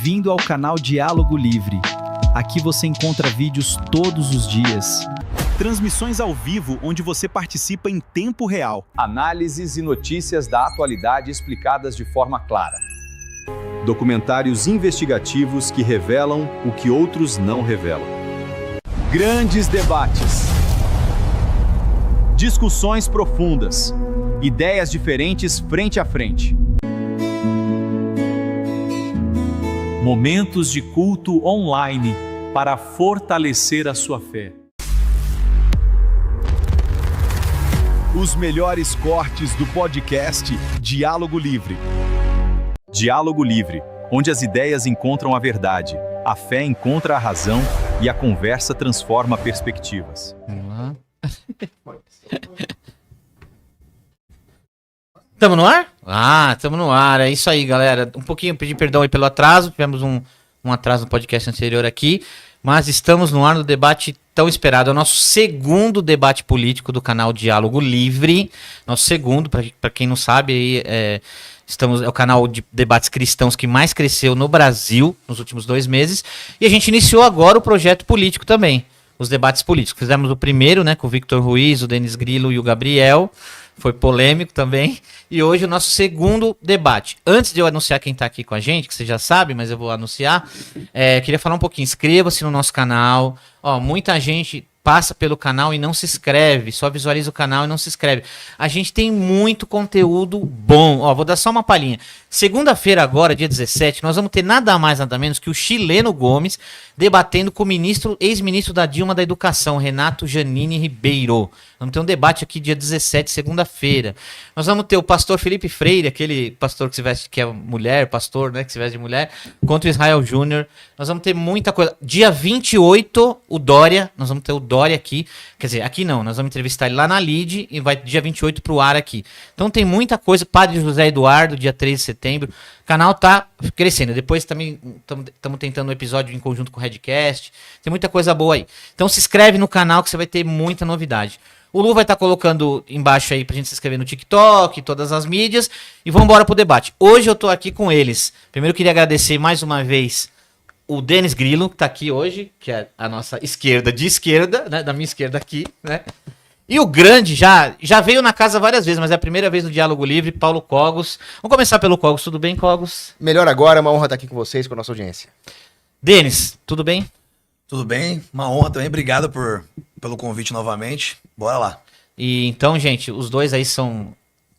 Bem-vindo ao canal Diálogo Livre. Aqui você encontra vídeos todos os dias. Transmissões ao vivo onde você participa em tempo real. Análises e notícias da atualidade explicadas de forma clara. Documentários investigativos que revelam o que outros não revelam. Grandes debates. Discussões profundas. Ideias diferentes frente a frente. Momentos de culto online para fortalecer a sua fé. Os melhores cortes do podcast Diálogo Livre. Diálogo Livre, onde as ideias encontram a verdade, a fé encontra a razão e a conversa transforma perspectivas. Vamos lá. Tamo no ar? Tamo no ar. É isso aí, galera. Um pouquinho, pedir perdão aí pelo atraso. Tivemos um atraso no podcast anterior aqui. Mas estamos no ar no debate tão esperado. É o nosso segundo debate político do canal Diálogo Livre. Nosso segundo, para quem não sabe, aí, é o canal de debates cristãos que mais cresceu no Brasil nos últimos 2 meses. E a gente iniciou agora o projeto político também. Os debates políticos. Fizemos o primeiro, né, com o Victor Ruiz, o Denis Grillo e o Gabriel. Foi polêmico também. E hoje o nosso segundo debate. Antes de eu anunciar quem está aqui com a gente, que você já sabe, mas eu vou anunciar, queria falar um pouquinho. Inscreva-se no nosso canal. Muita gente passa pelo canal e não se inscreve. Só visualiza o canal e não se inscreve. A gente tem muito conteúdo bom. Vou dar só uma palhinha. Segunda-feira agora, dia 17, nós vamos ter nada mais, nada menos que o Chileno Gomes debatendo com o ex-ministro da Dilma da Educação, Renato Janine Ribeiro. Vamos ter um debate aqui dia 17, segunda-feira. Nós vamos ter o pastor Felipe Freire, aquele pastor que se veste, que é mulher, pastor, né, que se veste de mulher, contra o Israel Júnior. Nós vamos ter muita coisa. Dia 28, o Dória, nós vamos ter o Dória aqui. Quer dizer, aqui não, nós vamos entrevistar ele lá na Lide e vai dia 28 pro ar aqui. Então tem muita coisa. Padre José Eduardo, dia 13 de setembro. O canal tá crescendo. Depois também estamos tentando um episódio em conjunto com o Redcast. Tem muita coisa boa aí. Então se inscreve no canal que você vai ter muita novidade. O Lu vai estar colocando embaixo aí pra gente se inscrever no TikTok, todas as mídias. E vamos embora pro debate. Hoje eu tô aqui com eles. Primeiro eu queria agradecer mais uma vez o Denis Grillo, que tá aqui hoje, que é a nossa esquerda de esquerda, né? Da minha esquerda aqui, né? E o grande, já veio na casa várias vezes, mas é a primeira vez no Diálogo Livre, Paulo Cogos. Vamos começar pelo Cogos. Tudo bem, Cogos? Melhor agora, é uma honra estar aqui com vocês, com a nossa audiência. Denis, tudo bem? Tudo bem, uma honra também, obrigado pelo convite novamente, bora lá. E então, gente, os dois aí são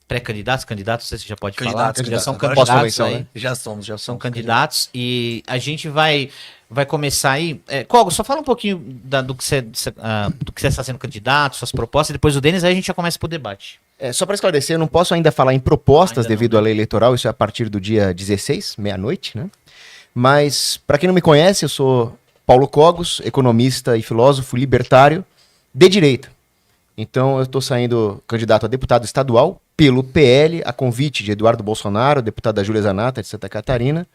pré-candidatos, candidatos, não sei se você já pode falar, já são Agora candidatos aí, né? Já somos são candidatos, e a gente vai começar aí, Cogos, só fala um pouquinho do que você está sendo candidato, suas propostas, depois o Denis, aí a gente já começa pro debate. Só para esclarecer, eu não posso ainda falar em propostas Ainda não, devido né? à lei eleitoral, isso é a partir do dia 16, meia-noite, né? Mas, para quem não me conhece, eu sou Paulo Cogos, economista e filósofo libertário de direita. Então, eu estou saindo candidato a deputado estadual pelo PL, a convite de Eduardo Bolsonaro, deputada Júlia Zanata, de Santa Catarina.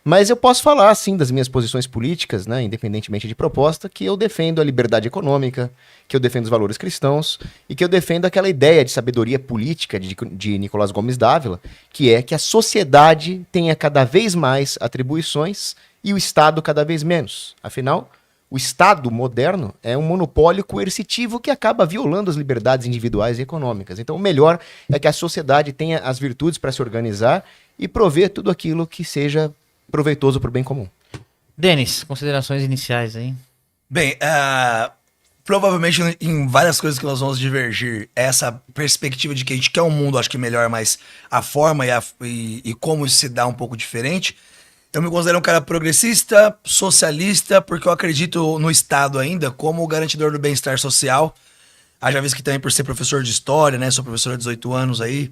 Mas eu posso falar, sim, das minhas posições políticas, né, independentemente de proposta, que eu defendo a liberdade econômica, que eu defendo os valores cristãos e que eu defendo aquela ideia de sabedoria política de Nicolás Gomes Dávila, que é que a sociedade tenha cada vez mais atribuições e o Estado cada vez menos. Afinal, o Estado moderno é um monopólio coercitivo que acaba violando as liberdades individuais e econômicas. Então, o melhor é que a sociedade tenha as virtudes para se organizar e prover tudo aquilo que seja proveitoso para o bem comum. Denis, considerações iniciais aí. Bem, provavelmente em várias coisas que nós vamos divergir, essa perspectiva de que a gente quer um mundo, acho que melhor, mas a forma e como isso se dá um pouco diferente. Eu me considero um cara progressista, socialista, porque eu acredito no Estado ainda como o garantidor do bem-estar social. Haja visto que também por ser professor de história, né? Sou professor há 18 anos aí,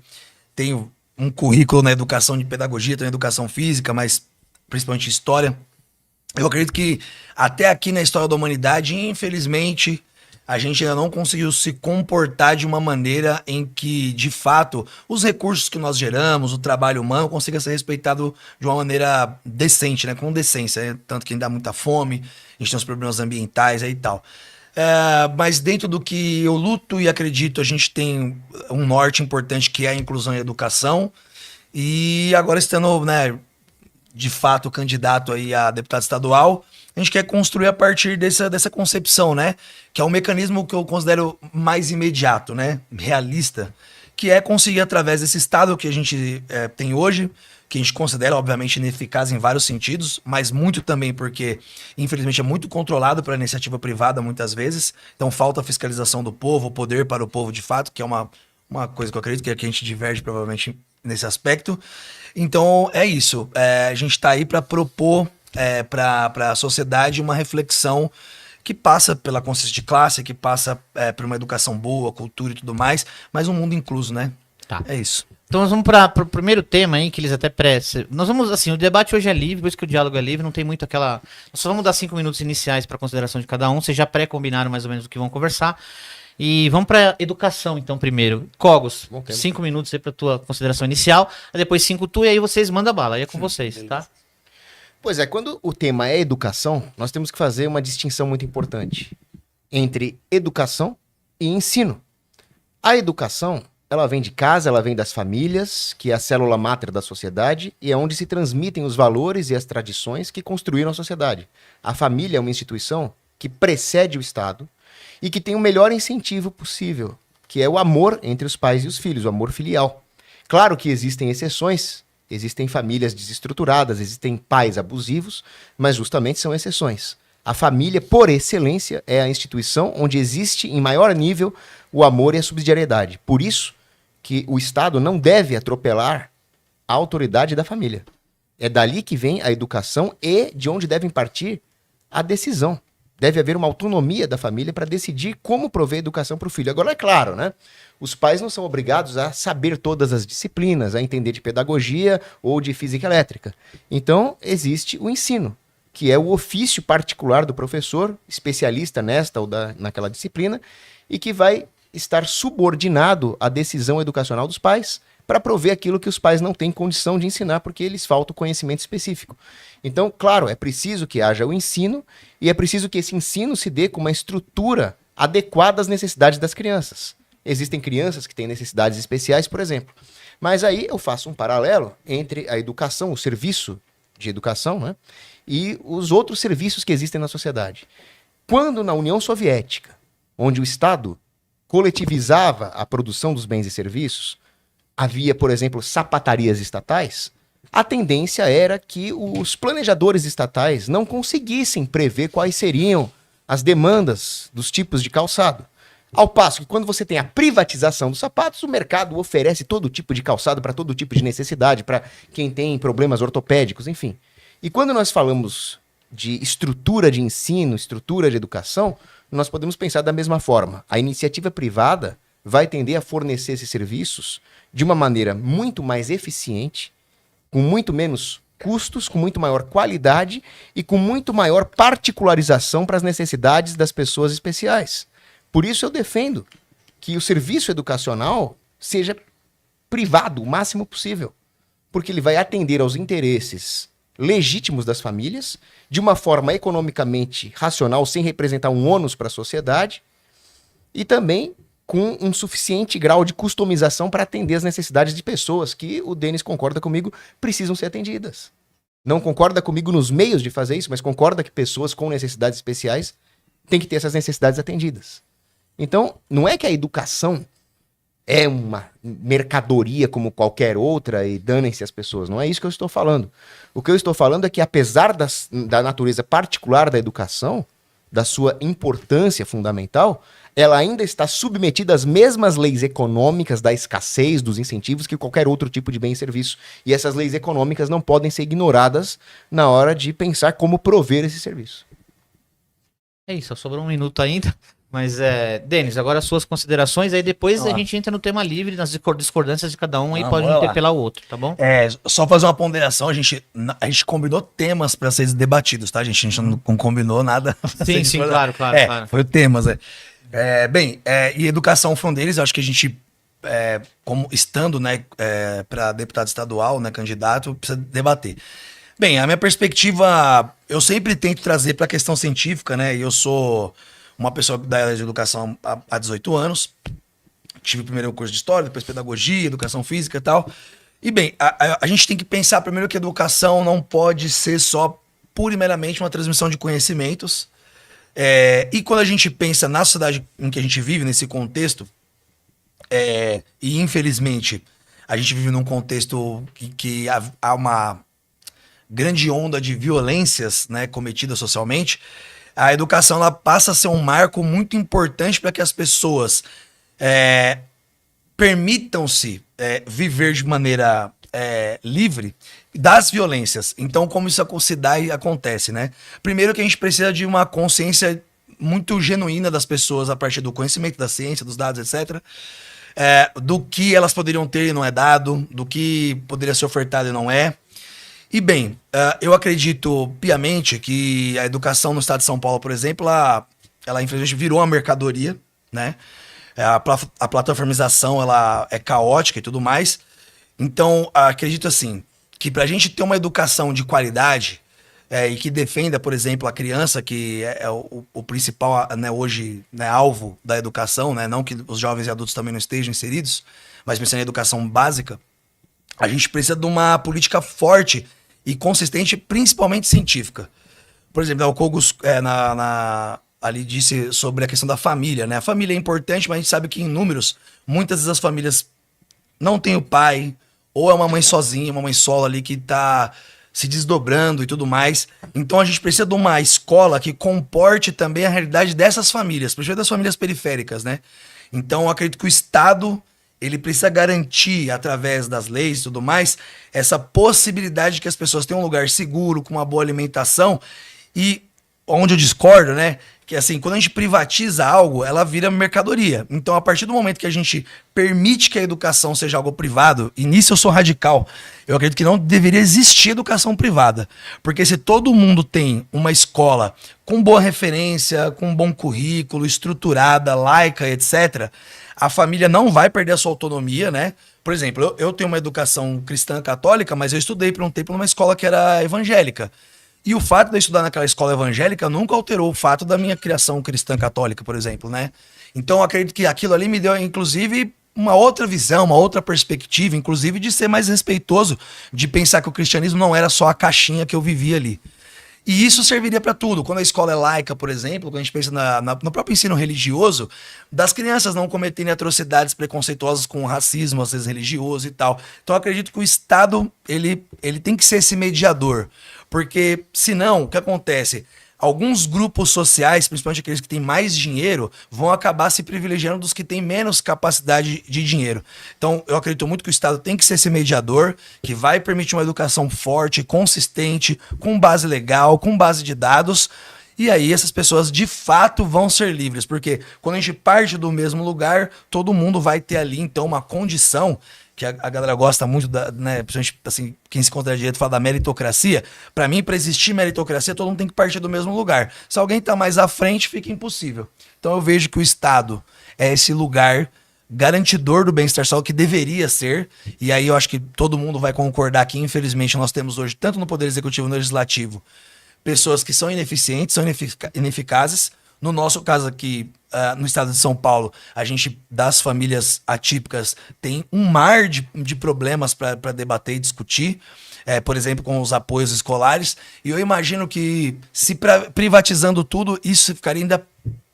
tenho um currículo na educação de pedagogia, também educação física, mas principalmente história. Eu acredito que até aqui na história da humanidade, infelizmente, a gente ainda não conseguiu se comportar de uma maneira em que, de fato, os recursos que nós geramos, o trabalho humano, consiga ser respeitado de uma maneira decente, né? Com decência, né? Tanto que ainda dá muita fome, a gente tem os problemas ambientais aí e tal. Mas dentro do que eu luto e acredito, a gente tem um norte importante que é a inclusão e a educação. E agora estando, né, de fato candidato aí a deputado estadual, a gente quer construir a partir dessa concepção, né? Que é um mecanismo que eu considero mais imediato, né? Realista, que é conseguir através desse Estado que a gente tem hoje, que a gente considera, obviamente, ineficaz em vários sentidos, mas muito também porque, infelizmente, é muito controlado pela iniciativa privada muitas vezes. Então, falta a fiscalização do povo, o poder para o povo de fato, que é uma coisa que eu acredito que a gente diverge provavelmente nesse aspecto. Então, é isso. A gente está aí para propor para a sociedade uma reflexão que passa pela consciência de classe, que passa por uma educação boa, cultura e tudo mais, mas um mundo incluso, né? Tá. É isso. Então nós vamos para o primeiro tema aí, que eles até nós vamos, assim, o debate hoje é livre, por isso que o diálogo é livre, não tem muito aquela... Nós só vamos dar 5 minutos iniciais para consideração de cada um, vocês já pré-combinaram mais ou menos o que vão conversar. E vamos para educação, então, primeiro. Cogos, 5 minutos aí para tua consideração inicial, aí depois 5 tu, e aí vocês mandam bala, aí é com vocês, tá? Pois é, quando o tema é educação, nós temos que fazer uma distinção muito importante entre educação e ensino. A educação, ela vem de casa, ela vem das famílias, que é a célula máter da sociedade, e é onde se transmitem os valores e as tradições que construíram a sociedade. A família é uma instituição que precede o Estado e que tem o melhor incentivo possível, que é o amor entre os pais e os filhos, o amor filial. Claro que existem exceções, existem famílias desestruturadas, existem pais abusivos, mas justamente são exceções. A família, por excelência, é a instituição onde existe em maior nível o amor e a subsidiariedade. Por isso que o Estado não deve atropelar a autoridade da família. É dali que vem a educação e de onde devem partir a decisão. Deve haver uma autonomia da família para decidir como prover educação para o filho. Agora, é claro, né? Os pais não são obrigados a saber todas as disciplinas, a entender de pedagogia ou de física elétrica. Então, existe o ensino, que é o ofício particular do professor, especialista nesta ou naquela disciplina, e que vai estar subordinado à decisão educacional dos pais para prover aquilo que os pais não têm condição de ensinar, porque eles faltam conhecimento específico. Então, claro, é preciso que haja o ensino e é preciso que esse ensino se dê com uma estrutura adequada às necessidades das crianças. Existem crianças que têm necessidades especiais, por exemplo. Mas aí eu faço um paralelo entre a educação, o serviço de educação, né, e os outros serviços que existem na sociedade. Quando na União Soviética, onde o Estado coletivizava a produção dos bens e serviços, havia, por exemplo, sapatarias estatais, a tendência era que os planejadores estatais não conseguissem prever quais seriam as demandas dos tipos de calçado. Ao passo que quando você tem a privatização dos sapatos, o mercado oferece todo tipo de calçado para todo tipo de necessidade, para quem tem problemas ortopédicos, enfim. E quando nós falamos de estrutura de ensino, estrutura de educação, nós podemos pensar da mesma forma. A iniciativa privada vai tender a fornecer esses serviços de uma maneira muito mais eficiente, com muito menos custos, com muito maior qualidade e com muito maior particularização para as necessidades das pessoas especiais. Por isso eu defendo que o serviço educacional seja privado o máximo possível, porque ele vai atender aos interesses legítimos das famílias, de uma forma economicamente racional, sem representar um ônus para a sociedade, e também com um suficiente grau de customização para atender as necessidades de pessoas que, o Denis concorda comigo, precisam ser atendidas. Não concorda comigo nos meios de fazer isso, mas concorda que pessoas com necessidades especiais têm que ter essas necessidades atendidas. Então, não é que a educação é uma mercadoria como qualquer outra e danem-se as pessoas. Não é isso que eu estou falando. O que eu estou falando é que, apesar da natureza particular da educação, da sua importância fundamental, ela ainda está submetida às mesmas leis econômicas da escassez, dos incentivos, que qualquer outro tipo de bem e serviço. E essas leis econômicas não podem ser ignoradas na hora de pensar como prover esse serviço. É isso, só sobrou um minuto ainda. Mas, Denis, agora as suas considerações, aí depois a gente entra no tema livre, nas discordâncias de cada um, aí pode interpelar o outro, tá bom? Só fazer uma ponderação, a gente combinou temas para ser debatidos, tá, gente? A gente não combinou nada. Sim, claro. Foi temas, e educação foi um deles, eu acho que a gente, como estando, né, para deputado estadual, né, candidato, precisa debater. Bem, a minha perspectiva, eu sempre tento trazer para a questão científica, né, e eu sou uma pessoa da área de educação há 18 anos, tive primeiro o curso de História, depois Pedagogia, Educação Física e tal, E bem, a gente tem que pensar primeiro que a educação não pode ser só pura e meramente uma transmissão de conhecimentos. E quando a gente pensa na sociedade em que a gente vive, nesse contexto, e infelizmente a gente vive num contexto que há uma grande onda de violências, né, cometidas socialmente, a educação ela passa a ser um marco muito importante para que as pessoas permitam-se viver de maneira livre das violências. Então, como isso se dá e acontece, né? Primeiro que a gente precisa de uma consciência muito genuína das pessoas a partir do conhecimento, da ciência, dos dados, etc., do que elas poderiam ter e não é dado, do que poderia ser ofertado e não é. E bem, eu acredito piamente que a educação no estado de São Paulo, por exemplo, ela infelizmente virou uma mercadoria, né? A plataformização ela é caótica e tudo mais. Então, acredito assim, que para a gente ter uma educação de qualidade e que defenda, por exemplo, a criança, que é o principal, né, hoje, né, alvo da educação, né? Não que os jovens e adultos também não estejam inseridos, mas pensando em educação básica, a gente precisa de uma política forte e consistente, principalmente científica. Por exemplo, o Cogos ali disse sobre a questão da família, né? A família é importante, mas a gente sabe que em números, muitas vezes as famílias não têm o pai, ou é uma mãe sozinha, uma mãe solo ali que tá se desdobrando e tudo mais. Então a gente precisa de uma escola que comporte também a realidade dessas famílias, principalmente das famílias periféricas, né? Então eu acredito que o Estado ele precisa garantir, através das leis e tudo mais, essa possibilidade de que as pessoas tenham um lugar seguro, com uma boa alimentação. E onde eu discordo, né? Que assim, quando a gente privatiza algo, ela vira mercadoria. Então, a partir do momento que a gente permite que a educação seja algo privado, e nisso eu sou radical, eu acredito que não deveria existir educação privada. Porque se todo mundo tem uma escola com boa referência, com bom currículo, estruturada, laica, etc., a família não vai perder a sua autonomia, né? Por exemplo, eu tenho uma educação cristã católica, mas eu estudei por um tempo numa escola que era evangélica. E o fato de eu estudar naquela escola evangélica nunca alterou o fato da minha criação cristã católica, por exemplo, né? Então eu acredito que aquilo ali me deu, inclusive, uma outra visão, uma outra perspectiva, inclusive de ser mais respeitoso, de pensar que o cristianismo não era só a caixinha que eu vivia ali. E isso serviria para tudo. Quando a escola é laica, por exemplo, quando a gente pensa no próprio ensino religioso, das crianças não cometerem atrocidades preconceituosas com o racismo, às vezes religioso e tal. Então eu acredito que o Estado, ele tem que ser esse mediador. Porque, senão, o que acontece? Alguns grupos sociais, principalmente aqueles que têm mais dinheiro, vão acabar se privilegiando dos que têm menos capacidade de dinheiro. Então, eu acredito muito que o Estado tem que ser esse mediador, que vai permitir uma educação forte, consistente, com base legal, com base de dados. E aí essas pessoas de fato vão ser livres, porque quando a gente parte do mesmo lugar, todo mundo vai ter ali, então, uma condição que a galera gosta muito, né, principalmente assim, quem se considera direito fala da meritocracia. Para mim, para existir meritocracia, todo mundo tem que partir do mesmo lugar. Se alguém tá mais à frente, fica impossível. Então eu vejo que o Estado é esse lugar garantidor do bem-estar social que deveria ser, e aí eu acho que todo mundo vai concordar que, infelizmente, nós temos hoje, tanto no Poder Executivo como no Legislativo, pessoas que são ineficientes, são ineficazes. No nosso caso aqui, no estado de São Paulo, a gente, das famílias atípicas, tem um mar de problemas para debater e discutir, por exemplo, com os apoios escolares. E eu imagino que, se privatizando tudo, isso ficaria ainda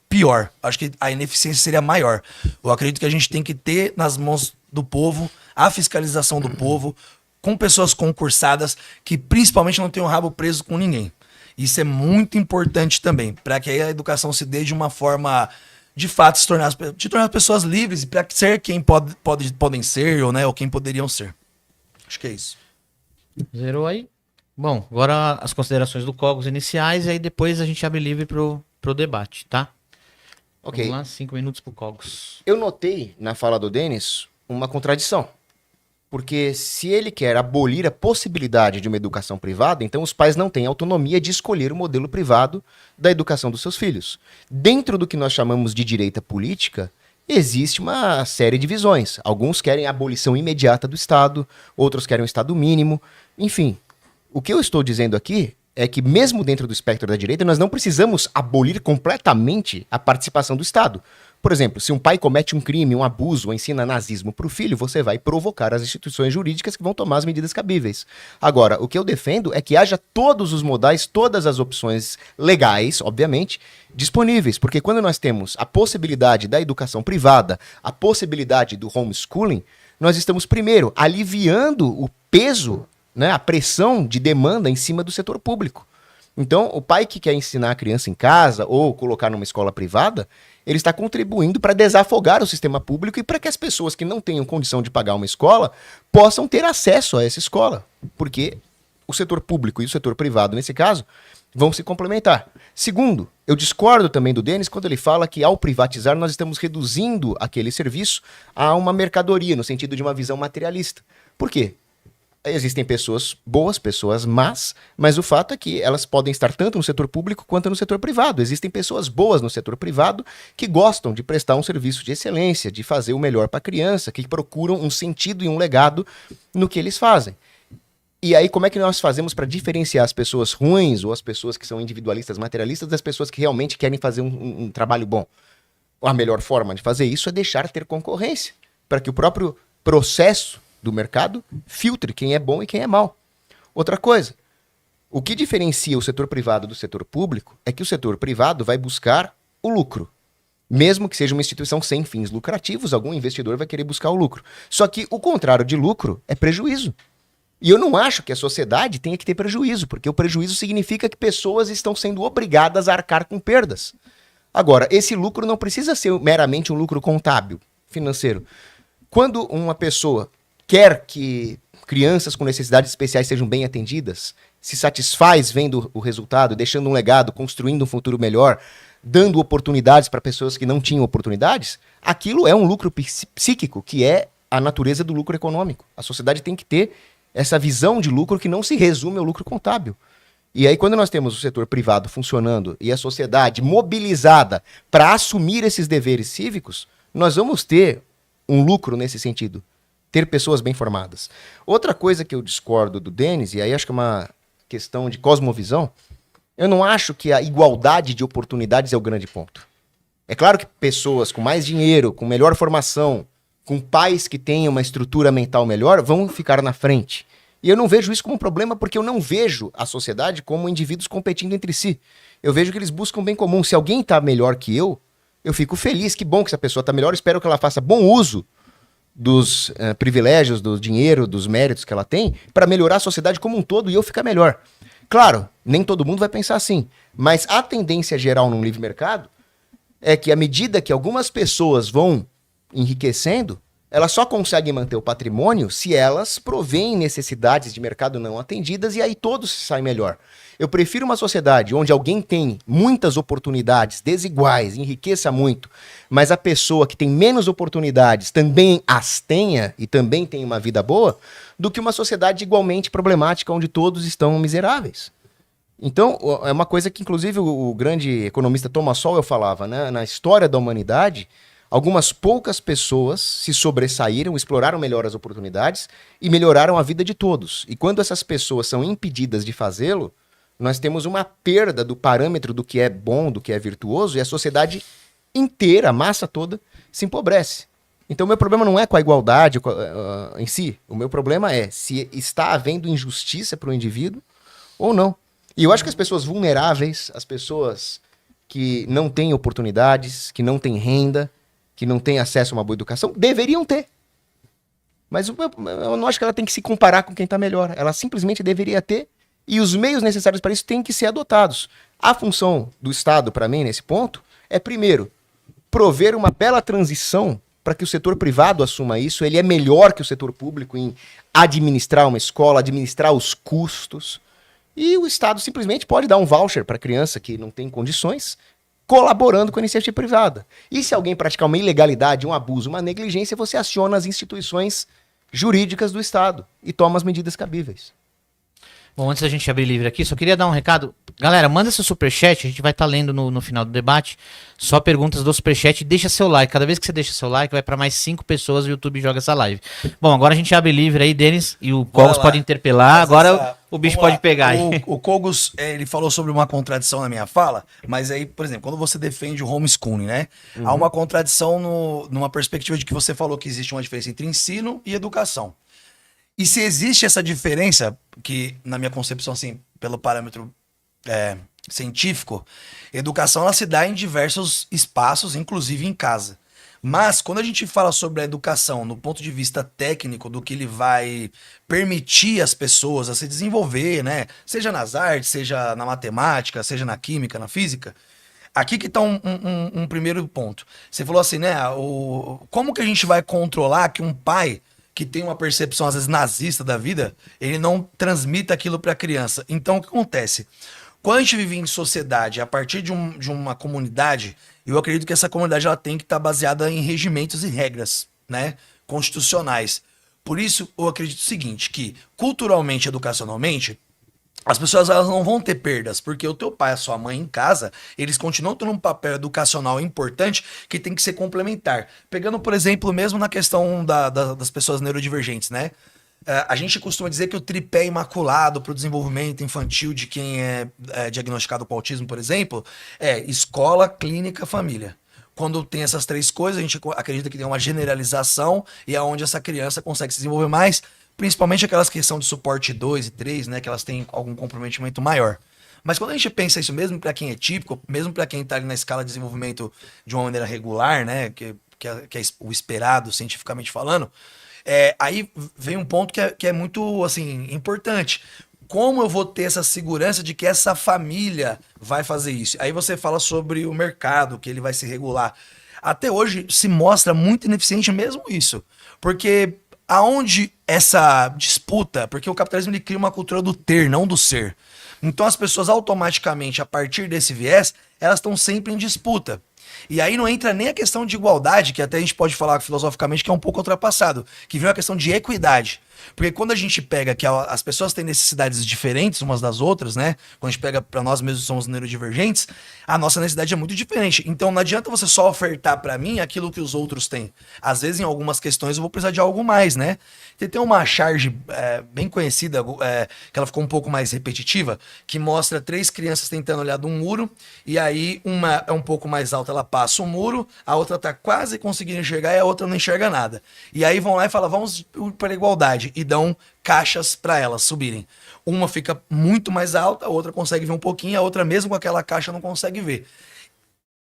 pior. Acho que a ineficiência seria maior. Eu acredito que a gente tem que ter nas mãos do povo a fiscalização do povo, com pessoas concursadas que principalmente não tenham o rabo preso com ninguém. Isso é muito importante também, para que a educação se dê de uma forma, de fato, de tornar as pessoas livres, para ser quem podem ser, ou, né, ou quem poderiam ser. Acho que é isso. Zerou aí? Bom, agora as considerações do Cogos iniciais, e aí depois a gente abre livre pro debate, tá? Ok. Vamos lá, 5 minutos pro Cogos. Eu notei na fala do Denis uma contradição. Porque se ele quer abolir a possibilidade de uma educação privada, então os pais não têm autonomia de escolher o modelo privado da educação dos seus filhos. Dentro do que nós chamamos de direita política, existe uma série de visões. Alguns querem a abolição imediata do Estado, outros querem um Estado mínimo. Enfim, o que eu estou dizendo aqui é que mesmo dentro do espectro da direita, nós não precisamos abolir completamente a participação do Estado. Por exemplo, se um pai comete um crime, um abuso, ou ensina nazismo para o filho, você vai provocar as instituições jurídicas que vão tomar as medidas cabíveis. Agora, o que eu defendo é que haja todos os modais, todas as opções legais, obviamente, disponíveis. Porque quando nós temos a possibilidade da educação privada, a possibilidade do homeschooling, nós estamos, primeiro, aliviando o peso, né, a pressão de demanda em cima do setor público. Então, o pai que quer ensinar a criança em casa ou colocar numa escola privada, ele está contribuindo para desafogar o sistema público e para que as pessoas que não tenham condição de pagar uma escola possam ter acesso a essa escola. Porque o setor público e o setor privado, nesse caso, vão se complementar. Segundo, eu discordo também do Denis quando ele fala que ao privatizar nós estamos reduzindo aquele serviço a uma mercadoria, no sentido de uma visão materialista. Por quê? Existem pessoas boas, pessoas más, mas o fato é que elas podem estar tanto no setor público quanto no setor privado. Existem pessoas boas no setor privado que gostam de prestar um serviço de excelência, de fazer o melhor para a criança, que procuram um sentido e um legado no que eles fazem. E aí, como é que nós fazemos para diferenciar as pessoas ruins ou as pessoas que são individualistas, materialistas, das pessoas que realmente querem fazer um trabalho bom? A melhor forma de fazer isso é deixar ter concorrência, para que o próprio processo do mercado filtre quem é bom e quem é mau. Outra coisa, o que diferencia o setor privado do setor público é que o setor privado vai buscar o lucro. Mesmo que seja uma instituição sem fins lucrativos, algum investidor vai querer buscar o lucro. Só que o contrário de lucro é prejuízo. E eu não acho que a sociedade tenha que ter prejuízo, porque o prejuízo significa que pessoas estão sendo obrigadas a arcar com perdas. Agora, esse lucro não precisa ser meramente um lucro contábil, financeiro. Quando uma pessoa quer que crianças com necessidades especiais sejam bem atendidas, se satisfaz vendo o resultado, deixando um legado, construindo um futuro melhor, dando oportunidades para pessoas que não tinham oportunidades, aquilo é um lucro psíquico, que é a natureza do lucro econômico. A sociedade tem que ter essa visão de lucro que não se resume ao lucro contábil. E aí, quando nós temos o setor privado funcionando e a sociedade mobilizada para assumir esses deveres cívicos, nós vamos ter um lucro nesse sentido. Ter pessoas bem formadas. Outra coisa que eu discordo do Denis, e aí acho que é uma questão de cosmovisão, eu não acho que a igualdade de oportunidades é o grande ponto. É claro que pessoas com mais dinheiro, com melhor formação, com pais que tenham uma estrutura mental melhor, vão ficar na frente. E eu não vejo isso como um problema porque eu não vejo a sociedade como indivíduos competindo entre si. Eu vejo que eles buscam bem comum. Se alguém está melhor que eu fico feliz, que bom que essa pessoa está melhor, espero que ela faça bom uso dos privilégios, do dinheiro, dos méritos que ela tem, para melhorar a sociedade como um todo e eu ficar melhor. Claro, nem todo mundo vai pensar assim, mas a tendência geral num livre mercado é que à medida que algumas pessoas vão enriquecendo, elas só conseguem manter o patrimônio se elas provêm necessidades de mercado não atendidas e aí todos saem melhor. Eu prefiro uma sociedade onde alguém tem muitas oportunidades desiguais, enriqueça muito, mas a pessoa que tem menos oportunidades também as tenha e também tem uma vida boa, do que uma sociedade igualmente problemática onde todos estão miseráveis. Então, é uma coisa que inclusive o grande economista Thomas Sowell falava, né? Na história da humanidade, algumas poucas pessoas se sobressaíram, exploraram melhor as oportunidades e melhoraram a vida de todos. E quando essas pessoas são impedidas de fazê-lo, nós temos uma perda do parâmetro do que é bom, do que é virtuoso, e a sociedade inteira, a massa toda, se empobrece. Então o meu problema não é com a igualdade em si, o meu problema é se está havendo injustiça para o indivíduo ou não. E eu acho que as pessoas vulneráveis, as pessoas que não têm oportunidades, que não têm renda, que não têm acesso a uma boa educação, deveriam ter. Mas eu não acho que ela tem que se comparar com quem está melhor. Ela simplesmente deveria ter, e os meios necessários para isso têm que ser adotados. A função do Estado, para mim, nesse ponto, é, primeiro, prover uma bela transição para que o setor privado assuma isso. Ele é melhor que o setor público em administrar uma escola, administrar os custos. E o Estado simplesmente pode dar um voucher para a criança que não tem condições, colaborando com a iniciativa privada. E se alguém praticar uma ilegalidade, um abuso, uma negligência, você aciona as instituições jurídicas do Estado e toma as medidas cabíveis. Bom, antes da gente abrir livre aqui, só queria dar um recado. Galera, manda seu superchat, a gente vai estar lendo no final do debate. Só perguntas do superchat e deixa seu like. Cada vez que você deixa seu like, vai para mais 5 pessoas e o YouTube joga essa live. Bom, agora a gente abre livre aí, Denis, e o Cogos pode interpelar. Agora o bicho Vamos pode lá. pegar aí. O Kogos, ele falou sobre uma contradição na minha fala, mas aí, por exemplo, quando você defende o homeschooling, né? Há uma contradição numa perspectiva de que você falou que existe uma diferença entre ensino e educação. E se existe essa diferença, que na minha concepção, assim, pelo parâmetro científico, educação ela se dá em diversos espaços, inclusive em casa. Mas quando a gente fala sobre a educação no ponto de vista técnico, do que ele vai permitir as pessoas a se desenvolver, né? Seja nas artes, seja na matemática, seja na química, na física, aqui que está um primeiro ponto. Você falou assim, né? Como que a gente vai controlar que um pai que tem uma percepção, às vezes, nazista da vida, ele não transmita aquilo para a criança? Então, o que acontece? Quando a gente vive em sociedade, a partir de uma comunidade, eu acredito que essa comunidade ela tem que estar baseada em regimentos e regras, né, constitucionais. Por isso, eu acredito o seguinte, que culturalmente, educacionalmente, as pessoas elas não vão ter perdas, porque o teu pai e a sua mãe em casa, eles continuam tendo um papel educacional importante que tem que ser complementar. Pegando, por exemplo, mesmo na questão das pessoas neurodivergentes, né? A gente costuma dizer que o tripé imaculado para o desenvolvimento infantil de quem é diagnosticado com autismo, por exemplo, é escola, clínica, família. Quando tem essas três coisas, a gente acredita que tem uma generalização e é onde essa criança consegue se desenvolver mais, principalmente aquelas que são de suporte 2 e 3, né, que elas têm algum comprometimento maior. Mas quando a gente pensa isso mesmo para quem é típico, mesmo para quem está ali na escala de desenvolvimento de uma maneira regular, né, que é o esperado cientificamente falando, aí vem um ponto que é muito assim, importante. Como eu vou ter essa segurança de que essa família vai fazer isso? Aí você fala sobre o mercado, que ele vai se regular. Até hoje se mostra muito ineficiente mesmo isso. Porque aonde essa disputa... Porque o capitalismo ele cria uma cultura do ter, não do ser. Então as pessoas automaticamente, a partir desse viés, elas estão sempre em disputa. E aí não entra nem a questão de igualdade, que até a gente pode falar filosoficamente que é um pouco ultrapassado, que vem a questão de equidade. Porque quando a gente pega que as pessoas têm necessidades diferentes umas das outras, né? Quando a gente pega para nós mesmos somos neurodivergentes, a nossa necessidade é muito diferente. Então não adianta você só ofertar para mim aquilo que os outros têm. Às vezes em algumas questões eu vou precisar de algo mais, né? Tem uma charge bem conhecida, que ela ficou um pouco mais repetitiva, que mostra 3 crianças tentando olhar de um muro, e aí uma é um pouco mais alta, ela passa o muro, a outra tá quase conseguindo enxergar e a outra não enxerga nada. E aí vão lá e falam, vamos para a igualdade, e dão caixas para elas subirem. Uma fica muito mais alta, a outra consegue ver um pouquinho, a outra mesmo com aquela caixa não consegue ver.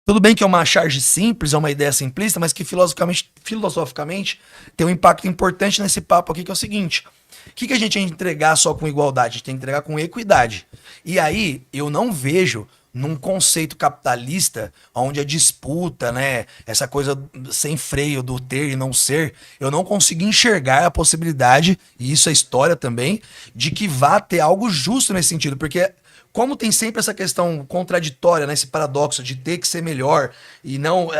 Tudo bem que é uma charge simples, é uma ideia simplista, mas que filosoficamente tem um impacto importante nesse papo aqui, que é o seguinte: o que a gente tem que entregar só com igualdade? A gente tem que entregar com equidade. E aí, eu não vejo num conceito capitalista, onde a disputa, né, essa coisa sem freio do ter e não ser, eu não consigo enxergar a possibilidade, e isso é história também, de que vá ter algo justo nesse sentido, porque como tem sempre essa questão contraditória, né, esse paradoxo de ter que ser melhor e não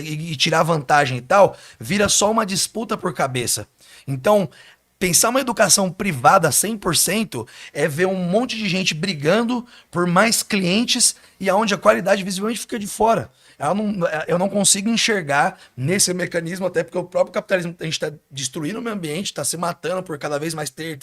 e tirar vantagem e tal, vira só uma disputa por cabeça. Então, pensar uma educação privada 100% é ver um monte de gente brigando por mais clientes e aonde a qualidade visivelmente fica de fora. Eu não consigo enxergar nesse mecanismo, até porque o próprio capitalismo, a gente está destruindo o meio ambiente, está se matando por cada vez mais ter,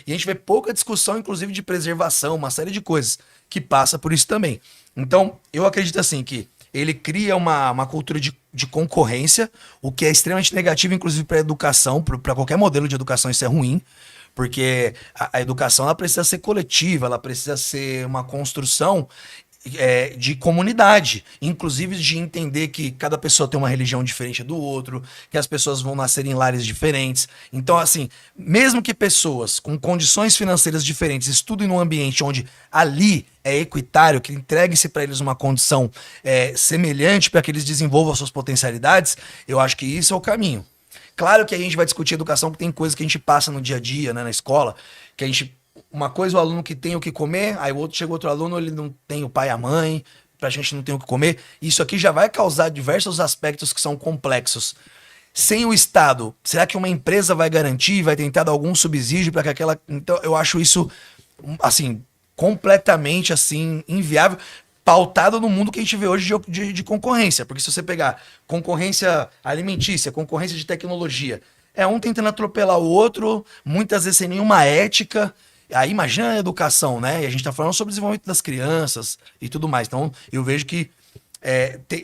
e a gente vê pouca discussão, inclusive, de preservação, uma série de coisas que passa por isso também. Então, eu acredito assim que ele cria uma cultura de concorrência, o que é extremamente negativo, inclusive, para a educação, para qualquer modelo de educação isso é ruim, porque a educação ela precisa ser coletiva, ela precisa ser uma construção de comunidade, inclusive de entender que cada pessoa tem uma religião diferente do outro, que as pessoas vão nascer em lares diferentes. Então, assim, mesmo que pessoas com condições financeiras diferentes estudem num ambiente onde ali é equitário, que entregue-se para eles uma condição semelhante para que eles desenvolvam suas potencialidades, eu acho que isso é o caminho. Claro que a gente vai discutir educação, que tem coisas que a gente passa no dia a dia, né, na escola, que a gente... Uma coisa, o aluno que tem o que comer, aí chega outro aluno, ele não tem o pai e a mãe, pra gente não tem o que comer. Isso aqui já vai causar diversos aspectos que são complexos. Sem o Estado, será que uma empresa vai garantir, vai tentar dar algum subsídio para que aquela... Então, eu acho isso, assim, completamente, assim, inviável, pautado no mundo que a gente vê hoje de concorrência. Porque se você pegar concorrência alimentícia, concorrência de tecnologia, um tentando atropelar o outro, muitas vezes sem nenhuma ética... Aí imagina a educação, né? E a gente tá falando sobre o desenvolvimento das crianças e tudo mais. Então, eu vejo que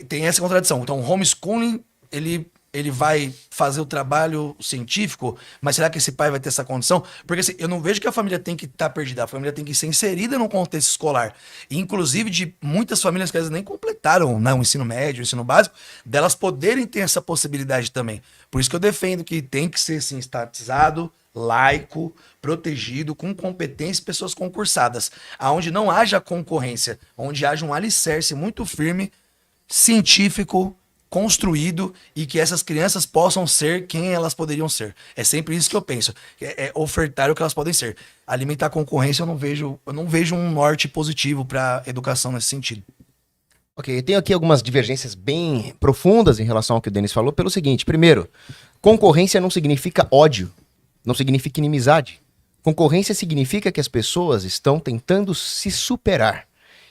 tem essa contradição. Então, o homeschooling, ele vai fazer o trabalho científico, mas será que esse pai vai ter essa condição? Porque assim, eu não vejo que a família tem que estar perdida, a família tem que ser inserida no contexto escolar. E, inclusive, de muitas famílias que às vezes nem completaram, né, o ensino médio, o ensino básico, delas poderem ter essa possibilidade também. Por isso que eu defendo que tem que ser assim, estatizado, laico, protegido, com competência e pessoas concursadas, aonde não haja concorrência, onde haja um alicerce muito firme, científico, construído, e que essas crianças possam ser quem elas poderiam ser. É sempre isso que eu penso. É ofertar o que elas podem ser. Alimentar a concorrência, eu não vejo um norte positivo para educação nesse sentido. Ok, eu tenho aqui algumas divergências bem profundas em relação ao que o Denis falou, pelo seguinte: primeiro, concorrência não significa ódio, não significa inimizade. Concorrência significa que as pessoas estão tentando se superar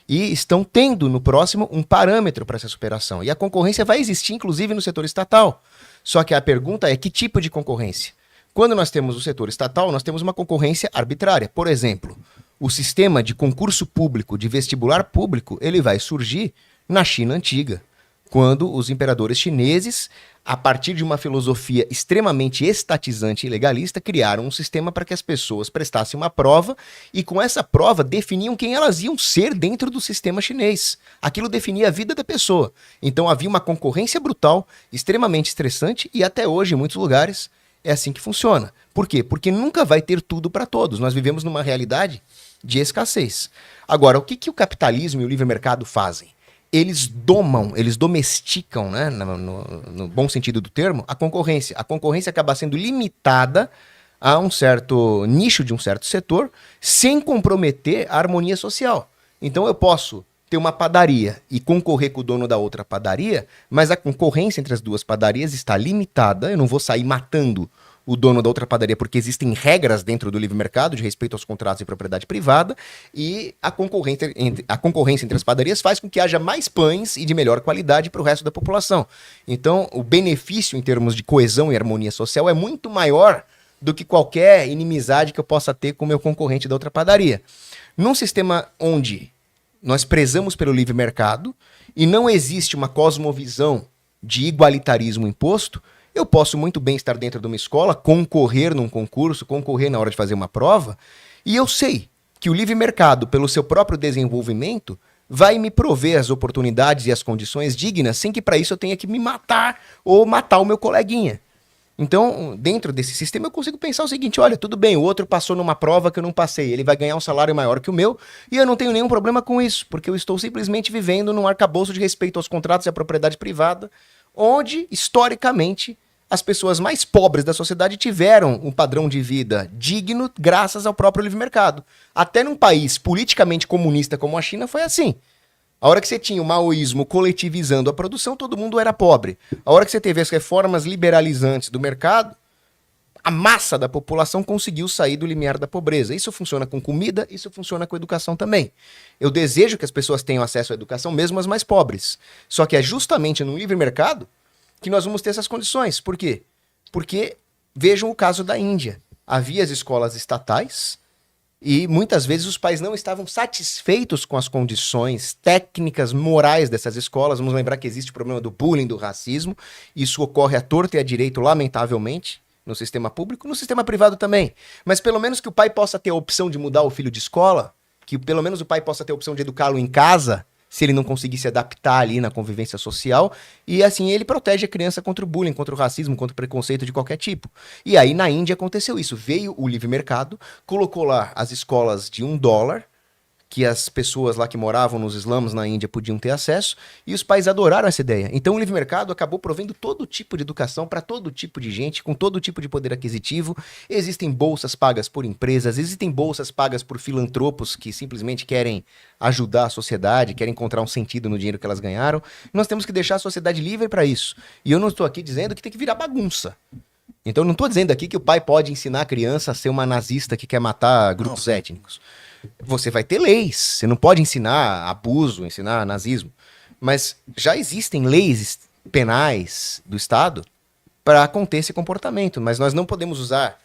e estão tendo no próximo um parâmetro para essa superação. E a concorrência vai existir, inclusive, no setor estatal. Só que a pergunta é: que tipo de concorrência? Quando nós temos o setor estatal, nós temos uma concorrência arbitrária. Por exemplo, o sistema de concurso público, de vestibular público, ele vai surgir na China antiga, quando os imperadores chineses, a partir de uma filosofia extremamente estatizante e legalista, criaram um sistema para que as pessoas prestassem uma prova e com essa prova definiam quem elas iam ser dentro do sistema chinês. Aquilo definia a vida da pessoa. Então havia uma concorrência brutal, extremamente estressante, e até hoje, em muitos lugares, é assim que funciona. Por quê? Porque nunca vai ter tudo para todos. Nós vivemos numa realidade de escassez. Agora, o que o capitalismo e o livre mercado fazem? Eles domam, eles domesticam, né, no bom sentido do termo, a concorrência. A concorrência acaba sendo limitada a um certo nicho de um certo setor, sem comprometer a harmonia social. Então eu posso ter uma padaria e concorrer com o dono da outra padaria, mas a concorrência entre as duas padarias está limitada. Eu não vou sair matando o dono da outra padaria, porque existem regras dentro do livre mercado de respeito aos contratos de propriedade privada, e a concorrência entre as padarias faz com que haja mais pães e de melhor qualidade para o resto da população. Então, o benefício em termos de coesão e harmonia social é muito maior do que qualquer inimizade que eu possa ter com o meu concorrente da outra padaria. Num sistema onde nós prezamos pelo livre mercado e não existe uma cosmovisão de igualitarismo imposto, eu posso muito bem estar dentro de uma escola, concorrer num concurso, concorrer na hora de fazer uma prova, e eu sei que o livre mercado, pelo seu próprio desenvolvimento, vai me prover as oportunidades e as condições dignas, sem que para isso eu tenha que me matar ou matar o meu coleguinha. Então, dentro desse sistema, eu consigo pensar o seguinte: olha, tudo bem, o outro passou numa prova que eu não passei, ele vai ganhar um salário maior que o meu, e eu não tenho nenhum problema com isso, porque eu estou simplesmente vivendo num arcabouço de respeito aos contratos e à propriedade privada, onde, historicamente, as pessoas mais pobres da sociedade tiveram um padrão de vida digno graças ao próprio livre mercado. Até num país politicamente comunista como a China foi assim. A hora que você tinha o maoísmo coletivizando a produção, todo mundo era pobre. A hora que você teve as reformas liberalizantes do mercado, a massa da população conseguiu sair do limiar da pobreza. Isso funciona com comida, isso funciona com educação também. Eu desejo que as pessoas tenham acesso à educação, mesmo as mais pobres. Só que é justamente no livre mercado que nós vamos ter essas condições. Por quê? Porque vejam o caso da Índia. Havia as escolas estatais e muitas vezes os pais não estavam satisfeitos com as condições técnicas, morais dessas escolas. Vamos lembrar que existe o problema do bullying, do racismo. Isso ocorre à torta e à direito, lamentavelmente, no sistema público, no sistema privado também. Mas pelo menos que o pai possa ter a opção de mudar o filho de escola, que pelo menos o pai possa ter a opção de educá-lo em casa, se ele não conseguir se adaptar ali na convivência social, e assim ele protege a criança contra o bullying, contra o racismo, contra o preconceito de qualquer tipo. E aí na Índia aconteceu isso, veio o livre mercado, colocou lá as escolas de $1, que as pessoas lá que moravam nos slums na Índia podiam ter acesso, e os pais adoraram essa ideia. Então o livre mercado acabou provendo todo tipo de educação para todo tipo de gente, com todo tipo de poder aquisitivo. Existem bolsas pagas por empresas, existem bolsas pagas por filantropos que simplesmente querem ajudar a sociedade, querem encontrar um sentido no dinheiro que elas ganharam. Nós temos que deixar a sociedade livre para isso. E eu não estou aqui dizendo que tem que virar bagunça. Então eu não estou dizendo aqui que o pai pode ensinar a criança a ser uma nazista que quer matar grupos étnicos. Você vai ter leis, você não pode ensinar abuso, ensinar nazismo, mas já existem leis penais do Estado para conter esse comportamento, mas nós não podemos usar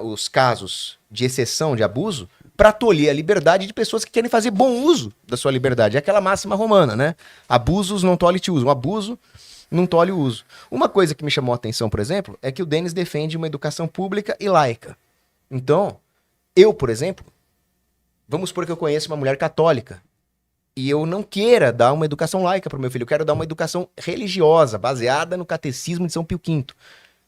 os casos de exceção de abuso para tolher a liberdade de pessoas que querem fazer bom uso da sua liberdade. É aquela máxima romana, né? Abusos não tolhe te uso. Um abuso não tolhe o uso. Uma coisa que me chamou a atenção, por exemplo, é que o Denis defende uma educação pública e laica. Então, eu, por exemplo, vamos supor que eu conheço uma mulher católica e eu não queira dar uma educação laica para o meu filho, eu quero dar uma educação religiosa, baseada no catecismo de São Pio V.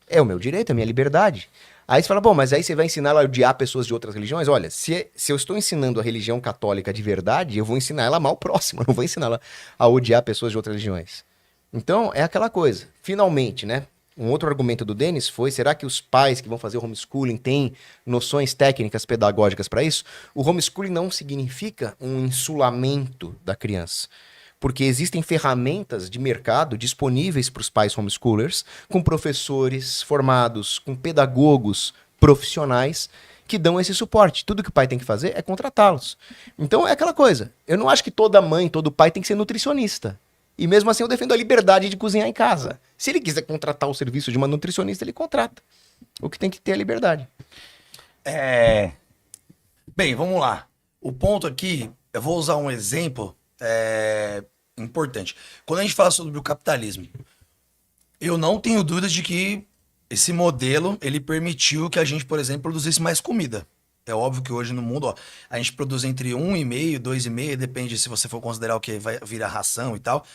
É o meu direito, é a minha liberdade. Aí você fala, bom, mas aí você vai ensinar ela a odiar pessoas de outras religiões? Olha, se eu estou ensinando a religião católica de verdade, eu vou ensinar ela a amar o próximo, eu não vou ensinar ela a odiar pessoas de outras religiões. Então, é aquela coisa. Finalmente, né? Um outro argumento do Denis foi, será que os pais que vão fazer o homeschooling têm noções técnicas pedagógicas para isso? O homeschooling não significa um insulamento da criança. Porque existem ferramentas de mercado disponíveis para os pais homeschoolers, com professores formados, com pedagogos profissionais que dão esse suporte. Tudo que o pai tem que fazer é contratá-los. Então é aquela coisa. Eu não acho que toda mãe, todo pai tem que ser nutricionista. E mesmo assim eu defendo a liberdade de cozinhar em casa. Se ele quiser contratar o serviço de uma nutricionista, ele contrata. O que tem que ter é a liberdade. Bem, vamos lá. O ponto aqui, eu vou usar um exemplo importante. Quando a gente fala sobre o capitalismo, eu não tenho dúvidas de que esse modelo, ele permitiu que a gente, por exemplo, produzisse mais comida. É óbvio que hoje no mundo, ó, a gente produz entre 1,5 e 2,5, depende se você for considerar o que vai virar ração e tal,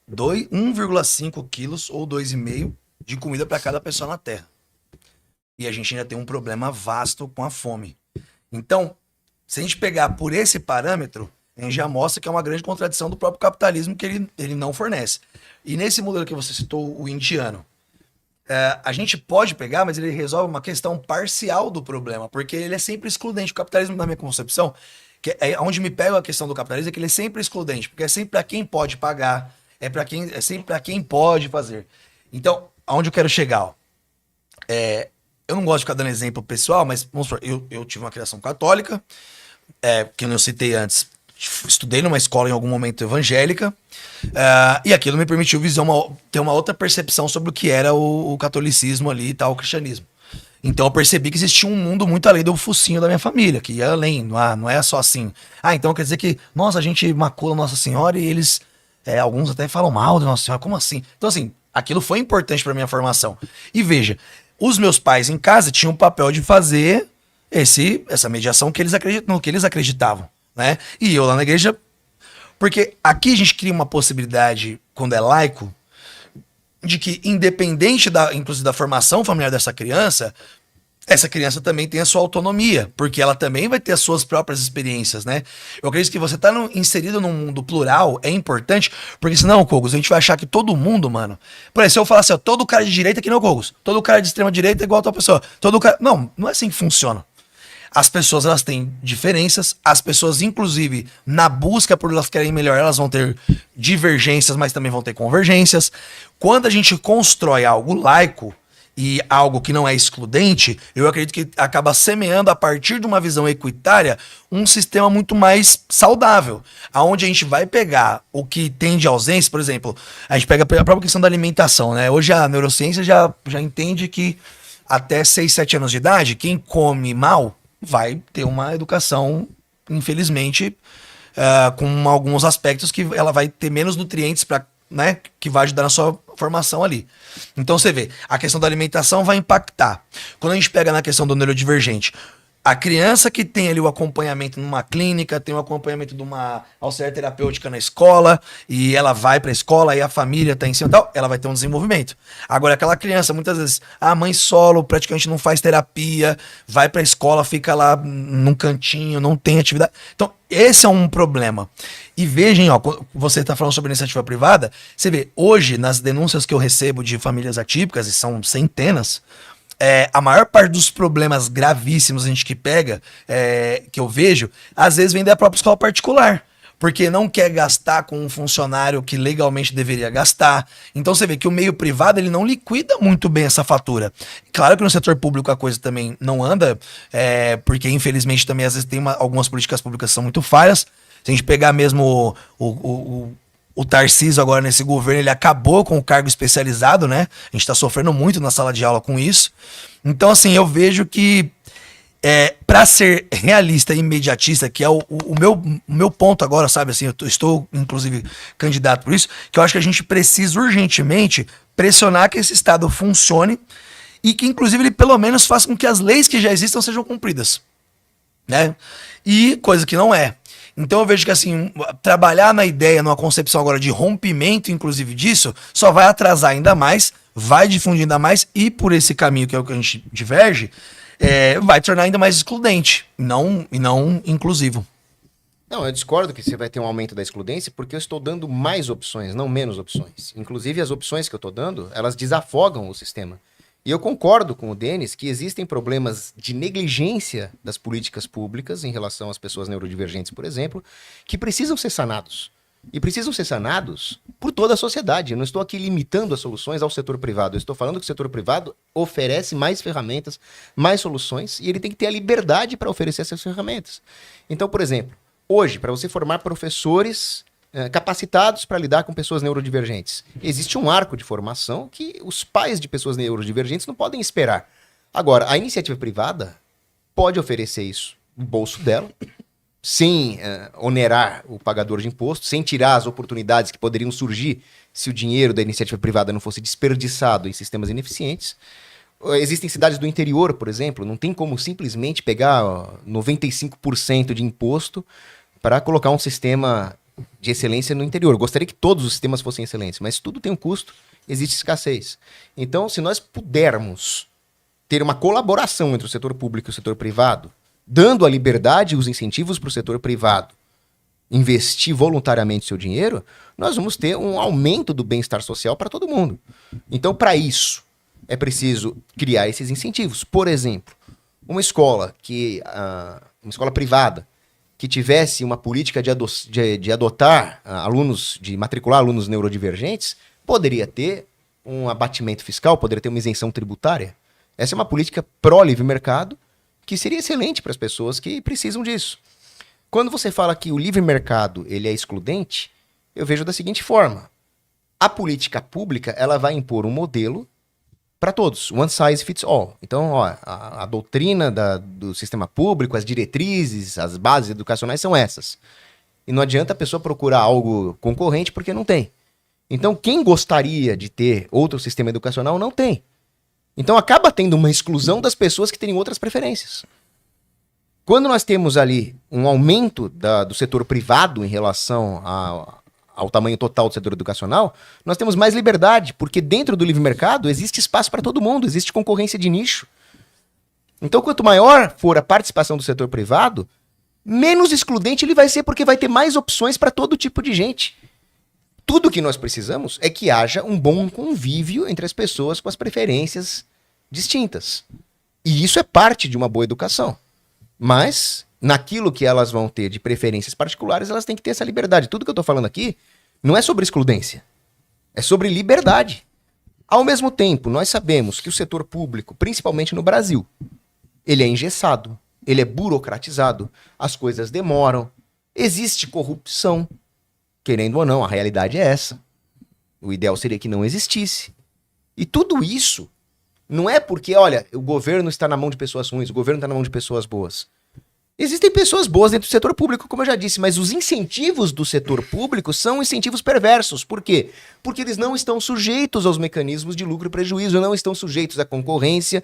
1,5 quilos ou 2,5 de comida para cada pessoa na Terra. E a gente ainda tem um problema vasto com a fome. Então, se a gente pegar por esse parâmetro, a gente já mostra que é uma grande contradição do próprio capitalismo que ele não fornece. E nesse modelo que você citou, o indiano, a gente pode pegar, mas ele resolve uma questão parcial do problema, porque ele é sempre excludente. O capitalismo, na minha concepção, que é onde me pega a questão do capitalismo, é que ele é sempre excludente, porque é sempre para quem pode pagar, é sempre para quem pode fazer. Então, aonde eu quero chegar? Ó, eu não gosto de ficar dando exemplo pessoal, mas vamos supor, eu tive uma criação católica, que eu citei antes, estudei numa escola em algum momento evangélica, e aquilo me permitiu ter uma outra percepção sobre o que era o catolicismo ali e tal, o cristianismo. Então eu percebi que existia um mundo muito além do focinho da minha família, que ia além, não é só assim. Então quer dizer que, nossa, a gente macula Nossa Senhora e eles, alguns até falam mal de Nossa Senhora, como assim? Então assim, aquilo foi importante para minha formação. E veja, os meus pais em casa tinham o papel de fazer essa mediação que eles acreditavam. Né? E eu lá na igreja, porque aqui a gente cria uma possibilidade, quando é laico, de que independente inclusive da formação familiar dessa criança, essa criança também tem a sua autonomia, porque ela também vai ter as suas próprias experiências, né? Eu acredito que você tá inserido num mundo plural é importante, porque senão, Cogos, a gente vai achar que todo mundo, mano... Por exemplo, se eu falar assim, ó, todo cara de direita é que não é o Cogos, todo cara de extrema direita é igual a tal pessoa, todo cara... Não é assim que funciona. As pessoas, elas têm diferenças, as pessoas, inclusive, na busca por elas querem melhor, elas vão ter divergências, mas também vão ter convergências. Quando a gente constrói algo laico e algo que não é excludente, eu acredito que acaba semeando, a partir de uma visão equitária, um sistema muito mais saudável, aonde a gente vai pegar o que tem de ausência, por exemplo, a gente pega a própria questão da alimentação, né? Hoje a neurociência já entende que até 6, 7 anos de idade, quem come mal vai ter uma educação, infelizmente, com alguns aspectos que ela vai ter menos nutrientes para, né, que vai ajudar na sua formação ali. Então você vê, a questão da alimentação vai impactar. Quando a gente pega na questão do neurodivergente, a criança que tem ali o acompanhamento numa clínica, tem o acompanhamento de uma auxiliar terapêutica na escola, e ela vai pra escola, e a família tá em cima e tal, ela vai ter um desenvolvimento. Agora, aquela criança, muitas vezes, a mãe solo, praticamente não faz terapia, vai pra escola, fica lá num cantinho, não tem atividade. Então, esse é um problema. E vejam, ó, você tá falando sobre iniciativa privada, você vê, hoje, nas denúncias que eu recebo de famílias atípicas, e são centenas, a maior parte dos problemas gravíssimos a gente que pega, que eu vejo, às vezes vem da própria escola particular, porque não quer gastar com um funcionário que legalmente deveria gastar. Então você vê que o meio privado ele não liquida muito bem essa fatura. Claro que no setor público a coisa também não anda, porque infelizmente também às vezes tem algumas políticas públicas que são muito falhas. Se a gente pegar mesmo o Tarcísio agora nesse governo, ele acabou com o cargo especializado, né? A gente tá sofrendo muito na sala de aula com isso. Então, assim, eu vejo que Para ser realista e imediatista, que é o meu ponto agora, sabe, assim, estou, inclusive, candidato por isso, que eu acho que a gente precisa urgentemente pressionar que esse Estado funcione e que, inclusive, ele pelo menos faça com que as leis que já existam sejam cumpridas, né? E coisa que não é. Então eu vejo que, assim, trabalhar na ideia, numa concepção agora de rompimento, inclusive, disso, só vai atrasar ainda mais, vai difundir ainda mais e por esse caminho que é o que a gente diverge, vai tornar ainda mais excludente e não inclusivo. Não, eu discordo que você vai ter um aumento da excludência porque eu estou dando mais opções, não menos opções. Inclusive, as opções que eu estou dando, elas desafogam o sistema. E eu concordo com o Denis que existem problemas de negligência das políticas públicas em relação às pessoas neurodivergentes, por exemplo, que precisam ser sanados. E precisam ser sanados por toda a sociedade. Eu não estou aqui limitando as soluções ao setor privado. Eu estou falando que o setor privado oferece mais ferramentas, mais soluções, e ele tem que ter a liberdade para oferecer essas ferramentas. Então, por exemplo, hoje, para você formar professores capacitados para lidar com pessoas neurodivergentes, existe um arco de formação que os pais de pessoas neurodivergentes não podem esperar. Agora, a iniciativa privada pode oferecer isso no bolso dela, sem onerar o pagador de imposto, sem tirar as oportunidades que poderiam surgir se o dinheiro da iniciativa privada não fosse desperdiçado em sistemas ineficientes. Existem cidades do interior, por exemplo, não tem como simplesmente pegar 95% de imposto para colocar um sistema de excelência no interior. Eu gostaria que todos os sistemas fossem excelentes, mas tudo tem um custo, existe escassez. Então, se nós pudermos ter uma colaboração entre o setor público e o setor privado, dando a liberdade e os incentivos para o setor privado investir voluntariamente seu dinheiro, nós vamos ter um aumento do bem-estar social para todo mundo. Então, para isso, é preciso criar esses incentivos. Por exemplo, uma escola privada que tivesse uma política de adotar alunos, de matricular alunos neurodivergentes, poderia ter um abatimento fiscal, poderia ter uma isenção tributária. Essa é uma política pró-livre mercado que seria excelente para as pessoas que precisam disso. Quando você fala que o livre mercado ele é excludente, eu vejo da seguinte forma. A política pública ela vai impor um modelo para todos, one size fits all. Então, a doutrina do sistema público, as diretrizes, as bases educacionais são essas. E não adianta a pessoa procurar algo concorrente porque não tem. Então, quem gostaria de ter outro sistema educacional não tem. Então, acaba tendo uma exclusão das pessoas que têm outras preferências. Quando nós temos ali um aumento do setor privado em relação ao tamanho total do setor educacional, nós temos mais liberdade, porque dentro do livre mercado existe espaço para todo mundo, existe concorrência de nicho. Então, quanto maior for a participação do setor privado, menos excludente ele vai ser, porque vai ter mais opções para todo tipo de gente. Tudo que nós precisamos é que haja um bom convívio entre as pessoas com as preferências distintas. E isso é parte de uma boa educação. Mas, naquilo que elas vão ter de preferências particulares, elas têm que ter essa liberdade. Tudo que eu estou falando aqui não é sobre excludência, é sobre liberdade. Ao mesmo tempo, nós sabemos que o setor público, principalmente no Brasil, ele é engessado, ele é burocratizado, as coisas demoram, existe corrupção. Querendo ou não, a realidade é essa. O ideal seria que não existisse. E tudo isso não é porque, olha, o governo está na mão de pessoas ruins, o governo está na mão de pessoas boas. Existem pessoas boas dentro do setor público, como eu já disse, mas os incentivos do setor público são incentivos perversos. Por quê? Porque eles não estão sujeitos aos mecanismos de lucro e prejuízo, não estão sujeitos à concorrência,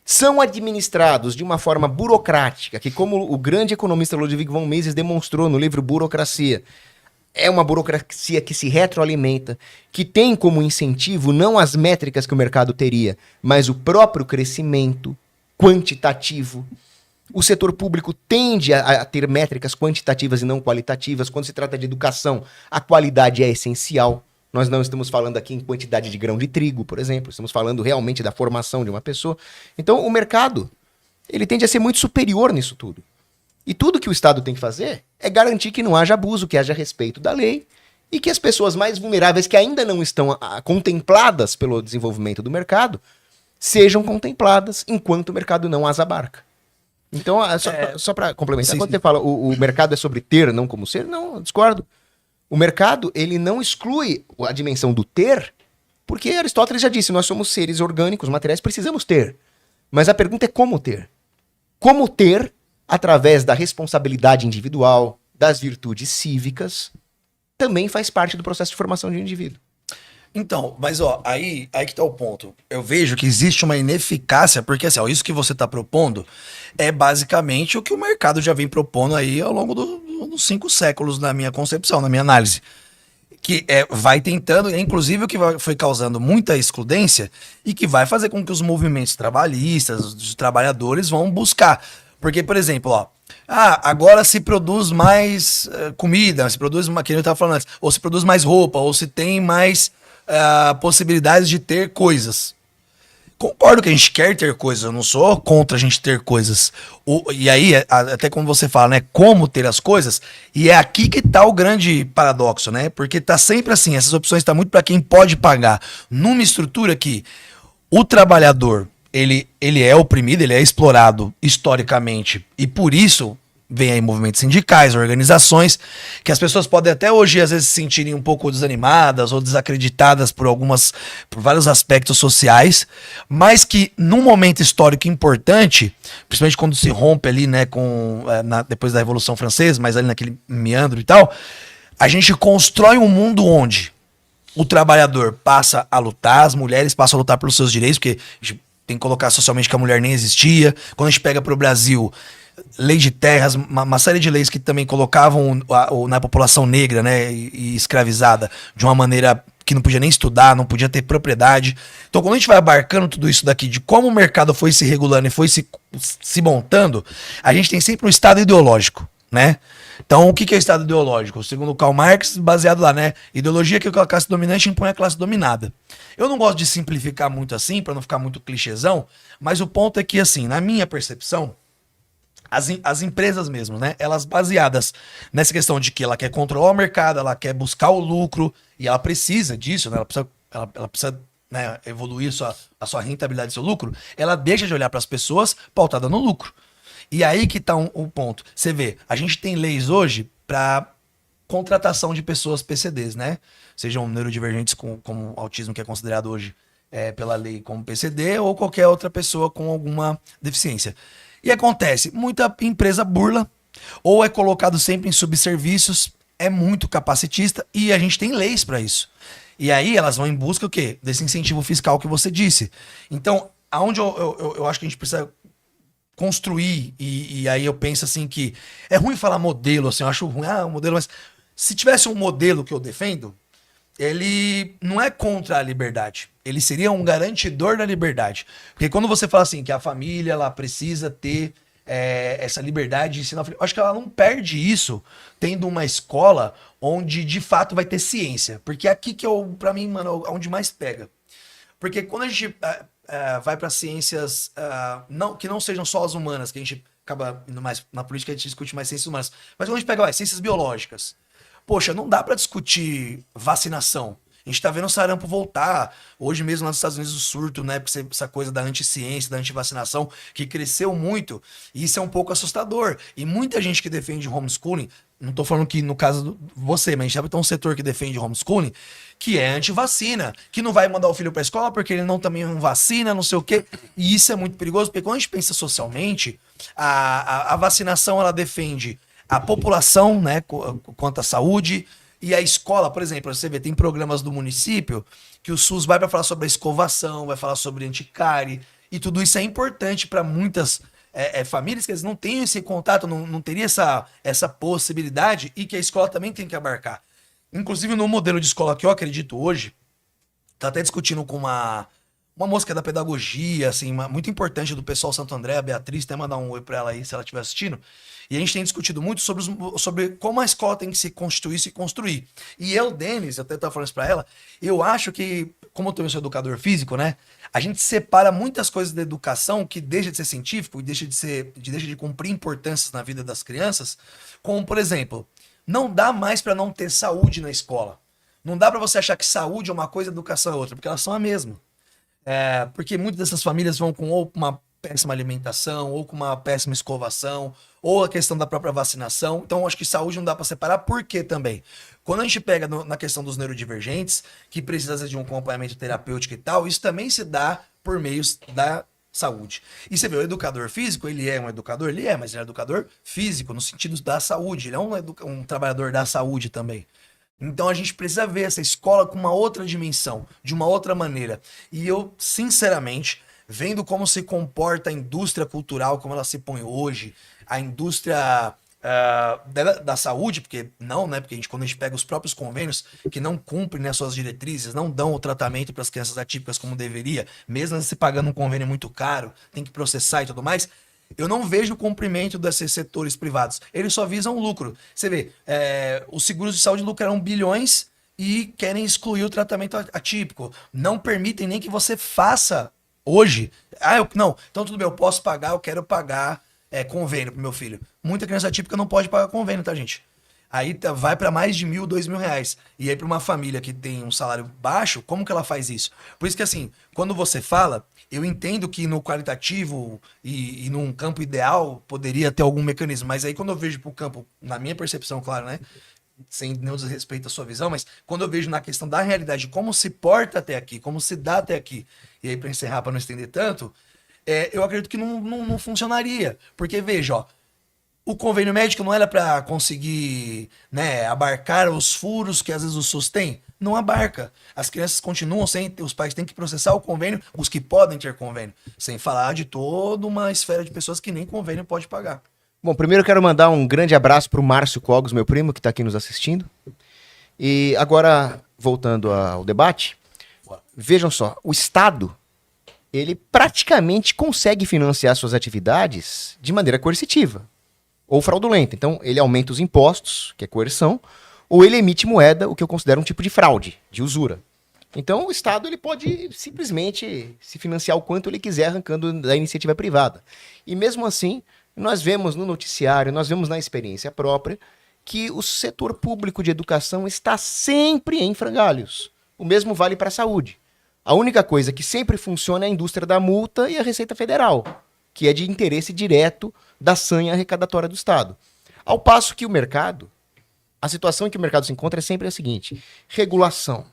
são administrados de uma forma burocrática, que como o grande economista Ludwig von Mises demonstrou no livro Burocracia, é uma burocracia que se retroalimenta, que tem como incentivo não as métricas que o mercado teria, mas o próprio crescimento quantitativo. O setor público tende a ter métricas quantitativas e não qualitativas. Quando se trata de educação, a qualidade é essencial. Nós não estamos falando aqui em quantidade de grão de trigo, por exemplo. Estamos falando realmente da formação de uma pessoa. Então, o mercado, ele tende a ser muito superior nisso tudo. E tudo que o Estado tem que fazer é garantir que não haja abuso, que haja respeito da lei e que as pessoas mais vulneráveis que ainda não estão contempladas pelo desenvolvimento do mercado sejam contempladas enquanto o mercado não as abarca. Então, só para complementar, quando você fala o mercado é sobre ter, não como ser, não, eu discordo. O mercado, ele não exclui a dimensão do ter, porque Aristóteles já disse, nós somos seres orgânicos, materiais, precisamos ter. Mas a pergunta é como ter. como ter, através da responsabilidade individual, das virtudes cívicas, também faz parte do processo de formação de um indivíduo. Então, mas aí que tá o ponto. Eu vejo que existe uma ineficácia, porque assim, isso que você tá propondo é basicamente o que o mercado já vem propondo aí ao longo dos 5 séculos, na minha concepção, na minha análise. Que vai tentando, inclusive o que foi causando muita excludência e que vai fazer com que os movimentos trabalhistas, os trabalhadores vão buscar. Porque, por exemplo, agora se produz mais comida, se produz, que eu tava falando antes, ou se produz mais roupa, ou se tem mais possibilidades de ter coisas. Concordo que a gente quer ter coisas, eu não sou contra a gente ter coisas. E aí, até como você fala, né? Como ter as coisas, e é aqui que tá o grande paradoxo, né? Porque tá sempre assim, essas opções tá muito para quem pode pagar. Numa estrutura que o trabalhador, ele é oprimido, ele é explorado historicamente, e por isso vem aí movimentos sindicais, organizações, que as pessoas podem até hoje, às vezes, se sentirem um pouco desanimadas ou desacreditadas por vários aspectos sociais, mas que num momento histórico importante, principalmente quando se rompe ali, né, depois da Revolução Francesa, mas ali naquele meandro e tal, a gente constrói um mundo onde o trabalhador passa a lutar, as mulheres passam a lutar pelos seus direitos, porque a gente tem que colocar socialmente que a mulher nem existia. Quando a gente pega para o Brasil, lei de terras, uma série de leis que também colocavam na população negra, né, e escravizada de uma maneira que não podia nem estudar, não podia ter propriedade. Então, quando a gente vai abarcando tudo isso daqui, de como o mercado foi se regulando e foi se montando, a gente tem sempre um estado ideológico, né? Então, o que é o estado ideológico? Segundo Karl Marx, baseado lá, né? Ideologia que a classe dominante impõe à classe dominada. Eu não gosto de simplificar muito assim, para não ficar muito clichêzão, mas o ponto é que, assim, na minha percepção, as empresas mesmo, né? Elas baseadas nessa questão de que ela quer controlar o mercado, ela quer buscar o lucro, e ela precisa disso, né? Ela precisa né, evoluir a sua rentabilidade, seu lucro, ela deixa de olhar para as pessoas pautada no lucro. E aí que tá um ponto. Você vê, a gente tem leis hoje para contratação de pessoas PCDs, né? Sejam neurodivergentes como autismo, que é considerado hoje pela lei como PCD, ou qualquer outra pessoa com alguma deficiência. E acontece, muita empresa burla, ou é colocado sempre em subserviços, é muito capacitista, e a gente tem leis para isso. E aí elas vão em busca o quê? Desse incentivo fiscal que você disse. Então, aonde eu acho que a gente precisa construir, e aí eu penso assim que é ruim falar modelo, assim, eu acho ruim, um modelo, mas se tivesse um modelo que eu defendo, ele não é contra a liberdade, ele seria um garantidor da liberdade. Porque quando você fala assim, que a família ela precisa ter essa liberdade de ensinar, eu acho que ela não perde isso tendo uma escola onde de fato vai ter ciência. Porque aqui que pra mim, mano, é onde mais pega. Porque quando a gente vai para ciências que não sejam só as humanas, que a gente acaba indo mais na política, a gente discute mais ciências humanas, mas quando a gente pega ciências biológicas, poxa, não dá para discutir vacinação. A gente tá vendo o sarampo voltar. Hoje mesmo lá nos Estados Unidos o surto, né? Porque essa coisa da anti-ciência, da anti-vacinação, que cresceu muito. E isso é um pouco assustador. E muita gente que defende homeschooling, não tô falando que no caso você, mas a gente sabe que tem um setor que defende homeschooling, que é anti-vacina, que não vai mandar o filho pra escola porque ele também não vacina, não sei o quê. E isso é muito perigoso, porque quando a gente pensa socialmente, a vacinação ela defende a população, né, quanto à saúde. E a escola, por exemplo, você vê, tem programas do município que o SUS vai para falar sobre a escovação, vai falar sobre anticárie, e tudo isso é importante para muitas famílias que eles não têm esse contato, não teria essa possibilidade, e que a escola também tem que abarcar. Inclusive, no modelo de escola que eu acredito hoje, tá até discutindo com uma moça que é da pedagogia, assim, muito importante do pessoal Santo André, a Beatriz, até mandar um oi para ela aí, se ela estiver assistindo. E a gente tem discutido muito sobre como a escola tem que se constituir e se construir. E eu, Denis, eu até estava falando isso para ela, eu acho que, como eu também sou educador físico, né? A gente separa muitas coisas da educação que deixa de ser científico e deixa de cumprir importâncias na vida das crianças, como, por exemplo, não dá mais para não ter saúde na escola. Não dá para você achar que saúde é uma coisa e educação é outra, porque elas são a mesma. Porque muitas dessas famílias vão com ou uma péssima alimentação, ou com uma péssima escovação, ou a questão da própria vacinação. Então, acho que saúde não dá para separar. Por quê também? Quando a gente pega na questão dos neurodivergentes, que precisa de um acompanhamento terapêutico e tal, isso também se dá por meios da saúde. E você vê, o educador físico, ele é um educador? Ele é, mas ele é um educador físico, no sentido da saúde. Ele é um trabalhador da saúde também. Então a gente precisa ver essa escola com uma outra dimensão, de uma outra maneira. E eu, sinceramente, vendo como se comporta a indústria cultural, como ela se põe hoje, a indústria da saúde, porque não, né? Porque quando a gente pega os próprios convênios que não cumprem, né, suas diretrizes, não dão o tratamento para as crianças atípicas como deveria, mesmo se pagando um convênio muito caro, tem que processar e tudo mais. Eu não vejo o cumprimento desses setores privados. Eles só visam lucro. Você vê, os seguros de saúde lucraram bilhões e querem excluir o tratamento atípico. Não permitem nem que você faça hoje. Não, então tudo bem, eu posso pagar, eu quero pagar convênio pro meu filho. Muita criança atípica não pode pagar convênio, tá, gente? Aí vai para mais de R$1.000, R$2.000. E aí para uma família que tem um salário baixo, como que ela faz isso? Por isso que assim, quando você fala, eu entendo que no qualitativo e num campo ideal poderia ter algum mecanismo, mas aí quando eu vejo pro campo, na minha percepção, claro, né? Sem nenhum desrespeito à sua visão, mas quando eu vejo na questão da realidade, como se porta até aqui, como se dá até aqui, e aí para encerrar, para não estender tanto, eu acredito que não funcionaria. Porque, veja, ó, o convênio médico não era para conseguir, né, abarcar os furos que às vezes o SUS tem? Não abarca. As crianças continuam sem, os pais têm que processar o convênio, os que podem ter convênio, sem falar de toda uma esfera de pessoas que nem convênio pode pagar. Bom, primeiro eu quero mandar um grande abraço pro Márcio Cogos, meu primo, que está aqui nos assistindo. E agora, voltando ao debate, vejam só, o Estado, ele praticamente consegue financiar suas atividades de maneira coercitiva ou fraudulenta. Então, ele aumenta os impostos, que é coerção, ou ele emite moeda, o que eu considero um tipo de fraude, de usura. Então, o Estado ele pode simplesmente se financiar o quanto ele quiser, arrancando da iniciativa privada. E mesmo assim, nós vemos no noticiário, nós vemos na experiência própria, que o setor público de educação está sempre em frangalhos. O mesmo vale para a saúde. A única coisa que sempre funciona é a indústria da multa e a Receita Federal, que é de interesse direto da sanha arrecadatória do Estado. Ao passo que o mercado, a situação em que o mercado se encontra é sempre a seguinte: regulação,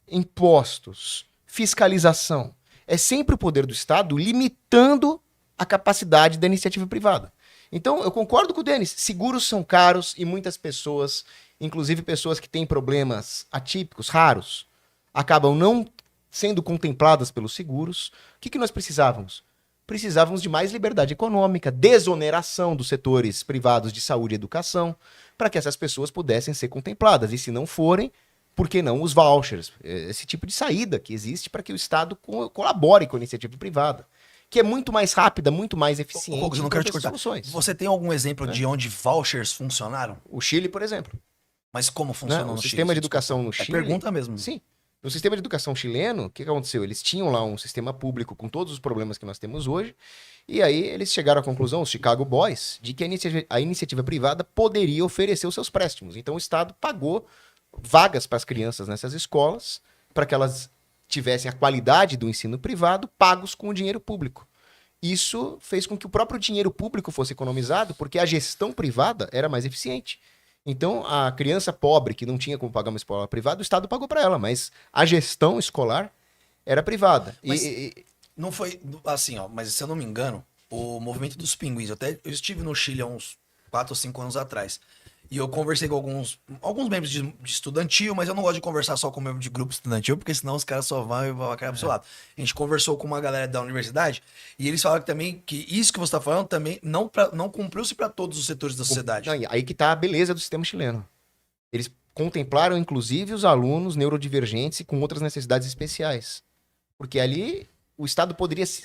impostos, fiscalização. É sempre o poder do Estado limitando a capacidade da iniciativa privada. Então, eu concordo com o Denis, seguros são caros e muitas pessoas, inclusive pessoas que têm problemas atípicos, raros, acabam não sendo contempladas pelos seguros. O que nós precisávamos? Precisávamos de mais liberdade econômica, desoneração dos setores privados de saúde e educação, para que essas pessoas pudessem ser contempladas. E se não forem, por que não os vouchers? Esse tipo de saída que existe para que o Estado colabore com a iniciativa privada, que é muito mais rápida, muito mais eficiente. Eu não quero te cortar. Soluções. Você tem algum exemplo de onde vouchers funcionaram? O Chile, por exemplo. Mas como funcionou O no sistema Chile? de educação no Chile... pergunta mesmo. Sim. No sistema de educação chileno, o que aconteceu? Eles tinham lá um sistema público com todos os problemas que nós temos hoje, e aí eles chegaram à conclusão, os Chicago Boys, de que a iniciativa privada poderia oferecer os seus préstimos. Então o Estado pagou vagas para as crianças nessas escolas, para que elas tivessem a qualidade do ensino privado, pagos com o dinheiro público. Isso fez com que o próprio dinheiro público fosse economizado, porque a gestão privada era mais eficiente. Então, a criança pobre que não tinha como pagar uma escola privada, o Estado pagou para ela, mas a gestão escolar era privada. Mas não foi assim, ó, mas se eu não me engano, o movimento dos pinguins, eu estive no Chile há uns 4 ou 5 anos atrás, e eu conversei com alguns membros de estudantil, mas eu não gosto de conversar só com membro de grupo estudantil, porque senão os caras só vão e vão cair pro seu lado. A gente conversou com uma galera da universidade, e eles falaram também que isso que você está falando também não cumpriu-se para todos os setores da sociedade. Não, aí que tá a beleza do sistema chileno. Eles contemplaram, inclusive, os alunos neurodivergentes e com outras necessidades especiais. Porque ali o Estado poderia se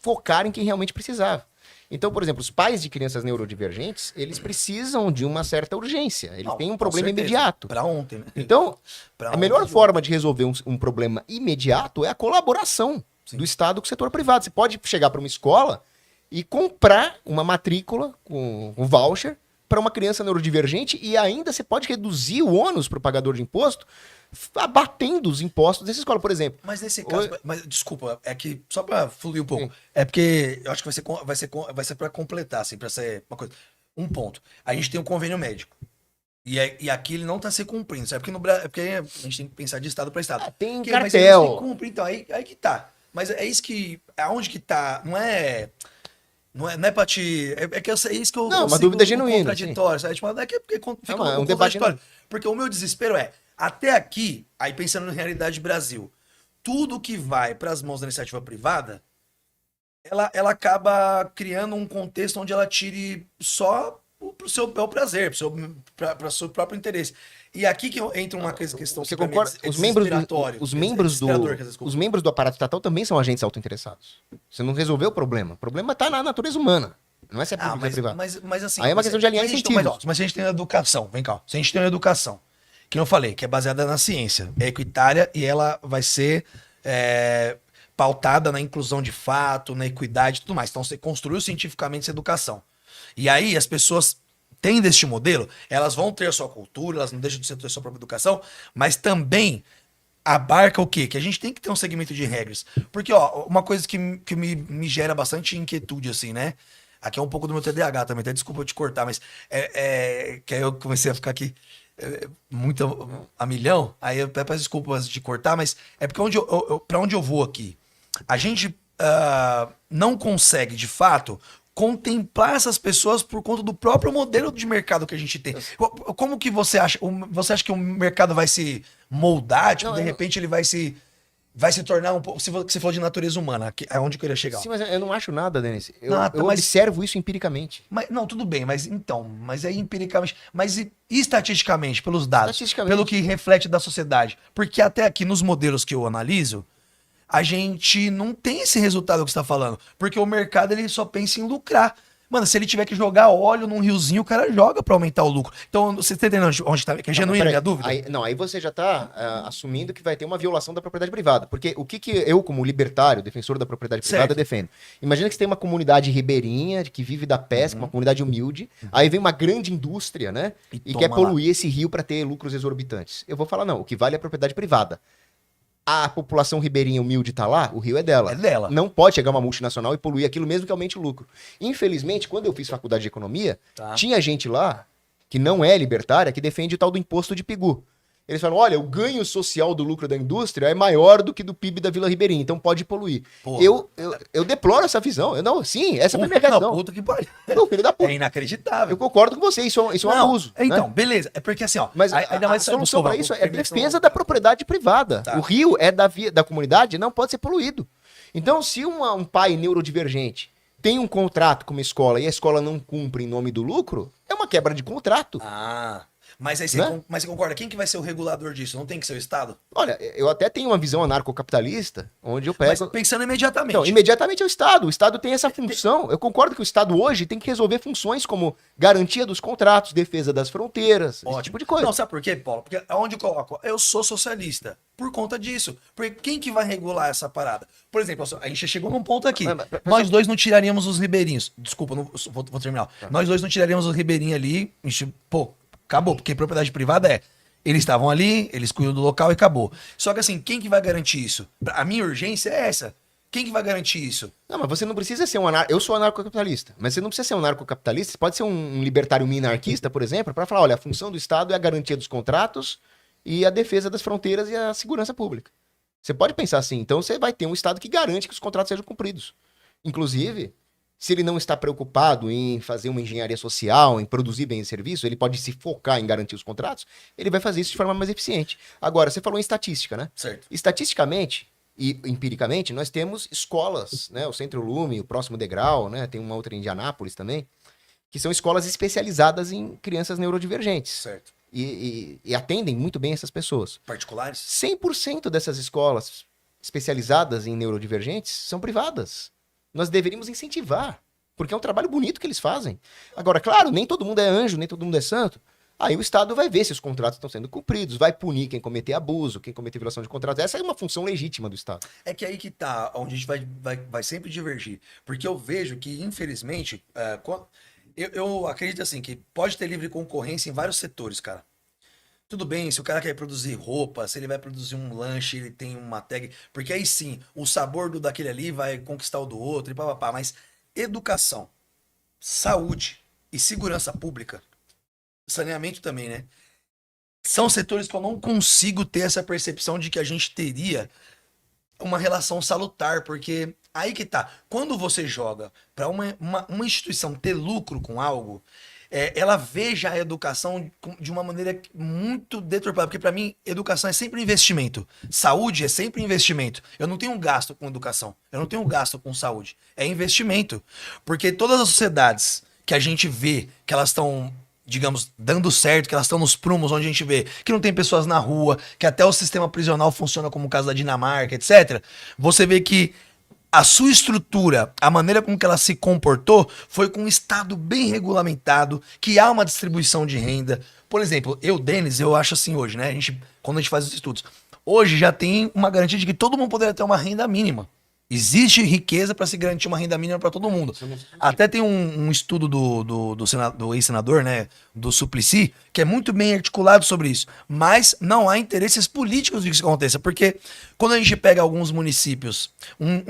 focar em quem realmente precisava. Então, por exemplo, os pais de crianças neurodivergentes, eles precisam de uma certa urgência. Eles têm um problema imediato. Para ontem, né? Então, a melhor forma de resolver um problema imediato é a colaboração do Estado com o setor privado. Você pode chegar para uma escola e comprar uma matrícula com um voucher para uma criança neurodivergente e ainda você pode reduzir o ônus para o pagador de imposto abatendo os impostos dessa escola, por exemplo. Mas nesse caso, desculpa, é que só para fluir um pouco, é porque eu acho que vai ser para completar, assim, para ser uma coisa. Um ponto. A gente tem um convênio médico. E aqui ele não está se cumprindo, sabe? Porque no Brasil, porque a gente tem que pensar de estado para estado. Tem porque, cartel. mas ele não se cumpre, então aí que tá. Mas é isso que. Aonde que tá? Não é pra te. É que eu sei, é isso que eu. Não, eu uma sigo dúvida o genuína, contraditório, sabe? Tipo, não é que porque fica é um debate contraditório. Porque o meu desespero é, até aqui, aí pensando na realidade Brasil, tudo que vai pras mãos da iniciativa privada, ela acaba criando um contexto onde ela tire só pro seu bel prazer, pro seu próprio interesse. E aqui que entra uma questão Você que pra mim concorda? é Os membros, desesperatório. os, membros Desesperador, quer dizer, desculpa. os membros do aparato estatal também são agentes autointeressados. Você não resolveu o problema. O problema está na natureza humana. Não é se é público ou é privado. Mas assim. Aí é uma questão de alinhar mas, incentivos. mas se a gente tem uma educação, vem cá. Se a gente tem uma educação, que eu falei, que é baseada na ciência, é equitária e ela vai ser pautada na inclusão de fato, na equidade e tudo mais. Então você construiu cientificamente essa educação. E aí as pessoas tendo este modelo, elas vão ter a sua cultura, elas não deixam de ter a sua própria educação, mas também abarca o quê? Que a gente tem que ter um segmento de regras. Porque, ó, uma coisa que me gera bastante inquietude, assim, né? Aqui é um pouco do meu TDAH também, até desculpa eu te cortar, mas que aí eu comecei a ficar aqui muito a milhão, aí eu peço desculpas de cortar, mas é porque pra onde eu vou aqui? A gente não consegue, de fato, contemplar essas pessoas por conta do próprio modelo de mercado que a gente tem. Como que você acha? Você acha que o mercado vai se moldar? Tipo, Não, de repente ele vai se tornar um pouco. Você falou de natureza humana, é onde eu queria chegar. Sim, mas eu não acho nada, Denis. Eu Nada, mas- observo isso empiricamente. Mas, não, tudo bem, mas é empiricamente, mas e estatisticamente, pelos dados, Estatisticamente. pelo que reflete da sociedade. Porque até aqui nos modelos que eu analiso, a gente não tem esse resultado que você está falando. Porque o mercado ele só pensa em lucrar. Mano, se ele tiver que jogar óleo num riozinho, o cara joga para aumentar o lucro. Então, você tá entendendo onde tá? Que é genuína a minha dúvida? Aí você já está assumindo que vai ter uma violação da propriedade privada. Porque o que eu, como libertário, defensor da propriedade privada, Certo. defendo? Imagina que você tem uma comunidade ribeirinha que vive da pesca, uma comunidade humilde, aí vem uma grande indústria, né? E E toma quer lá. poluir esse rio para ter lucros exorbitantes. Eu vou falar, não, o que vale é a propriedade privada. A população ribeirinha humilde tá lá, o rio é dela. É dela. Não pode chegar uma multinacional e poluir aquilo mesmo que aumente o lucro. Infelizmente, quando eu fiz faculdade de economia, Tá. tinha gente lá que não é libertária, que defende o tal do imposto de PIGU. Eles falam, olha, o ganho social do lucro da indústria é maior do que do PIB da Vila Ribeirinha, então pode poluir. Porra. Eu deploro essa visão. Essa foi a minha Não, reação. puta que pariu. Não, filho da puta. É inacreditável. Eu concordo com você, isso é um Não, abuso. Então, né? beleza. É porque assim, ó. Mas ainda a mais solução para isso é permissão- defesa da propriedade privada. Tá. O rio é da comunidade, não pode ser poluído. Então, se um pai neurodivergente tem um contrato com uma escola e a escola não cumpre em nome do lucro, é uma quebra de contrato. Ah. Mas aí Né? mas você concorda? Quem que vai ser o regulador disso? Não tem que ser o Estado? Olha, eu até tenho uma visão anarcocapitalista, onde eu Mas pego... pensando imediatamente. Então, imediatamente é o Estado. O Estado tem essa função. Eu concordo que o Estado hoje tem que resolver funções como garantia dos contratos, defesa das fronteiras, esse tipo de coisa. Não, sabe por quê, Paulo? Porque aonde eu coloco? Eu sou socialista. Por conta disso. Porque quem que vai regular essa parada? Por exemplo, a gente chegou num ponto aqui. Nós dois não tiraríamos os ribeirinhos. Desculpa, vou terminar. Nós dois não tiraríamos os ribeirinhos ali. Pô, acabou. Porque propriedade privada eles estavam ali, eles cuidam do local e acabou. Só que assim, quem que vai garantir isso? A minha urgência é essa. Quem que vai garantir isso? Não, mas você não precisa ser eu sou anarcocapitalista, mas você não precisa ser um anarcocapitalista, você pode ser um libertário minarquista, por exemplo, para falar, olha, a função do Estado é a garantia dos contratos e a defesa das fronteiras e a segurança pública. Você pode pensar assim, então você vai ter um Estado que garante que os contratos sejam cumpridos. Inclusive, se ele não está preocupado em fazer uma engenharia social, em produzir bem esse serviço, ele pode se focar em garantir os contratos, ele vai fazer isso de forma mais eficiente. Agora, você falou em estatística, né? Certo. Estatisticamente e empiricamente, nós temos escolas, né? O Centro Lume, o Próximo Degrau, né? Tem uma outra em Indianápolis também, que são escolas especializadas em crianças neurodivergentes Certo. e atendem muito bem essas pessoas. Particulares? 100% dessas escolas especializadas em neurodivergentes são privadas. Nós deveríamos incentivar, porque é um trabalho bonito que eles fazem. Agora, claro, nem todo mundo é anjo, nem todo mundo é santo. Aí o Estado vai ver se os contratos estão sendo cumpridos, vai punir quem cometer abuso, quem cometer violação de contratos. Essa é uma função legítima do Estado. É que aí que tá, onde a gente vai sempre divergir. Porque eu vejo que, infelizmente, eu acredito assim, que pode ter livre concorrência em vários setores, cara. Tudo bem, se o cara quer produzir roupa, se ele vai produzir um lanche, ele tem uma tag. Porque aí sim, o sabor daquele ali vai conquistar o do outro e papapá. Mas educação, saúde e segurança pública, saneamento também, né? São setores que eu não consigo ter essa percepção de que a gente teria uma relação salutar, porque aí que tá. Quando você joga para uma instituição ter lucro com algo, ela veja a educação de uma maneira muito deturpada. Porque para mim, educação é sempre investimento. Saúde é sempre investimento. Eu não tenho gasto com educação. Eu não tenho gasto com saúde. É investimento. Porque todas as sociedades que a gente vê que elas estão, digamos, dando certo, que elas estão nos prumos, onde a gente vê que não tem pessoas na rua, que até o sistema prisional funciona como o caso da Dinamarca, etc. Você vê que a sua estrutura, a maneira com que ela se comportou, foi com um Estado bem regulamentado, que há uma distribuição de renda. Por exemplo, Denis, eu acho assim hoje, né? Quando a gente faz os estudos, hoje já tem uma garantia de que todo mundo poderia ter uma renda mínima. Existe riqueza para se garantir uma renda mínima para todo mundo. Até tem um estudo do ex-senador, né, do Suplicy, que é muito bem articulado sobre isso. Mas não há interesses políticos de que isso aconteça. Porque quando a gente pega alguns municípios,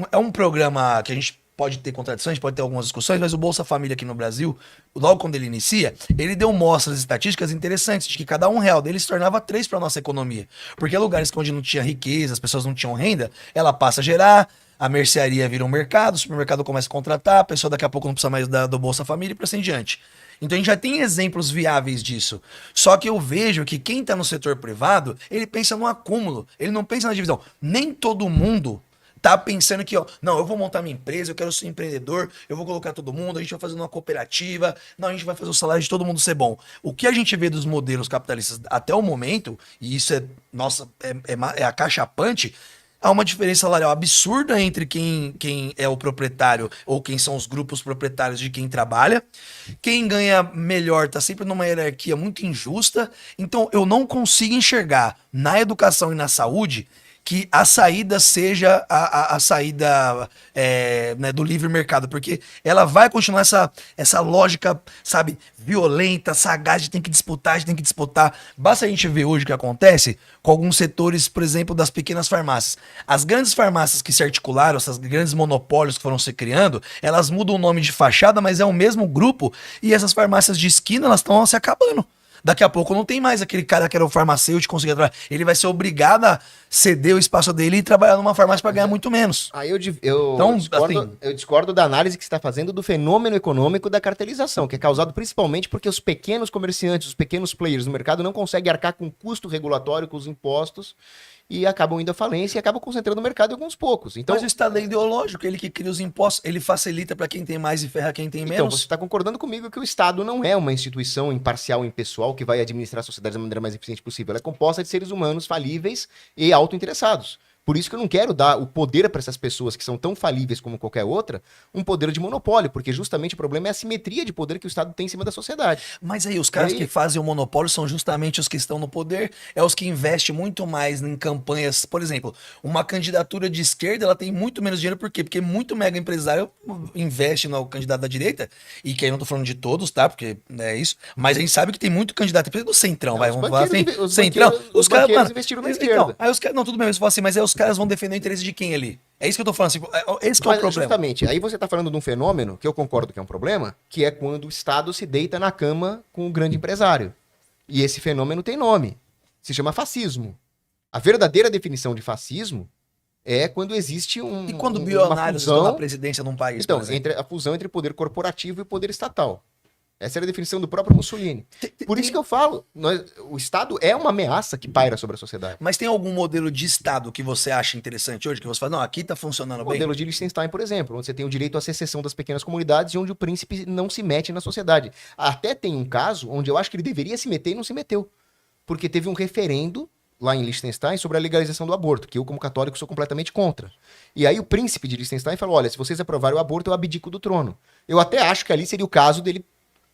é um programa que a gente pode ter contradições, pode ter algumas discussões, mas o Bolsa Família aqui no Brasil, logo quando ele inicia, ele deu mostras estatísticas interessantes de que cada R$1 dele se tornava 3 para a nossa economia. Porque lugares onde não tinha riqueza, as pessoas não tinham renda, ela passa a gerar. A mercearia vira um mercado, o supermercado começa a contratar, a pessoa daqui a pouco não precisa mais do Bolsa Família e para assim diante. Então a gente já tem exemplos viáveis disso. Só que eu vejo que quem está no setor privado, ele pensa no acúmulo, ele não pensa na divisão. Nem todo mundo tá pensando que, não, eu vou montar minha empresa, eu quero ser empreendedor, eu vou colocar todo mundo, a gente vai fazer uma cooperativa, não, a gente vai fazer o salário de todo mundo ser bom. O que a gente vê dos modelos capitalistas até o momento, e isso é acachapante, há uma diferença salarial absurda entre quem é o proprietário ou quem são os grupos proprietários de quem trabalha. Quem ganha melhor está sempre numa hierarquia muito injusta. Então, eu não consigo enxergar na educação e na saúde que a saída seja a saída né, do livre mercado, porque ela vai continuar essa lógica, sabe, violenta, sagaz, de tem que disputar, de tem que disputar. Basta a gente ver hoje o que acontece com alguns setores, por exemplo, das pequenas farmácias. As grandes farmácias que se articularam, essas grandes monopólios que foram se criando, elas mudam o nome de fachada, mas é o mesmo grupo, e essas farmácias de esquina, elas estão se acabando. Daqui a pouco não tem mais aquele cara que era o farmacêutico conseguir trabalhar. Ele vai ser obrigado a ceder o espaço dele e trabalhar numa farmácia para ganhar muito menos. Aí Então, eu discordo da análise que você está fazendo do fenômeno econômico da cartelização, que é causado principalmente porque os pequenos comerciantes, os pequenos players no mercado não conseguem arcar com o custo regulatório, com os impostos, e acabam indo à falência e acabam concentrando o mercado em alguns poucos. Então, mas o Estado é ideológico, ele que cria os impostos, ele facilita para quem tem mais e ferra quem tem menos. Então, você está concordando comigo que o Estado não é uma instituição imparcial e impessoal que vai administrar a sociedade da maneira mais eficiente possível. Ela é composta de seres humanos falíveis e autointeressados. Por isso que eu não quero dar o poder para essas pessoas que são tão falíveis como qualquer outra, um poder de monopólio, porque justamente o problema é a simetria de poder que o Estado tem em cima da sociedade. Mas aí os caras que fazem o monopólio são justamente os que estão no poder, é os que investem muito mais em campanhas. Por exemplo, uma candidatura de esquerda, ela tem muito menos dinheiro, por quê? Porque muito mega empresário investe no candidato da direita, e que aí eu não tô falando de todos, tá? Porque é isso, mas a gente sabe que tem muito candidato, por exemplo, do Centrão, vai, vamos falar assim, Centrão, os caras investiram na esquerda. Então, aí os caras, não, tudo bem, mas fala assim, mas aí os caras vão defender o interesse de quem ali? É isso que eu tô falando, assim, esse que é o problema. Justamente, aí você tá falando de um fenômeno, que eu concordo que é um problema, que é quando o Estado se deita na cama com o grande empresário. E esse fenômeno tem nome, se chama fascismo. A verdadeira definição de fascismo é quando existe E quando bilionários estão na presidência de um país, então, a fusão entre poder corporativo e poder estatal. Essa era a definição do próprio Mussolini. Por isso que eu falo, o Estado é uma ameaça que paira sobre a sociedade. Mas tem algum modelo de Estado que você acha interessante hoje? Que você fala, não, aqui tá funcionando bem? O modelo de Liechtenstein, por exemplo, onde você tem o direito à secessão das pequenas comunidades e onde o príncipe não se mete na sociedade. Até tem um caso onde eu acho que ele deveria se meter e não se meteu. Porque teve um referendo lá em Liechtenstein sobre a legalização do aborto, que eu, como católico, sou completamente contra. E aí o príncipe de Liechtenstein falou, olha, se vocês aprovarem o aborto, eu abdico do trono. Eu até acho que ali seria o caso dele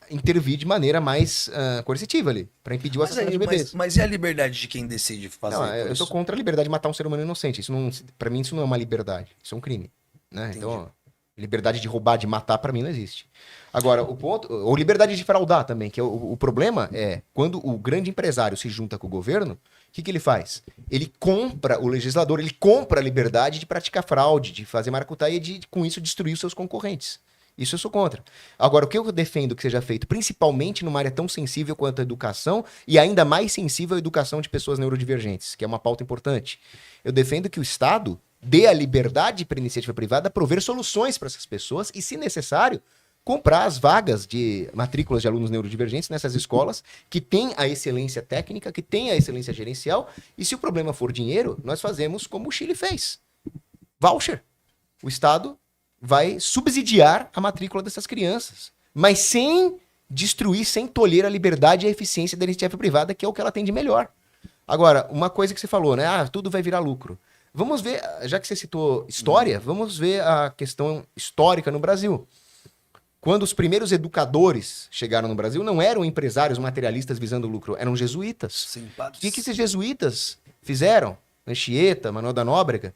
intervir de maneira mais coercitiva ali, para impedir o assassinato de bebês. Mas e a liberdade de quem decide fazer não, eu sou contra a liberdade de matar um ser humano inocente. Isso não, para mim isso não é uma liberdade, isso é um crime, né? Então, liberdade de roubar, de matar, para mim não existe. Agora, o ponto, ou liberdade de fraudar também, que é o problema é quando o grande empresário se junta com o governo, o que ele faz? Ele compra o legislador, ele compra a liberdade de praticar fraude, de fazer maracutaia e de, com isso, destruir os seus concorrentes. Isso eu sou contra. Agora, o que eu defendo que seja feito, principalmente numa área tão sensível quanto a educação, e ainda mais sensível à educação de pessoas neurodivergentes, que é uma pauta importante. Eu defendo que o Estado dê a liberdade para a iniciativa privada prover soluções para essas pessoas e, se necessário, comprar as vagas de matrículas de alunos neurodivergentes nessas escolas que têm a excelência técnica, que têm a excelência gerencial, e se o problema for dinheiro, nós fazemos como o Chile fez. Voucher. O Estado vai subsidiar a matrícula dessas crianças, mas sem destruir, sem tolher a liberdade e a eficiência da iniciativa privada, que é o que ela tem de melhor. Agora, uma coisa que você falou, né? Ah, tudo vai virar lucro. Vamos ver, já que você citou história, vamos ver a questão histórica no Brasil. Quando os primeiros educadores chegaram no Brasil, não eram empresários materialistas visando lucro, eram jesuítas. Sim, O que esses jesuítas fizeram? Anchieta, Manuel da Nóbrega,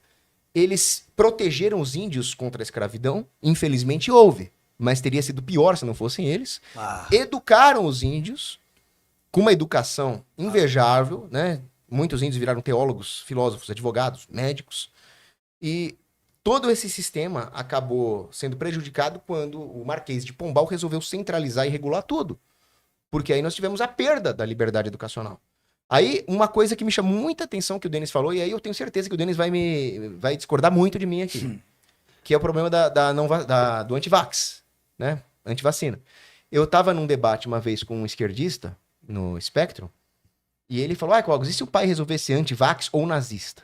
eles protegeram os índios contra a escravidão. Infelizmente houve, mas teria sido pior se não fossem eles. Educaram os índios com uma educação invejável, né? Muitos índios viraram teólogos, filósofos, advogados, médicos. E todo esse sistema acabou sendo prejudicado quando o Marquês de Pombal resolveu centralizar e regular tudo. Porque aí nós tivemos a perda da liberdade educacional. Aí, uma coisa que me chamou muita atenção que o Denis falou, e aí eu tenho certeza que o Denis vai discordar muito de mim aqui, que é o problema do antivax, né? Antivacina. Eu estava num debate uma vez com um esquerdista no Spectrum, e ele falou, Cogos, e se o pai resolvesse antivax ou nazista?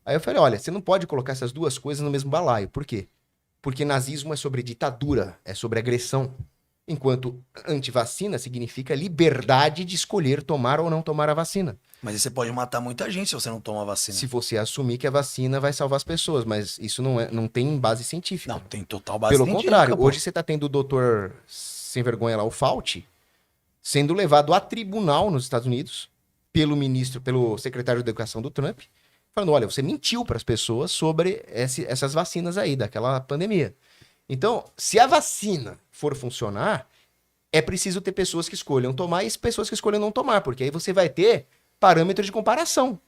Aí eu falei, olha, você não pode colocar essas duas coisas no mesmo balaio. Por quê? Porque nazismo é sobre ditadura, é sobre agressão. Enquanto antivacina significa liberdade de escolher tomar ou não tomar a vacina. Mas aí você pode matar muita gente se você não toma a vacina. Se você assumir que a vacina vai salvar as pessoas, mas isso não tem base científica. Não, tem total base Pelo científica. contrário, Pô. hoje você está tendo o doutor sem vergonha lá, o Fauci, sendo levado a tribunal nos Estados Unidos pelo secretário de Educação do Trump, falando, olha, você mentiu para as pessoas sobre essas vacinas aí, daquela pandemia. Então, se a vacina for funcionar, é preciso ter pessoas que escolham tomar e pessoas que escolham não tomar, porque aí você vai ter parâmetro de comparação.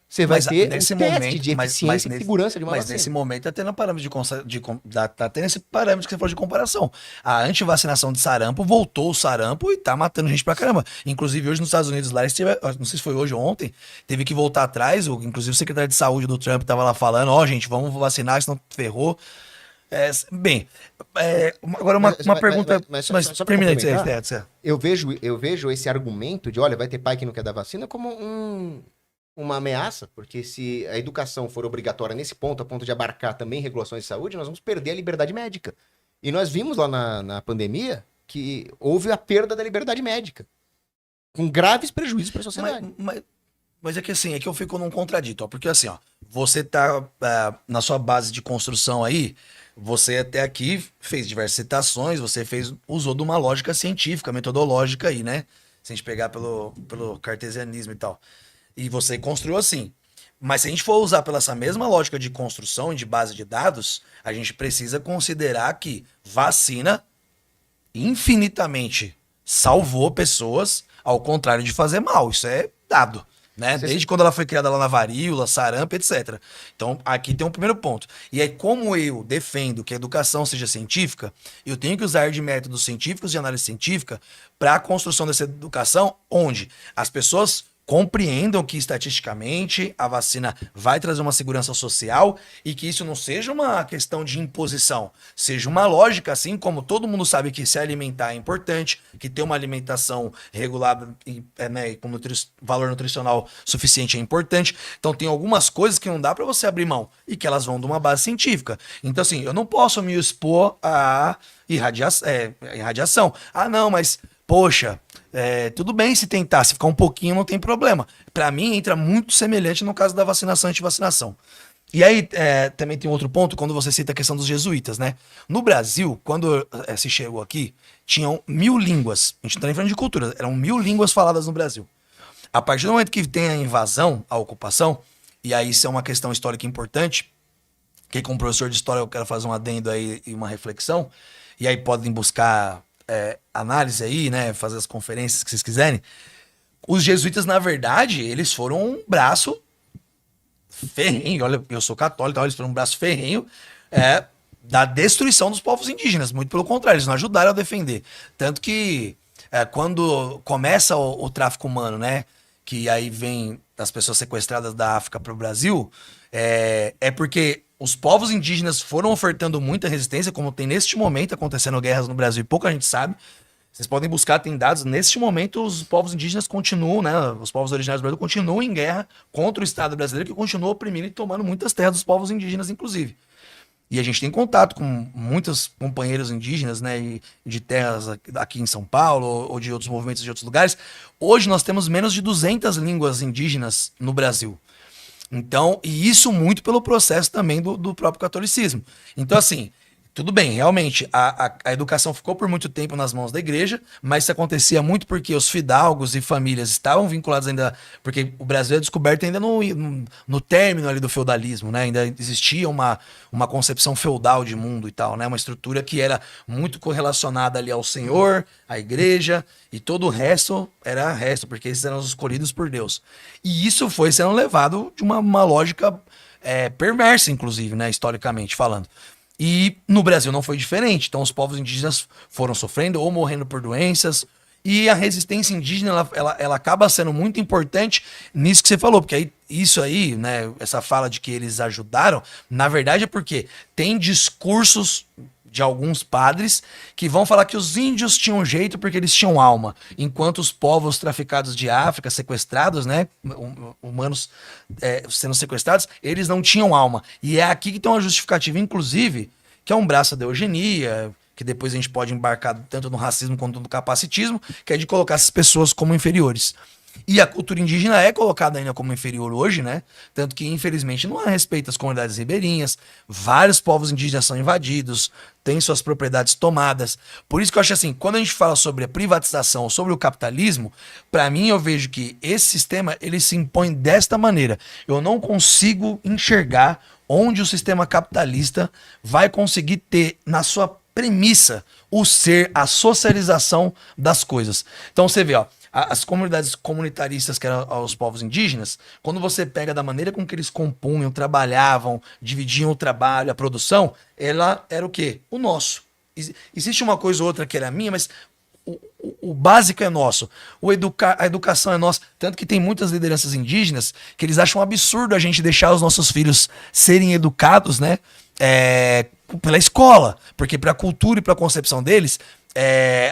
Você vai ter um teste de eficiência e segurança de uma vacina. Mas nesse momento tá tendo parâmetro tá tendo esse parâmetro que você falou de comparação. A antivacinação de sarampo voltou o sarampo e tá matando gente pra caramba. Inclusive hoje nos Estados Unidos, lá, não sei se foi hoje ou ontem, teve que voltar atrás, inclusive o secretário de saúde do Trump tava lá falando, gente, vamos vacinar, senão ferrou. Agora uma pergunta, mas só termina aí. Eu vejo esse argumento de, olha, vai ter pai que não quer dar vacina como uma ameaça, porque se a educação for obrigatória nesse ponto, a ponto de abarcar também regulações de saúde, nós vamos perder a liberdade médica. E nós vimos lá na pandemia que houve a perda da liberdade médica, com graves prejuízos para a sociedade. Mas é que assim, é que eu fico num contradito, ó, porque assim, ó, você tá na sua base de construção aí, você até aqui fez diversas citações, você usou de uma lógica científica, metodológica aí, né? Se a gente pegar pelo cartesianismo e tal. E você construiu assim. Mas se a gente for usar pela essa mesma lógica de construção e de base de dados, a gente precisa considerar que vacina infinitamente salvou pessoas, ao contrário de fazer mal. Isso é dado. Né? Desde quando ela foi criada lá na varíola, sarampo, etc. Então, aqui tem um primeiro ponto. E aí, como eu defendo que a educação seja científica, eu tenho que usar de métodos científicos de análise científica para a construção dessa educação, onde as pessoas compreendam que estatisticamente a vacina vai trazer uma segurança social e que isso não seja uma questão de imposição, seja uma lógica, assim como todo mundo sabe que se alimentar é importante, que ter uma alimentação regulada e com valor nutricional suficiente é importante. Então tem algumas coisas que não dá para você abrir mão e que elas vão de uma base científica. Então assim, eu não posso me expor a irradiação. Ah não, mas poxa, tudo bem se tentar, se ficar um pouquinho não tem problema. Para mim entra muito semelhante no caso da vacinação e antivacinação. E aí também tem outro ponto quando você cita a questão dos jesuítas, né? No Brasil, quando se chegou aqui, tinham 1000 línguas. A gente não tá nem falando de cultura, eram 1000 línguas faladas no Brasil. A partir do momento que tem a invasão, a ocupação, e aí isso é uma questão histórica importante, que como professor de história eu quero fazer um adendo aí e uma reflexão, e aí podem buscar análise aí, né, fazer as conferências que vocês quiserem. Os jesuítas, na verdade, eles foram um braço ferrenho, olha, eu sou católico, então eles foram um braço ferrenho da destruição dos povos indígenas, muito pelo contrário, eles não ajudaram a defender. Tanto que quando começa o tráfico humano, né, que aí vem as pessoas sequestradas da África para o Brasil, é porque os povos indígenas foram ofertando muita resistência, como tem neste momento acontecendo guerras no Brasil e pouca gente sabe. Vocês podem buscar, tem dados. Neste momento, os povos indígenas continuam, né? Os povos originários do Brasil continuam em guerra contra o Estado brasileiro, que continua oprimindo e tomando muitas terras dos povos indígenas, inclusive. E a gente tem contato com muitos companheiros indígenas, né? E de terras aqui em São Paulo ou de outros movimentos de outros lugares. Hoje nós temos menos de 200 línguas indígenas no Brasil. Então, e isso muito pelo processo também do próprio catolicismo. Então, assim, tudo bem, realmente, a educação ficou por muito tempo nas mãos da igreja, mas isso acontecia muito porque os fidalgos e famílias estavam vinculados ainda, porque o Brasil é descoberto ainda no término ali do feudalismo, né? Ainda existia uma concepção feudal de mundo e tal, né? Uma estrutura que era muito correlacionada ali ao Senhor, à igreja, e todo o resto era resto, porque esses eram os escolhidos por Deus. E isso foi sendo levado de uma lógica perversa, inclusive, né? Historicamente falando. E no Brasil não foi diferente. Então os povos indígenas foram sofrendo ou morrendo por doenças. E a resistência indígena, ela acaba sendo muito importante nisso que você falou. Porque aí, isso aí, né, essa fala de que eles ajudaram, na verdade é porque tem discursos de alguns padres que vão falar que os índios tinham jeito porque eles tinham alma, enquanto os povos traficados de África, sequestrados, né, humanos sendo sequestrados, eles não tinham alma. E é aqui que tem uma justificativa, inclusive, que é um braço da eugenia, que depois a gente pode embarcar tanto no racismo quanto no capacitismo, que é de colocar essas pessoas como inferiores. E a cultura indígena é colocada ainda como inferior hoje, né? Tanto que, infelizmente, não há respeito às comunidades ribeirinhas. Vários povos indígenas são invadidos, têm suas propriedades tomadas. Por isso que eu acho assim, quando a gente fala sobre a privatização, sobre o capitalismo, para mim eu vejo que esse sistema, ele se impõe desta maneira. Eu não consigo enxergar onde o sistema capitalista vai conseguir ter, na sua premissa, o ser, a socialização das coisas. Então você vê, ó, as comunidades comunitaristas que eram os povos indígenas, quando você pega da maneira com que eles compunham, trabalhavam, dividiam o trabalho, a produção, ela era o quê? O nosso. Existe uma coisa ou outra que era minha, mas o básico é nosso. A educação é nossa. Tanto que tem muitas lideranças indígenas que eles acham um absurdo a gente deixar os nossos filhos serem educados, né? Pela escola. Porque para a cultura e para a concepção deles,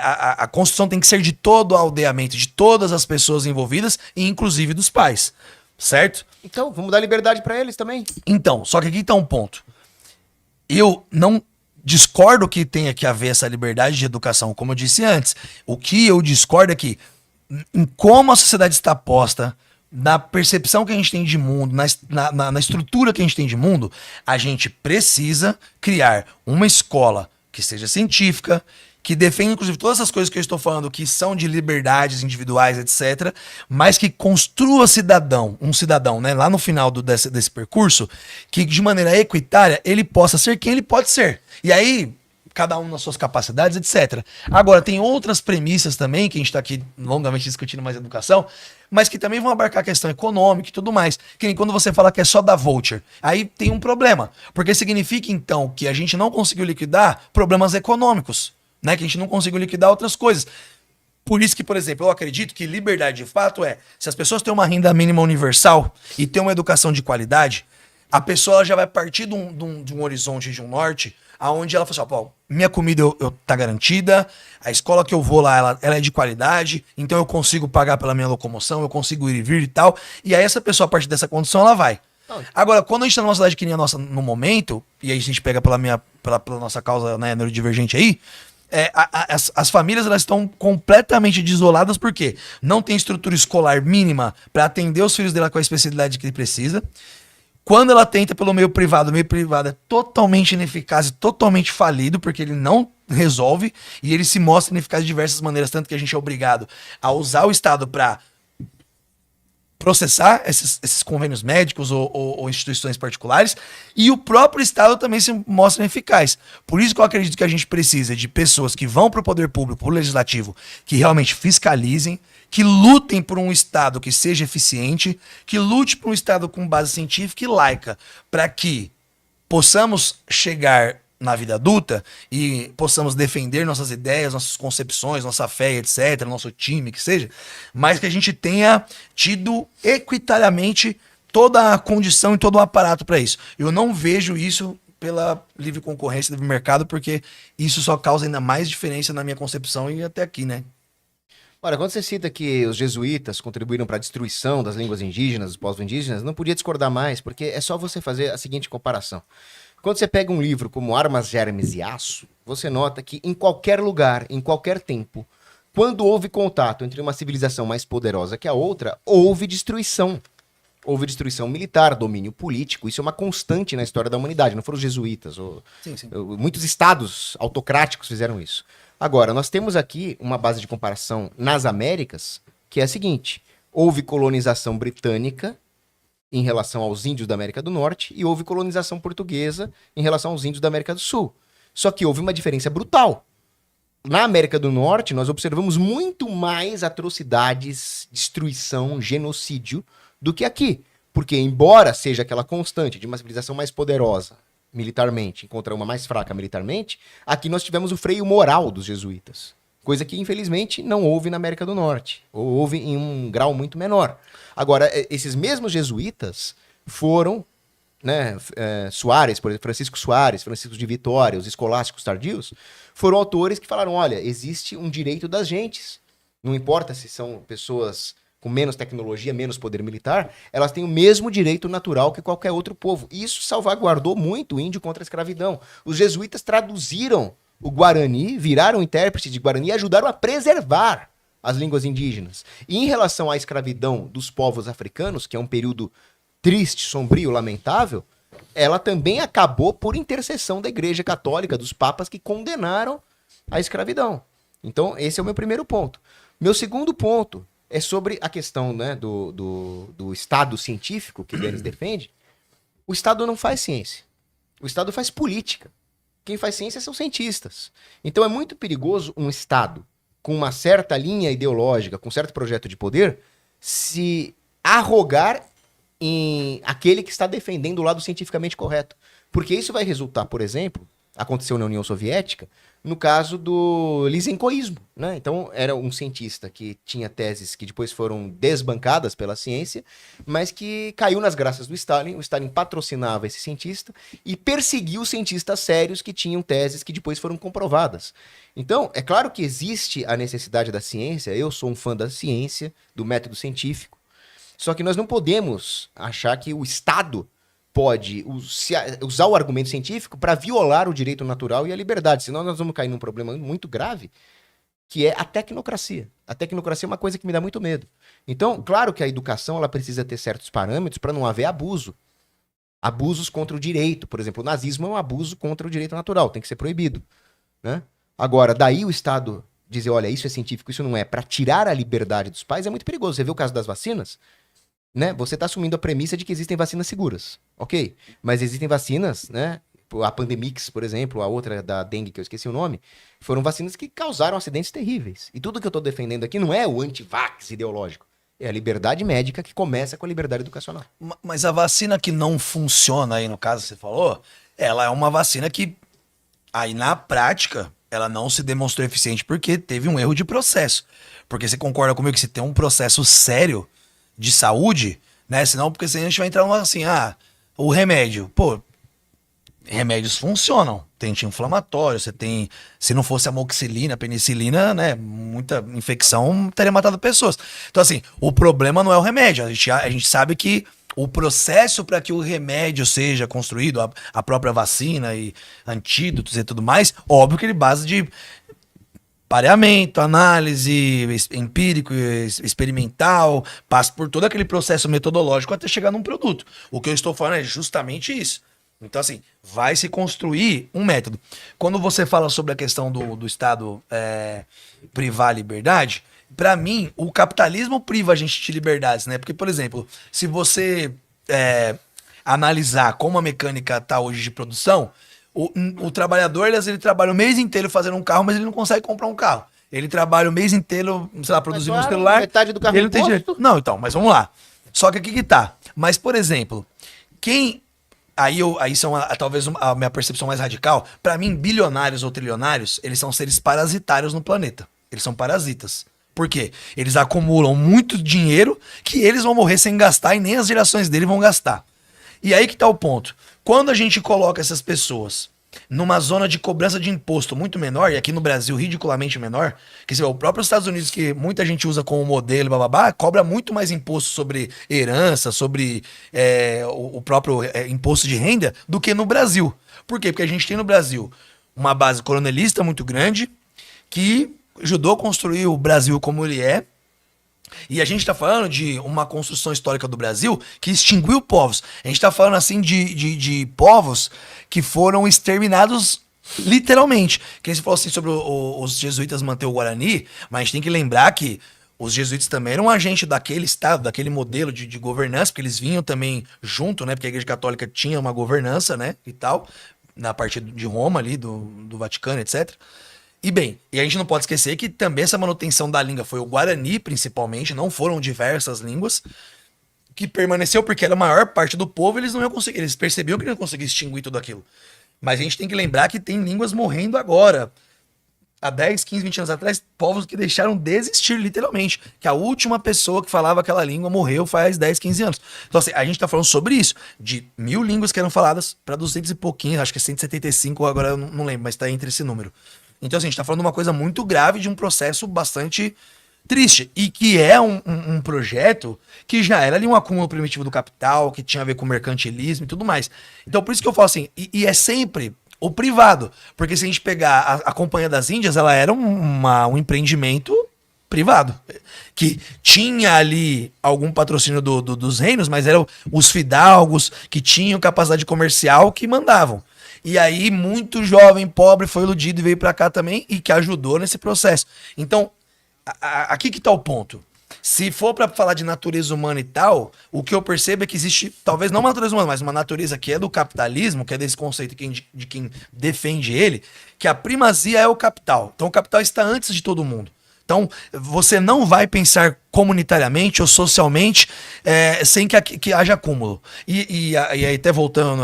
a construção tem que ser de todo o aldeamento, de todas as pessoas envolvidas, e inclusive dos pais, certo? Então, vamos dar liberdade pra eles também. Então, só que aqui tá um ponto. Eu não discordo que tenha que haver essa liberdade de educação, como eu disse antes. O que eu discordo é que, em como a sociedade está posta, na percepção que a gente tem de mundo, na estrutura que a gente tem de mundo, a gente precisa criar uma escola que seja científica, que defende, inclusive, todas essas coisas que eu estou falando, que são de liberdades individuais, etc., mas que construa um cidadão, né, lá no final desse percurso, que de maneira equitária ele possa ser quem ele pode ser. E aí, cada um nas suas capacidades, etc. Agora, tem outras premissas também, que a gente está aqui longamente discutindo mais educação, mas que também vão abarcar a questão econômica e tudo mais. Que nem quando você fala que é só dar voucher, aí tem um problema, porque significa, então, que a gente não conseguiu liquidar problemas econômicos, né, que a gente não conseguiu liquidar outras coisas. Por isso que, por exemplo, eu acredito que liberdade de fato se as pessoas têm uma renda mínima universal e têm uma educação de qualidade, a pessoa já vai partir de um horizonte, de um norte, aonde ela fala assim, ó, minha comida tá garantida, a escola que eu vou lá, ela é de qualidade, então eu consigo pagar pela minha locomoção, eu consigo ir e vir e tal, e aí essa pessoa, a partir dessa condição, ela vai. Agora, quando a gente tá numa cidade que nem a nossa no momento, e aí a gente pega pela nossa causa, né, neurodivergente aí, as famílias, elas estão completamente desoladas porque não tem estrutura escolar mínima para atender os filhos dela com a especialidade que ele precisa. Quando ela tenta pelo meio privado é totalmente ineficaz e totalmente falido, porque ele não resolve e ele se mostra ineficaz de diversas maneiras, tanto que a gente é obrigado a usar o Estado para processar esses convênios médicos ou instituições particulares, e o próprio Estado também se mostra ineficaz. Por isso que eu acredito que a gente precisa de pessoas que vão para o poder público, para o legislativo, que realmente fiscalizem, que lutem por um Estado que seja eficiente, que lute por um Estado com base científica e laica, para que possamos chegar na vida adulta e possamos defender nossas ideias, nossas concepções, nossa fé, etc., nosso time, que seja, mas que a gente tenha tido equitariamente toda a condição e todo o aparato para isso. Eu não vejo isso pela livre concorrência, livre mercado, porque isso só causa ainda mais diferença na minha concepção e até aqui, né? Olha, quando você cita que os jesuítas contribuíram para a destruição das línguas indígenas, dos povos indígenas, não podia discordar mais, porque é só você fazer a seguinte comparação. Quando você pega um livro como Armas, Germes e Aço, você nota que em qualquer lugar, em qualquer tempo, quando houve contato entre uma civilização mais poderosa que a outra, houve destruição. Houve destruição militar, domínio político, isso é uma constante na história da humanidade, não foram os jesuítas. Sim. Muitos estados autocráticos fizeram isso. Agora, nós temos aqui uma base de comparação nas Américas, que é a seguinte: houve colonização britânica em relação aos índios da América do Norte e houve colonização portuguesa em relação aos índios da América do Sul. Só que houve uma diferença brutal. Na América do Norte, nós observamos muito mais atrocidades, destruição, genocídio do que aqui. Porque, embora seja aquela constante de uma civilização mais poderosa militarmente contra uma mais fraca militarmente, aqui nós tivemos o freio moral dos jesuítas. Coisa que, infelizmente, não houve na América do Norte. Ou houve em um grau muito menor. Agora, esses mesmos jesuítas foram, né, Soares, por exemplo, Francisco Soares, Francisco de Vitória, os escolásticos tardios, foram autores que falaram, olha, existe um direito das gentes. Não importa se são pessoas com menos tecnologia, menos poder militar, elas têm o mesmo direito natural que qualquer outro povo. E isso salvaguardou muito o índio contra a escravidão. Os jesuítas traduziram o Guarani, viraram intérprete de Guarani e ajudaram a preservar as línguas indígenas. E em relação à escravidão dos povos africanos, que é um período triste, sombrio, lamentável, ela também acabou por intercessão da Igreja Católica, dos papas que condenaram a escravidão. Então, esse é o meu primeiro ponto. Meu segundo ponto é sobre a questão, né, do Estado científico que Denis defende. O Estado não faz ciência. O Estado faz política. Quem faz ciência são cientistas. Então é muito perigoso um Estado com uma certa linha ideológica, com um certo projeto de poder, se arrogar em aquele que está defendendo o lado cientificamente correto. Porque isso vai resultar, por exemplo, aconteceu na União Soviética, no caso do lisenkoísmo, né? Então, era um cientista que tinha teses que depois foram desbancadas pela ciência, mas que caiu nas graças do Stalin. O Stalin patrocinava esse cientista e perseguiu cientistas sérios que tinham teses que depois foram comprovadas. Então, é claro que existe a necessidade da ciência, eu sou um fã da ciência, do método científico, só que nós não podemos achar que o Estado pode usar o argumento científico para violar o direito natural e a liberdade, senão nós vamos cair num problema muito grave, que é a tecnocracia. A tecnocracia é uma coisa que me dá muito medo. Então, claro que a educação ela precisa ter certos parâmetros para não haver abuso. Abusos contra o direito, por exemplo, o nazismo é um abuso contra o direito natural, tem que ser proibido, né? Agora, daí o Estado dizer, olha, isso é científico, isso não é, para tirar a liberdade dos pais é muito perigoso. Você vê o caso das vacinas? Né? Você está assumindo a premissa de que existem vacinas seguras, ok? Mas existem vacinas, né? A Pandemix, por exemplo, a outra da dengue, que eu esqueci o nome, foram vacinas que causaram acidentes terríveis. E tudo que eu estou defendendo aqui não é o anti-vax ideológico, é a liberdade médica que começa com a liberdade educacional. Mas a vacina que não funciona aí, no caso que você falou, ela é uma vacina que, aí na prática, ela não se demonstrou eficiente porque teve um erro de processo. Porque você concorda comigo que se tem um processo sério de saúde, né? Senão, porque senão a gente vai entrar numa assim, o remédio. Pô, remédios funcionam. Tem anti-inflamatório, você tem... Se não fosse amoxicilina, penicilina, né? Muita infecção teria matado pessoas. Então, assim, o problema não é o remédio. A gente sabe que o processo para que o remédio seja construído, a própria vacina e antídotos e tudo mais, óbvio que ele base de pareamento, análise empírico, experimental, passa por todo aquele processo metodológico até chegar num produto. O que eu estou falando é justamente isso. Então, assim, vai se construir um método. Quando você fala sobre a questão do Estado privar a liberdade, para mim, o capitalismo priva a gente de liberdades, né? Porque, por exemplo, se você analisar como a mecânica está hoje de produção, o trabalhador, ele trabalha o mês inteiro fazendo um carro, mas ele não consegue comprar um carro. Ele trabalha o mês inteiro, sei lá, produzindo um celular. Metade do carro ele não tem direito. Não, então, mas vamos lá. Só que aqui que tá. Mas, por exemplo, quem... Aí são talvez a minha percepção mais radical. Pra mim, bilionários ou trilionários, eles são seres parasitários no planeta. Eles são parasitas. Por quê? Eles acumulam muito dinheiro que eles vão morrer sem gastar e nem as gerações dele vão gastar. E aí que tá o ponto. Quando a gente coloca essas pessoas numa zona de cobrança de imposto muito menor, e aqui no Brasil ridiculamente menor, que você vê, o próprio Estados Unidos, que muita gente usa como modelo, bababá, cobra muito mais imposto sobre herança, sobre o próprio imposto de renda, do que no Brasil. Por quê? Porque a gente tem no Brasil uma base coronelista muito grande, que ajudou a construir o Brasil como ele é, e a gente tá falando de uma construção histórica do Brasil que extinguiu povos. A gente tá falando, assim, de povos que foram exterminados literalmente. Que você falou assim sobre os jesuítas manter o Guarani, mas a gente tem que lembrar que os jesuítas também eram um agente daquele estado, daquele modelo de governança, porque eles vinham também junto, né? Porque a Igreja Católica tinha uma governança, né? E tal, na parte de Roma ali, do Vaticano, etc. E bem, e a gente não pode esquecer que também essa manutenção da língua foi o Guarani, principalmente, não foram diversas línguas, que permaneceu porque era a maior parte do povo, eles não iam conseguir, eles percebiam que não iam conseguir extinguir tudo aquilo. Mas a gente tem que lembrar que tem línguas morrendo agora. Há 10, 15, 20 anos atrás, povos que deixaram de existir, literalmente. Que a última pessoa que falava aquela língua morreu faz 10, 15 anos. Então, assim, a gente tá falando sobre isso. De 1000 línguas que eram faladas para 200 e pouquinho, acho que é 175, agora eu não lembro, mas tá entre esse número. Então, assim, a gente tá falando de uma coisa muito grave, de um processo bastante triste. E que é um projeto que já era ali um acúmulo primitivo do capital, que tinha a ver com mercantilismo e tudo mais. Então, por isso que eu falo assim, e é sempre o privado. Porque se a gente pegar a Companhia das Índias, ela era um empreendimento privado. Que tinha ali algum patrocínio dos reinos, mas eram os fidalgos que tinham capacidade comercial que mandavam. E aí, muito jovem, pobre, foi iludido e veio pra cá também e que ajudou nesse processo. Então, aqui que tá o ponto. Se for pra falar de natureza humana e tal, o que eu percebo é que existe, talvez não uma natureza humana, mas uma natureza que é do capitalismo, que é desse conceito de quem defende ele, que a primazia é o capital. Então, o capital está antes de todo mundo. Então, você não vai pensar comunitariamente ou socialmente sem que haja acúmulo. E aí, até voltando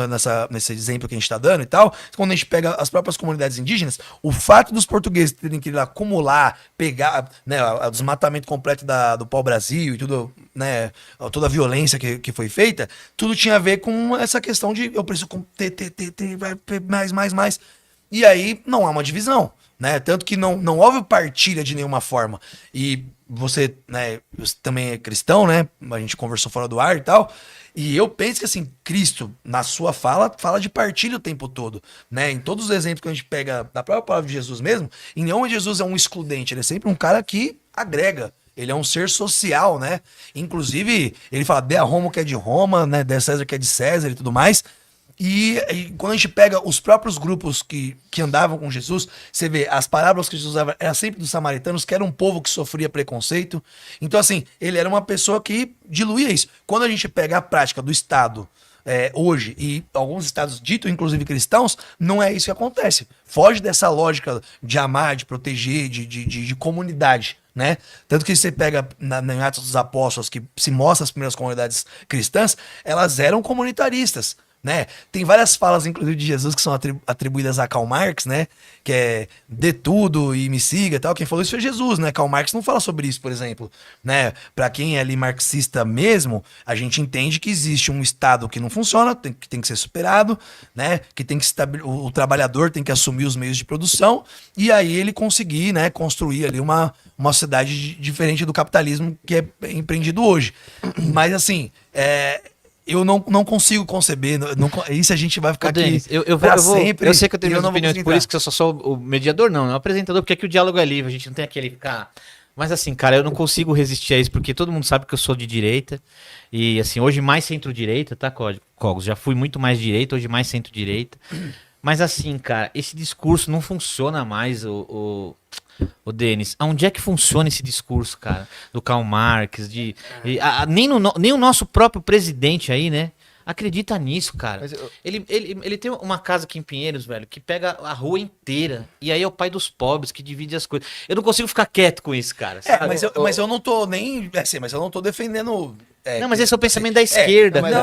nesse exemplo que a gente está dando e tal, quando a gente pega as próprias comunidades indígenas, o fato dos portugueses terem que acumular, pegar, né, o desmatamento completo do pau-brasil e tudo, né, toda a violência que foi feita, tudo tinha a ver com essa questão de eu preciso ter mais. E aí não há uma divisão. Né? Tanto que não houve partilha de nenhuma forma. E você, né, você também é cristão, né? A gente conversou fora do ar e tal. E eu penso que, assim, Cristo, na sua fala de partilha o tempo todo. Né? Em todos os exemplos que a gente pega da própria palavra de Jesus mesmo, em nenhum Jesus é um excludente. Ele é sempre um cara que agrega. Ele é um ser social, né? Inclusive, ele fala, dê a Roma o que é de Roma, né? Dê a César o que é de César e tudo mais. E quando a gente pega os próprios grupos que andavam com Jesus, você vê, as parábolas que Jesus usava eram sempre dos samaritanos, que era um povo que sofria preconceito. Então, assim, ele era uma pessoa que diluía isso. Quando a gente pega a prática do Estado hoje, e alguns estados ditos, inclusive cristãos, não é isso que acontece. Foge dessa lógica de amar, de proteger, de comunidade. Né? Tanto que você pega em Atos dos Apóstolos, que se mostra as primeiras comunidades cristãs, elas eram comunitaristas. Né? Tem várias falas, inclusive, de Jesus que são atribuídas a Karl Marx, né? Que é dê tudo e me siga e tal. Quem falou isso foi Jesus, né? Karl Marx não fala sobre isso, por exemplo. Né? Para quem é ali marxista mesmo, a gente entende que existe um Estado que não funciona, que tem que ser superado, né? Que tem que o trabalhador tem que assumir os meios de produção e aí ele conseguir, né, construir ali uma sociedade diferente do capitalismo que é empreendido hoje. Mas assim, eu não consigo conceber. Isso a gente vai ficar Denis, aqui sempre. Eu sei que eu tenho minhas opiniões, por isso que eu só sou o mediador, não é o apresentador, porque aqui o diálogo é livre, a gente não tem aquele ficar... Mas assim, cara, eu não consigo resistir a isso, porque todo mundo sabe que eu sou de direita, e assim, hoje mais centro-direita, tá, Cogos? Já fui muito mais direita, hoje mais centro-direita. Mas assim, cara, esse discurso não funciona mais, o Denis, aonde é que funciona esse discurso, cara? Do Karl Marx, nem o nosso próprio presidente aí, né? Acredita nisso, cara. Ele tem uma casa aqui em Pinheiros, velho, que pega a rua inteira. E aí é o pai dos pobres que divide as coisas. Eu não consigo ficar quieto com isso, cara. Mas eu não tô nem... mas eu não tô defendendo Não, mas esse é o pensamento da esquerda. Mas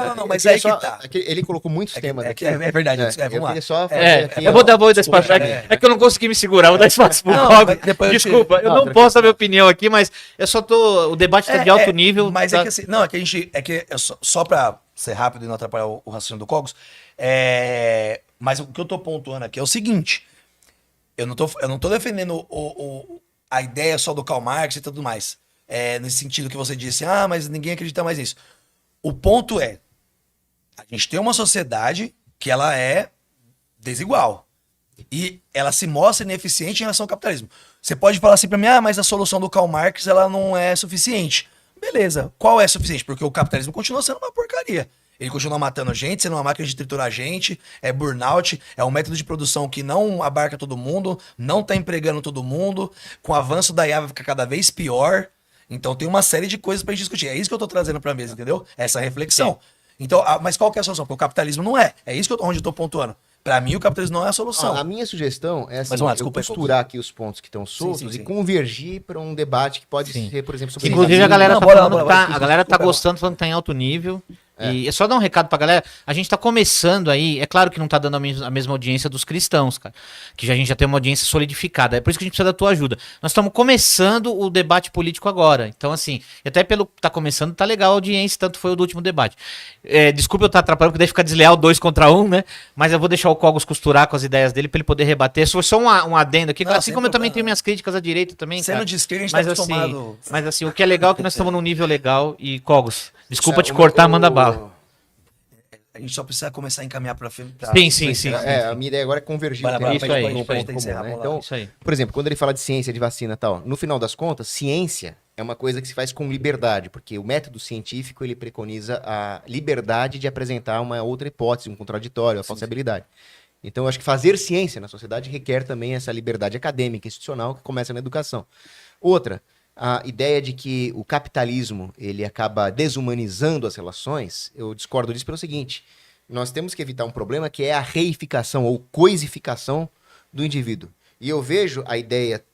eu aí queria que tá. ele colocou muitos temas aqui. É verdade. Eu Vamos lá. queria só fazer aqui, Eu vou dar espaço. É que eu não consegui me segurar, vou dar espaço pro Não, Cogos. mas depois eu te- Desculpa, eu não posso dar minha opinião aqui, mas eu só tô. O debate tá de alto nível. Mas tá... é que assim, não, é que a gente. É que só pra ser rápido e não atrapalhar o raciocínio do Cogos, mas o que eu tô pontuando aqui é o seguinte: eu não tô defendendo a ideia só do Karl Marx e tudo mais. Nesse sentido que você disse, mas ninguém acredita mais nisso. O ponto é, a gente tem uma sociedade que ela é desigual. E ela se mostra ineficiente em relação ao capitalismo. Você pode falar assim pra mim, mas a solução do Karl Marx ela não é suficiente. Beleza, qual é suficiente? Porque o capitalismo continua sendo uma porcaria. Ele continua matando gente, sendo uma máquina de triturar gente, é burnout, é um método de produção que não abarca todo mundo, não tá empregando todo mundo, com o avanço da IA vai ficar cada vez pior. Então tem uma série de coisas pra gente discutir. É isso que eu tô trazendo pra mesa, entendeu? Essa reflexão. Então, mas qual que é a solução? Porque o capitalismo não é. É isso onde eu tô pontuando. Pra mim, o capitalismo não é a solução. A minha sugestão é assim, Mas vamos lá, desculpa, costurar aqui os pontos que estão soltos sim. e convergir para um debate que pode ser, por exemplo, sobre Inclusive, a galera Não, tá bora, falando bora, que tá, bora, a galera tá desculpa. gostando, falando que tá em alto nível. E é só dar um recado pra galera. A gente tá começando aí. É claro que não tá dando a mesma audiência dos cristãos, cara. Que a gente já tem uma audiência solidificada. É por isso que a gente precisa da tua ajuda. Nós estamos começando o debate político agora. Então, assim, até pelo que tá começando, tá legal a audiência, tanto foi o do último debate. Desculpa eu estar atrapalhando, porque daí fica desleal 2 contra 1, né? Mas eu vou deixar o Cogos costurar com as ideias dele pra ele poder rebater. Só um adendo aqui, Não, assim sem como eu também problema. tenho minhas críticas à direita também, Sendo cara. de esquerda, a gente Mas tá assim, acostumado. mas assim, o que é legal é que nós estamos num nível legal. E, Cogos, desculpa te O- cortar, o- manda bala. A gente só precisa começar a encaminhar pra frente. Sim. A minha ideia agora é convergir Bora, o tema isso pra aí, gente isso pra aí. um ponto comum, né? Vamos lá. Então, Isso aí. por exemplo, quando ele fala de ciência, de vacina e tal, no final das contas, ciência é uma coisa que se faz com liberdade, porque o método científico ele preconiza a liberdade de apresentar uma outra hipótese, um contraditório, a falsibilidade. Então, eu acho que fazer ciência na sociedade requer também essa liberdade acadêmica, institucional, que começa na educação. Outra, a ideia de que o capitalismo ele acaba desumanizando as relações, eu discordo disso pelo seguinte: nós temos que evitar um problema que é a reificação ou coisificação do indivíduo. E eu vejo a ideia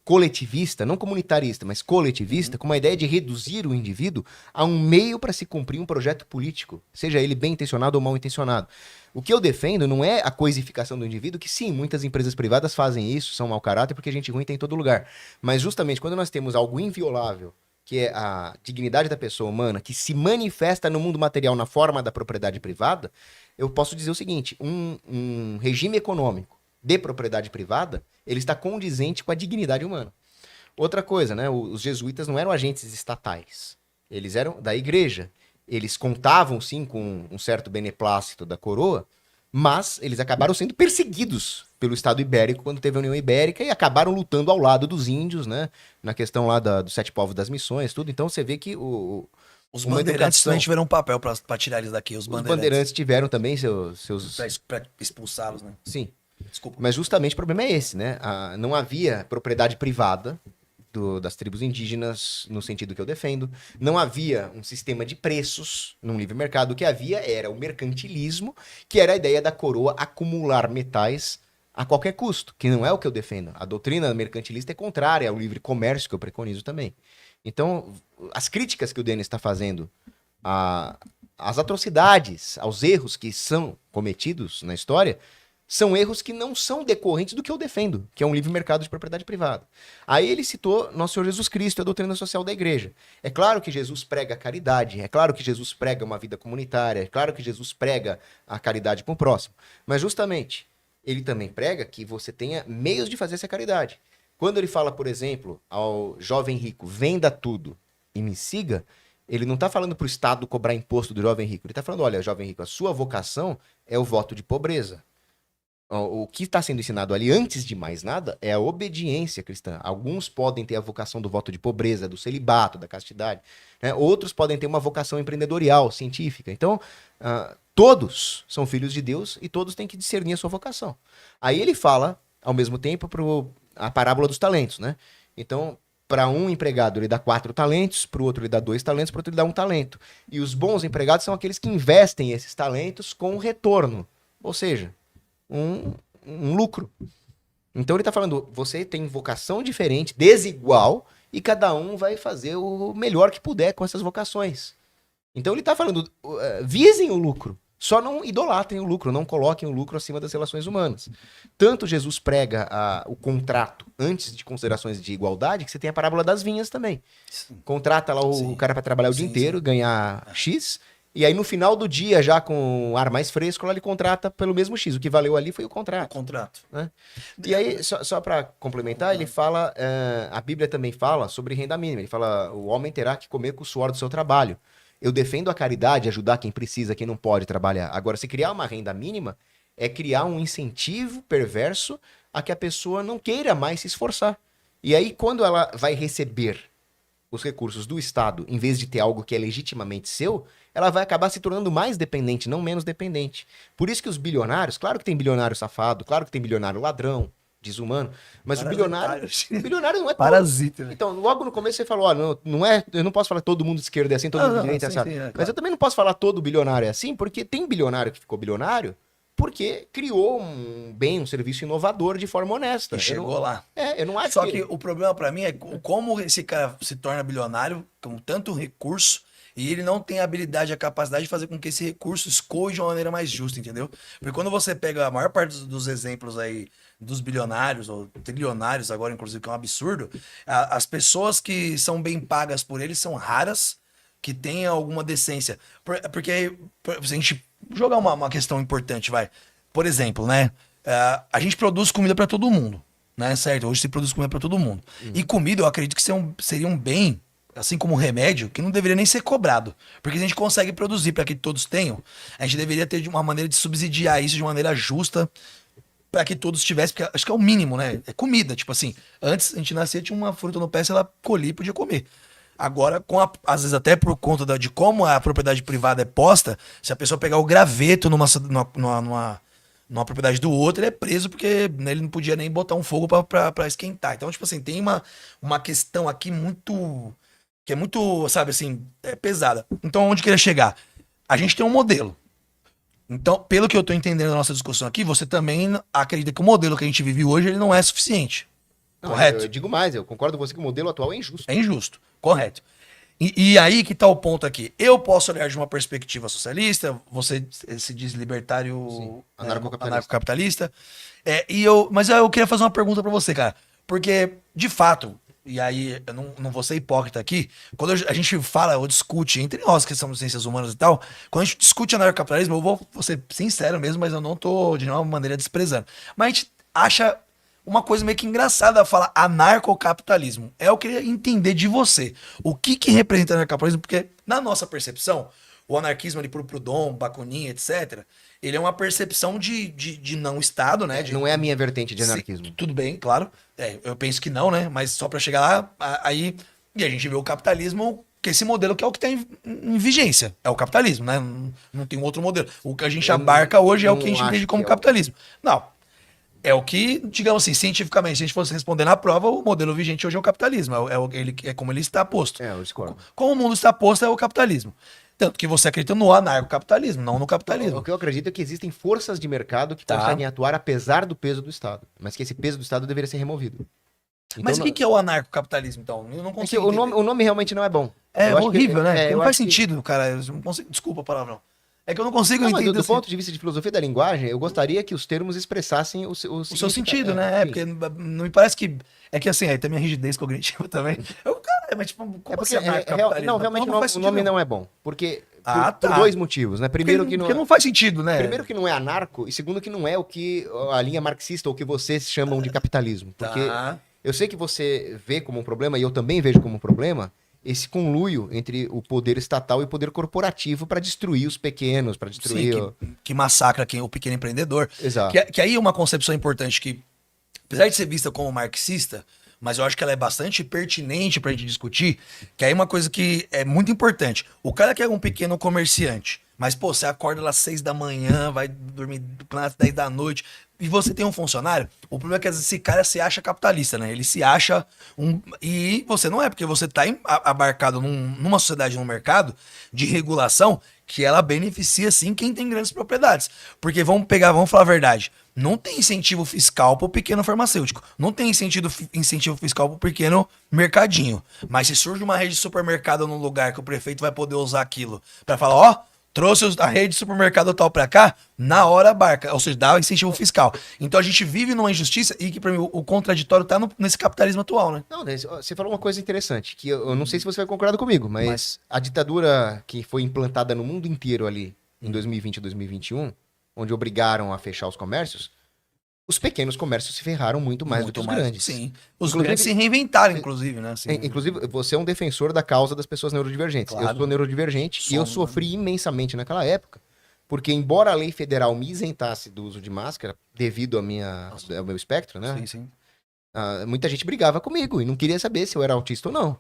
coletivista, não comunitarista, mas coletivista, como a ideia de reduzir o indivíduo a um meio para se cumprir um projeto político, seja ele bem intencionado ou mal intencionado. O que eu defendo não é a coisificação do indivíduo, que sim, muitas empresas privadas fazem isso, são mau caráter, porque gente ruim tem em todo lugar. Mas justamente quando nós temos algo inviolável, que é a dignidade da pessoa humana, que se manifesta no mundo material na forma da propriedade privada, eu posso dizer o seguinte: um regime econômico de propriedade privada, ele está condizente com a dignidade humana. Outra coisa, né? Os jesuítas não eram agentes estatais, eles eram da igreja. Eles contavam, sim, com um certo beneplácito da coroa, mas eles acabaram sendo perseguidos pelo Estado Ibérico quando teve a União Ibérica e acabaram lutando ao lado dos índios, né? Na questão lá dos 7 povos das missões, tudo. Então você vê que Os uma bandeirantes educação- também tiveram um papel pra tirar eles daqui. Os os bandeirantes tiveram também seus... Pra expulsá-los, né? Sim. Desculpa. Mas justamente o problema é esse, né? Não havia propriedade privada das tribos indígenas, no sentido que eu defendo. Não havia um sistema de preços num livre mercado. O que havia era o mercantilismo, que era a ideia da coroa acumular metais a qualquer custo, que não é o que eu defendo. A doutrina mercantilista é contrária ao livre comércio, que eu preconizo também. Então, as críticas que o Denis está fazendo às atrocidades, aos erros que são cometidos na história, são erros que não são decorrentes do que eu defendo, que é um livre mercado de propriedade privada. Aí ele citou Nosso Senhor Jesus Cristo e a doutrina social da igreja. É claro que Jesus prega a caridade, é claro que Jesus prega uma vida comunitária, é claro que Jesus prega a caridade com o próximo. Mas justamente, ele também prega que você tenha meios de fazer essa caridade. Quando ele fala, por exemplo, ao jovem rico, venda tudo e me siga, ele não está falando para o Estado cobrar imposto do jovem rico. Ele está falando, olha, jovem rico, a sua vocação é o voto de pobreza. O que está sendo ensinado ali, antes de mais nada, é a obediência cristã. Alguns podem ter a vocação do voto de pobreza, do celibato, da castidade, né? Outros podem ter uma vocação empreendedorial, científica. Então, todos são filhos de Deus e todos têm que discernir a sua vocação. Aí ele fala, ao mesmo tempo, a parábola dos talentos, né? Então, para um empregado ele dá 4 talentos, para o outro ele dá 2 talentos, para o outro ele dá 1 talento. E os bons empregados são aqueles que investem esses talentos com retorno. Ou seja, um lucro. Então ele está falando, você tem vocação diferente, desigual, e cada um vai fazer o melhor que puder com essas vocações. Então ele tá falando, visem o lucro, só não idolatrem o lucro, não coloquem o lucro acima das relações humanas. Tanto Jesus prega o contrato antes de considerações de igualdade, que você tem a parábola das vinhas também. Contrata lá o cara para trabalhar o dia inteiro, ganhar X, e aí no final do dia, já com ar mais fresco, lá ele contrata pelo mesmo X. O que valeu ali foi o contrato. Né? E aí, só para complementar, ele fala, a Bíblia também fala sobre renda mínima. Ele fala, o homem terá que comer com o suor do seu trabalho. Eu defendo a caridade, ajudar quem precisa, quem não pode trabalhar. Agora, se criar uma renda mínima, é criar um incentivo perverso a que a pessoa não queira mais se esforçar. E aí, quando ela vai receber os recursos do Estado, em vez de ter algo que é legitimamente seu, ela vai acabar se tornando mais dependente, não menos dependente. Por isso que os bilionários, claro que tem bilionário safado, claro que tem bilionário ladrão, desumano, mas o bilionário não é todo. Parasita, né? Então, logo no começo você falou, eu não posso falar todo mundo de esquerda é assim, todo mundo de direita é assim. Claro. Mas eu também não posso falar todo bilionário é assim, porque tem bilionário que ficou bilionário porque criou um bem, um serviço inovador de forma honesta. E chegou lá. Eu não acho Só que o problema pra mim é como esse cara se torna bilionário com tanto recurso e ele não tem a habilidade, a capacidade de fazer com que esse recurso escoe de uma maneira mais justa, entendeu? Porque quando você pega a maior parte dos exemplos aí dos bilionários ou trilionários agora, inclusive, que é um absurdo, as pessoas que são bem pagas por eles são raras, que têm alguma decência. Porque se a gente jogar uma questão importante, vai. Por exemplo, né? A gente produz comida pra todo mundo, né? Certo? Hoje se produz comida pra todo mundo. E comida, eu acredito que seria um bem, assim como um remédio, que não deveria nem ser cobrado. Porque se a gente consegue produzir para que todos tenham, a gente deveria ter uma maneira de subsidiar isso de uma maneira justa para que todos tivessem, porque acho que é o mínimo, né? É comida, tipo assim. Antes a gente nascia, tinha uma fruta no pé, se ela colhia, podia comer. Agora, às vezes até por conta de como a propriedade privada é posta, se a pessoa pegar o graveto numa propriedade do outro, ele é preso porque né, ele não podia nem botar um fogo para esquentar. Então, tipo assim, tem uma questão aqui que é muito, sabe assim, pesada. Então, onde queria chegar? A gente tem um modelo. Então, pelo que eu tô entendendo da nossa discussão aqui, você também acredita que o modelo que a gente vive hoje, ele não é suficiente. Não, correto? Eu digo mais, eu concordo com você que o modelo atual é injusto. É injusto, correto. E aí que tá o ponto aqui. Eu posso olhar de uma perspectiva socialista, você se diz libertário, Sim, anarcocapitalista. anarcocapitalista. Mas eu queria fazer uma pergunta pra você, cara. Porque, de fato, e aí eu não vou ser hipócrita aqui, quando a gente fala ou discute, entre nós que somos ciências humanas e tal, quando a gente discute anarcocapitalismo, eu vou ser sincero mesmo, mas eu não tô de nenhuma maneira desprezando. Mas a gente acha uma coisa meio que engraçada falar anarcocapitalismo. Eu queria entender de você o que representa anarcocapitalismo, porque na nossa percepção, o anarquismo ali por Proudhon, Bakunin, etc., ele é uma percepção de não Estado, né? Não é a minha vertente de anarquismo. Tudo bem, claro. Eu penso que não, né? Mas só para chegar lá, aí... E a gente vê o capitalismo, que esse modelo que é o que tem em vigência. É o capitalismo, né? Não tem outro modelo. O que a gente abarca hoje é o que a gente entende como capitalismo. Não. É o que, digamos assim, cientificamente, se a gente fosse responder na prova, o modelo vigente hoje é o capitalismo. É como ele está posto. Eu discordo. Como o mundo está posto é o capitalismo. Tanto que você acredita no anarcocapitalismo, não no capitalismo. O que eu acredito é que existem forças de mercado que conseguem atuar apesar do peso do Estado. Mas que esse peso do Estado deveria ser removido. Então, mas o que é o anarcocapitalismo, então? Eu não consigo o nome realmente não é bom. É horrível, né? Não faz que... sentido, cara. Eu não consigo... Desculpa a palavrão. É que eu não consigo mas entender. Do ponto de vista de filosofia da linguagem, eu gostaria que os termos expressassem o seu sentido, né? Porque não me parece que... É que assim, aí tem minha rigidez cognitiva também. Mas tipo, como assim anarcocapitalismo? Não, realmente o nome não é bom. Porque... Por 2 motivos, né? Primeiro porque não faz sentido, né? Primeiro que não é anarco e segundo que não é o que a linha marxista ou o que vocês chamam de capitalismo. Porque eu sei que você vê como um problema e eu também vejo como um problema esse conluio entre o poder estatal e o poder corporativo para destruir os pequenos, para destruir... Sim, que massacra o pequeno empreendedor. Exato. Que aí é uma concepção importante que, apesar de ser vista como marxista, mas eu acho que ela é bastante pertinente pra gente discutir, que aí é uma coisa que é muito importante. O cara que é um pequeno comerciante, mas, pô, você acorda lá às 6 da manhã, vai dormir às 10 da noite, e você tem um funcionário, o problema é que às vezes esse cara se acha capitalista, né? Ele se acha e você não é, porque você tá abarcado numa sociedade, num mercado de regulação que ela beneficia, sim, quem tem grandes propriedades. Porque vamos falar a verdade, não tem incentivo fiscal para o pequeno farmacêutico. Não tem incentivo fiscal para o pequeno mercadinho. Mas se surge uma rede de supermercado num lugar que o prefeito vai poder usar aquilo para falar, ó, trouxe a rede de supermercado tal para cá, na hora abarca. Ou seja, dá o incentivo fiscal. Então a gente vive numa injustiça e que para mim o contraditório tá nesse capitalismo atual, né? Não, você falou uma coisa interessante, que eu não sei se você vai concordar comigo, mas a ditadura que foi implantada no mundo inteiro ali em 2020 e 2021, onde obrigaram a fechar os comércios, os pequenos comércios se ferraram muito mais do que os grandes. Sim. Os Inclusive, grandes se reinventaram, inclusive, né? Assim, inclusive, você é um defensor da causa das pessoas neurodivergentes. Claro. Eu sou neurodivergente e eu sofri imensamente naquela época, porque embora a lei federal me isentasse do uso de máscara, devido ao meu espectro, né? Sim, sim. Muita gente brigava comigo e não queria saber se eu era autista ou não.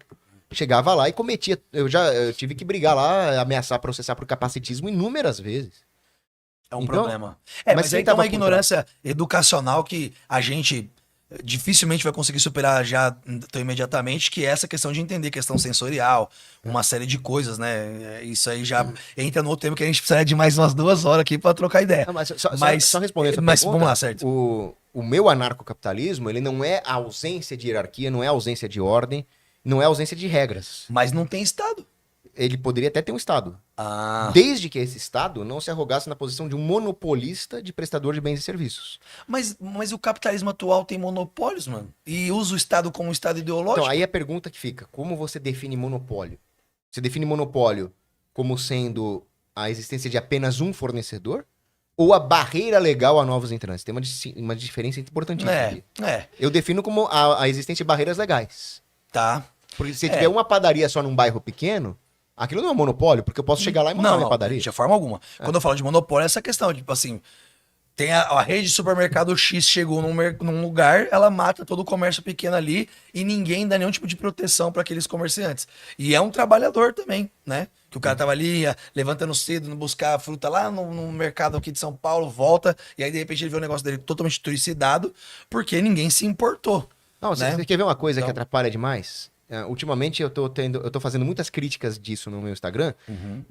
Chegava lá e cometia... Eu tive que brigar lá, ameaçar, processar por capacitismo inúmeras vezes. É um Então, problema. mas Mas quem aí tem uma tava ignorância educacional que a gente dificilmente vai conseguir superar já tão imediatamente, que é essa questão de entender questão sensorial, uma série de coisas, né? Isso aí já entra no outro tema que a gente precisaria de mais umas 2 horas aqui para trocar ideia. Não, só respondendo essa mas pergunta, vamos lá, certo. o meu anarcocapitalismo, ele não é a ausência de hierarquia, não é a ausência de ordem, não é a ausência de regras. Mas não tem Estado. Ele poderia até ter um Estado. Ah. Desde que esse Estado não se arrogasse na posição de um monopolista de prestador de bens e serviços. Mas o capitalismo atual tem monopólios, mano. E usa o Estado como um Estado ideológico. Então, aí a pergunta que fica, como você define monopólio? Você define monopólio como sendo a existência de apenas um fornecedor? Ou a barreira legal a novos entrantes? Tem uma diferença importantíssima aqui. Eu defino como a existência de barreiras legais. Tá. Porque se tiver uma padaria só num bairro pequeno, aquilo não é um monopólio, porque eu posso chegar lá e montar minha padaria. De forma alguma. Quando eu falo de monopólio, é essa questão, tipo assim, tem a rede de supermercado X chegou num lugar, ela mata todo o comércio pequeno ali e ninguém dá nenhum tipo de proteção para aqueles comerciantes. E é um trabalhador também, né? Que o cara tava ali, levantando cedo, buscar a fruta lá no mercado aqui de São Paulo, volta, e aí de repente ele vê o negócio dele totalmente trucidado, porque ninguém se importou. Não, né? Você quer ver uma coisa que Então- atrapalha demais? Ultimamente eu tô fazendo muitas críticas disso no meu Instagram,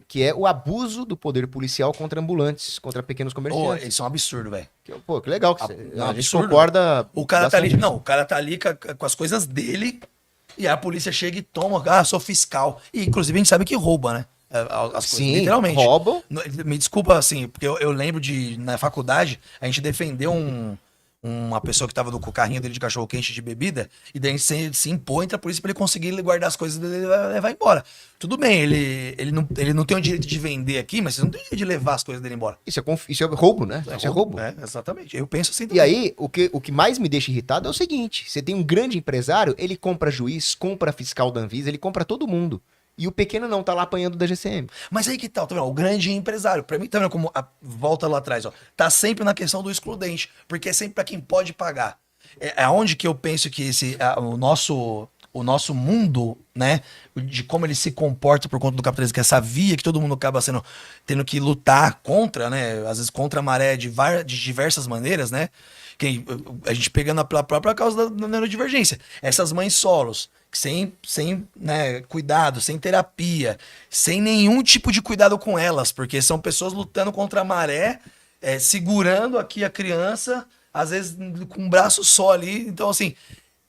que é o abuso do poder policial contra ambulantes, contra pequenos Pô, comerciantes. isso é um absurdo, velho. Pô, que legal que a gente absurdo. concorda. O cara tá ali, bastante. não, o cara tá ali com as coisas dele e a polícia chega e toma, sou fiscal. E inclusive a gente sabe que rouba, né? As coisas, Sim, literalmente. roubam. Me desculpa, assim, porque eu lembro na faculdade, a gente defendeu uma pessoa que tava com o carrinho dele de cachorro-quente de bebida, e daí a gente se impõe entre a polícia pra ele conseguir guardar as coisas dele e levar embora. Tudo bem, ele não tem o direito de vender aqui, mas você não tem o direito de levar as coisas dele embora. Isso é roubo, né? Isso é roubo. É, exatamente. Eu penso assim E também. aí, o que mais me deixa irritado é o seguinte: você tem um grande empresário, ele compra juiz, compra fiscal da Anvisa, ele compra todo mundo. E o pequeno não tá lá apanhando da GCM. Mas aí que tal, tá vendo? O grande empresário, pra mim, tá vendo como volta lá atrás, ó, tá sempre na questão do excludente, porque é sempre pra quem pode pagar. É onde que eu penso que o nosso mundo, né, de como ele se comporta por conta do capitalismo, que é essa via que todo mundo acaba tendo que lutar contra, né, às vezes contra a maré de diversas maneiras, né, que a gente pegando pela própria causa da neurodivergência. Essas mães solos, sem né, cuidado, sem terapia, sem nenhum tipo de cuidado com elas, porque são pessoas lutando contra a maré, segurando aqui a criança, às vezes com um braço só ali. Então, assim,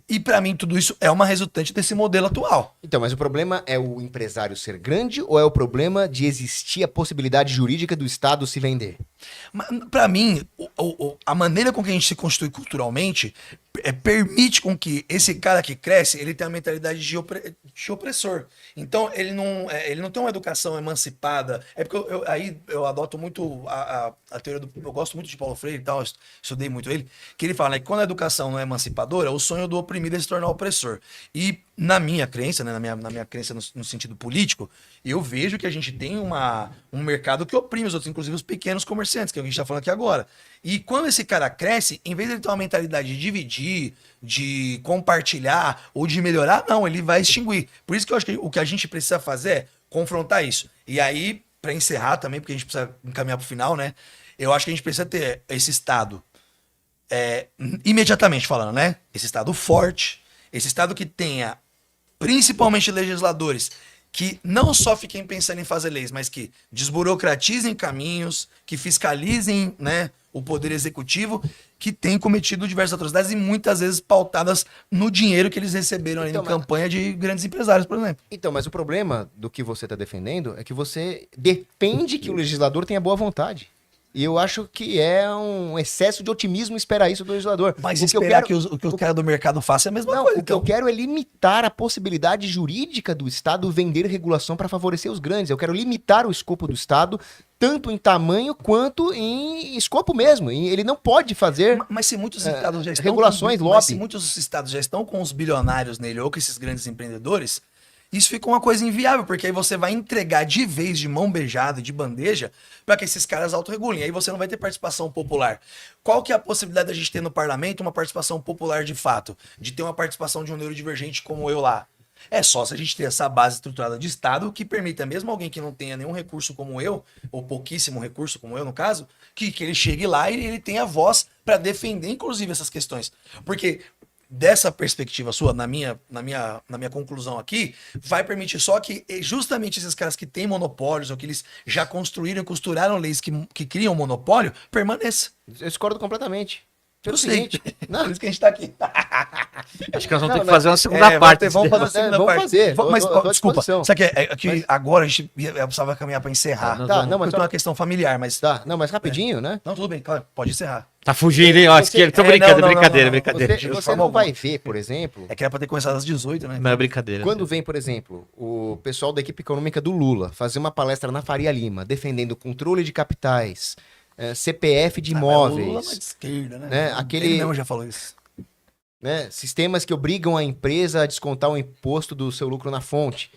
e pra mim tudo isso é uma resultante desse modelo atual. Então, mas o problema é o empresário ser grande ou é o problema de existir a possibilidade jurídica do Estado se vender? Pra mim, a maneira com que a gente se constitui culturalmente permite com que esse cara que cresce, ele tenha a mentalidade de opressor. Então, ele não tem uma educação emancipada. É porque eu adoto muito a teoria eu gosto muito de Paulo Freire e tal, estudei muito ele, que ele fala, né, que quando a educação não é emancipadora, o sonho do oprimido é se tornar opressor. E na minha crença, né, na minha crença no sentido político, eu vejo que a gente tem um mercado que oprime os outros, inclusive os pequenos comerciantes, que é o que a gente está falando aqui agora. E quando esse cara cresce, em vez de ele ter uma mentalidade de dividir, de compartilhar ou de melhorar, não, ele vai extinguir. Por isso que eu acho que o que a gente precisa fazer é confrontar isso. E aí, para encerrar também, porque a gente precisa encaminhar para o final, né? Eu acho que a gente precisa ter esse Estado, imediatamente falando, né? Esse Estado forte, esse Estado que tenha principalmente legisladores que não só fiquem pensando em fazer leis, mas que desburocratizem caminhos, que fiscalizem, né, o poder executivo, que tem cometido diversas atrocidades e muitas vezes pautadas no dinheiro que eles receberam ali Então, na campanha de grandes empresários, por exemplo. Então, mas o problema do que você está defendendo é que você depende que o legislador tenha boa vontade. E eu acho que é um excesso de otimismo esperar isso do legislador. Mas O que eu esperar quero- que o cara do mercado faça é a mesma Não, coisa. o que eu quero é limitar a possibilidade jurídica do Estado vender regulação para favorecer os grandes. Eu quero limitar o escopo do Estado, tanto em tamanho quanto em escopo mesmo. Ele não pode fazer... Mas se muitos estados já estão regulações, mas lobby. se muitos estados já estão com os bilionários nele ou com esses grandes empreendedores, isso fica uma coisa inviável, porque aí você vai entregar de vez, de mão beijada, de bandeja, para que esses caras autorregulem. Aí você não vai ter participação popular. Qual que é a possibilidade da gente ter no parlamento uma participação popular de fato? De ter uma participação de um neurodivergente como eu lá? É só se a gente ter essa base estruturada de Estado que permita mesmo alguém que não tenha nenhum recurso como eu, ou pouquíssimo recurso como eu no caso, que ele chegue lá e ele tenha voz para defender inclusive essas questões. Porque dessa perspectiva sua, na minha conclusão aqui, vai permitir só que justamente esses caras que têm monopólios ou que eles já construíram e costuraram leis que criam monopólio, permaneçam. Eu discordo completamente. Eu Pelo sei. seguinte, não, Por isso que a gente tá aqui. Acho que nós vamos Não, ter que mas- fazer uma segunda parte. Vamos fazer a É, segunda vamos parte. fazer. Mas, Eu tô à desculpa, disposição. sabe que é que agora a gente eu precisava caminhar para encerrar. Nós Tá, vamos- não, mas Porque tem uma questão familiar, mas... tá, não, mas rapidinho, né? Não, tudo bem, claro, pode encerrar. Tá fugindo, hein? Ó, esquerda. Tô É, brincando, não, brincadeira, não, não. brincadeira. Você não vai ver, por exemplo, É que era pra ter começado às 18, né? Não é brincadeira. quando vem, por exemplo, o pessoal da equipe econômica do Lula fazer uma palestra na Faria Lima, defendendo controle de capitais, CPF de O Lula é de imóveis, esquerda, né? né? Aquele- Ele mesmo já falou isso. né? Sistemas que obrigam a empresa a descontar o imposto do seu lucro na fonte.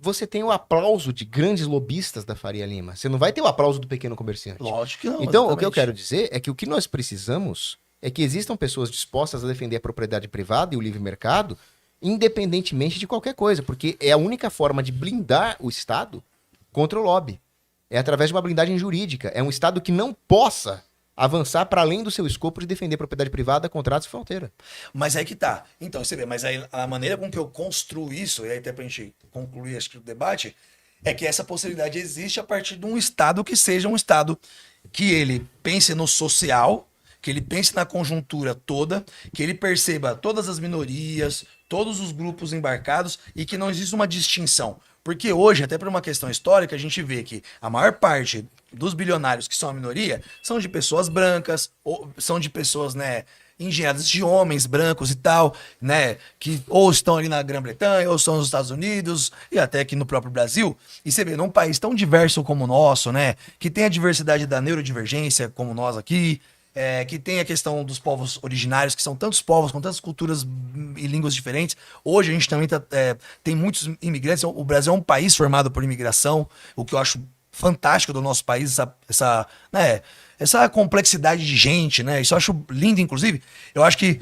Você tem o aplauso de grandes lobistas da Faria Lima. Você não vai ter o aplauso do pequeno comerciante. Lógico que não. Então, o que eu exatamente. quero dizer é que o que nós precisamos é que existam pessoas dispostas a defender a propriedade privada e o livre mercado, independentemente de qualquer coisa, porque é a única forma de blindar o Estado contra o lobby. É através de uma blindagem jurídica. É um Estado que não possa avançar para além do seu escopo de defender propriedade privada, contratos e fronteira. Mas aí que tá. Então, você vê, mas aí a maneira com que eu construo isso, e aí até pra gente concluir acho que o debate, é que essa possibilidade existe a partir de um Estado que seja um Estado que ele pense no social, que ele pense na conjuntura toda, que ele perceba todas as minorias, todos os grupos embarcados e que não existe uma distinção. Porque hoje, até por uma questão histórica, a gente vê que a maior parte dos bilionários que são a minoria são de pessoas brancas, ou são de pessoas, né, engenhadas de homens brancos e tal, né, que ou estão ali na Grã-Bretanha, ou estão nos Estados Unidos, e até aqui no próprio Brasil. E você vê, num país tão diverso como o nosso, né, que tem a diversidade da neurodivergência, como nós aqui, que tem a questão dos povos originários, que são tantos povos, com tantas culturas e línguas diferentes. Hoje a gente também tem muitos imigrantes. O Brasil é um país formado por imigração, o que eu acho fantástico do nosso país, essa complexidade de gente, né? Isso eu acho lindo, inclusive. Eu acho que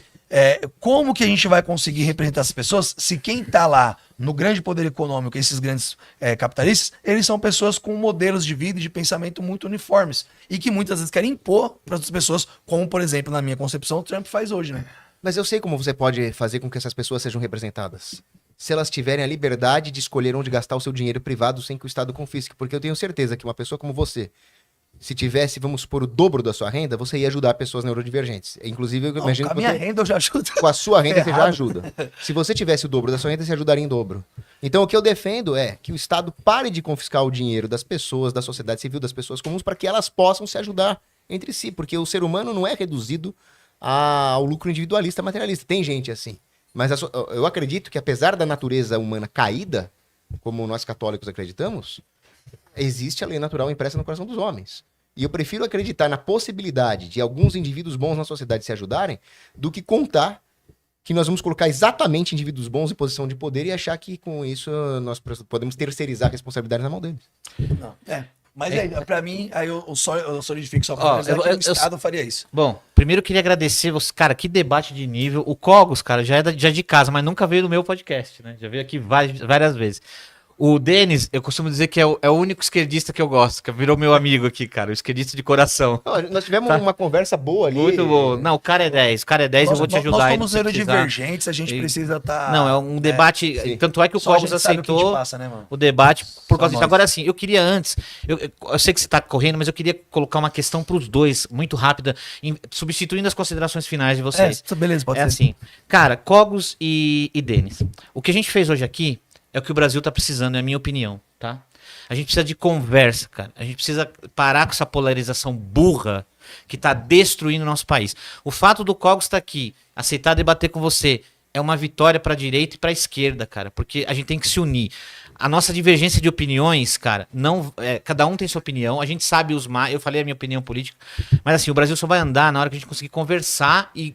como que a gente vai conseguir representar essas pessoas se quem está lá no grande poder econômico, esses grandes capitalistas, eles são pessoas com modelos de vida e de pensamento muito uniformes e que muitas vezes querem impor para outras pessoas, como, por exemplo, na minha concepção, o Trump faz hoje, né? Mas eu sei como você pode fazer com que essas pessoas sejam representadas. Se elas tiverem a liberdade de escolher onde gastar o seu dinheiro privado sem que o Estado confisque. Porque eu tenho certeza que uma pessoa como você, se tivesse, vamos supor, o dobro da sua renda, você ia ajudar pessoas neurodivergentes. Inclusive, eu imagino Com a que minha você, renda eu já ajudo. com a sua renda você já Errado. ajuda. Se você tivesse o dobro da sua renda, você ajudaria em dobro. Então, o que eu defendo é que o Estado pare de confiscar o dinheiro das pessoas, da sociedade civil, das pessoas comuns, para que elas possam se ajudar entre si. Porque o ser humano não é reduzido ao lucro individualista, materialista. Tem gente assim. Mas eu acredito que, apesar da natureza humana caída, como nós católicos acreditamos, existe a lei natural impressa no coração dos homens. E eu prefiro acreditar na possibilidade de alguns indivíduos bons na sociedade se ajudarem do que contar que nós vamos colocar exatamente indivíduos bons em posição de poder e achar que com isso nós podemos terceirizar a responsabilidade na mão deles. Não, Mas aí, pra mim, aí eu solidifico só Ó, pra que o Estado faria isso. Bom, primeiro eu queria agradecer você, cara, que debate de nível. O Cogos, cara, já é de casa, mas nunca veio no meu podcast, né? Já veio aqui várias vezes. O Denis, eu costumo dizer que é o único esquerdista que eu gosto, que virou meu amigo aqui, cara, o esquerdista de coração. Não, nós tivemos Tá. uma conversa boa ali. Muito bom. Não, o cara é 10, eu vou te ajudar. Nós aí somos no que precisar. neurodivergentes, a gente E- precisa estar... Não, é um debate, sim. tanto é que o Só a Cogos gente sabe o que a gente aceitou passa, né, mano? o debate por causa disso. nós. Agora, assim, eu queria antes, eu sei que você tá correndo, mas eu queria colocar uma questão pros dois, muito rápida, substituindo as considerações finais de vocês. Beleza, pode É ser. assim, cara, Cogos e Denis. O que a gente fez hoje aqui é o que o Brasil tá precisando, é a minha opinião, tá? A gente precisa de conversa, cara. A gente precisa parar com essa polarização burra que tá destruindo o nosso país. O fato do Cogos estar aqui, aceitar debater com você, é uma vitória pra direita e pra esquerda, cara, porque a gente tem que se unir. A nossa divergência de opiniões, cara, não, cada um tem sua opinião, a gente sabe os mais, eu falei a minha opinião política, mas assim, o Brasil só vai andar na hora que a gente conseguir conversar e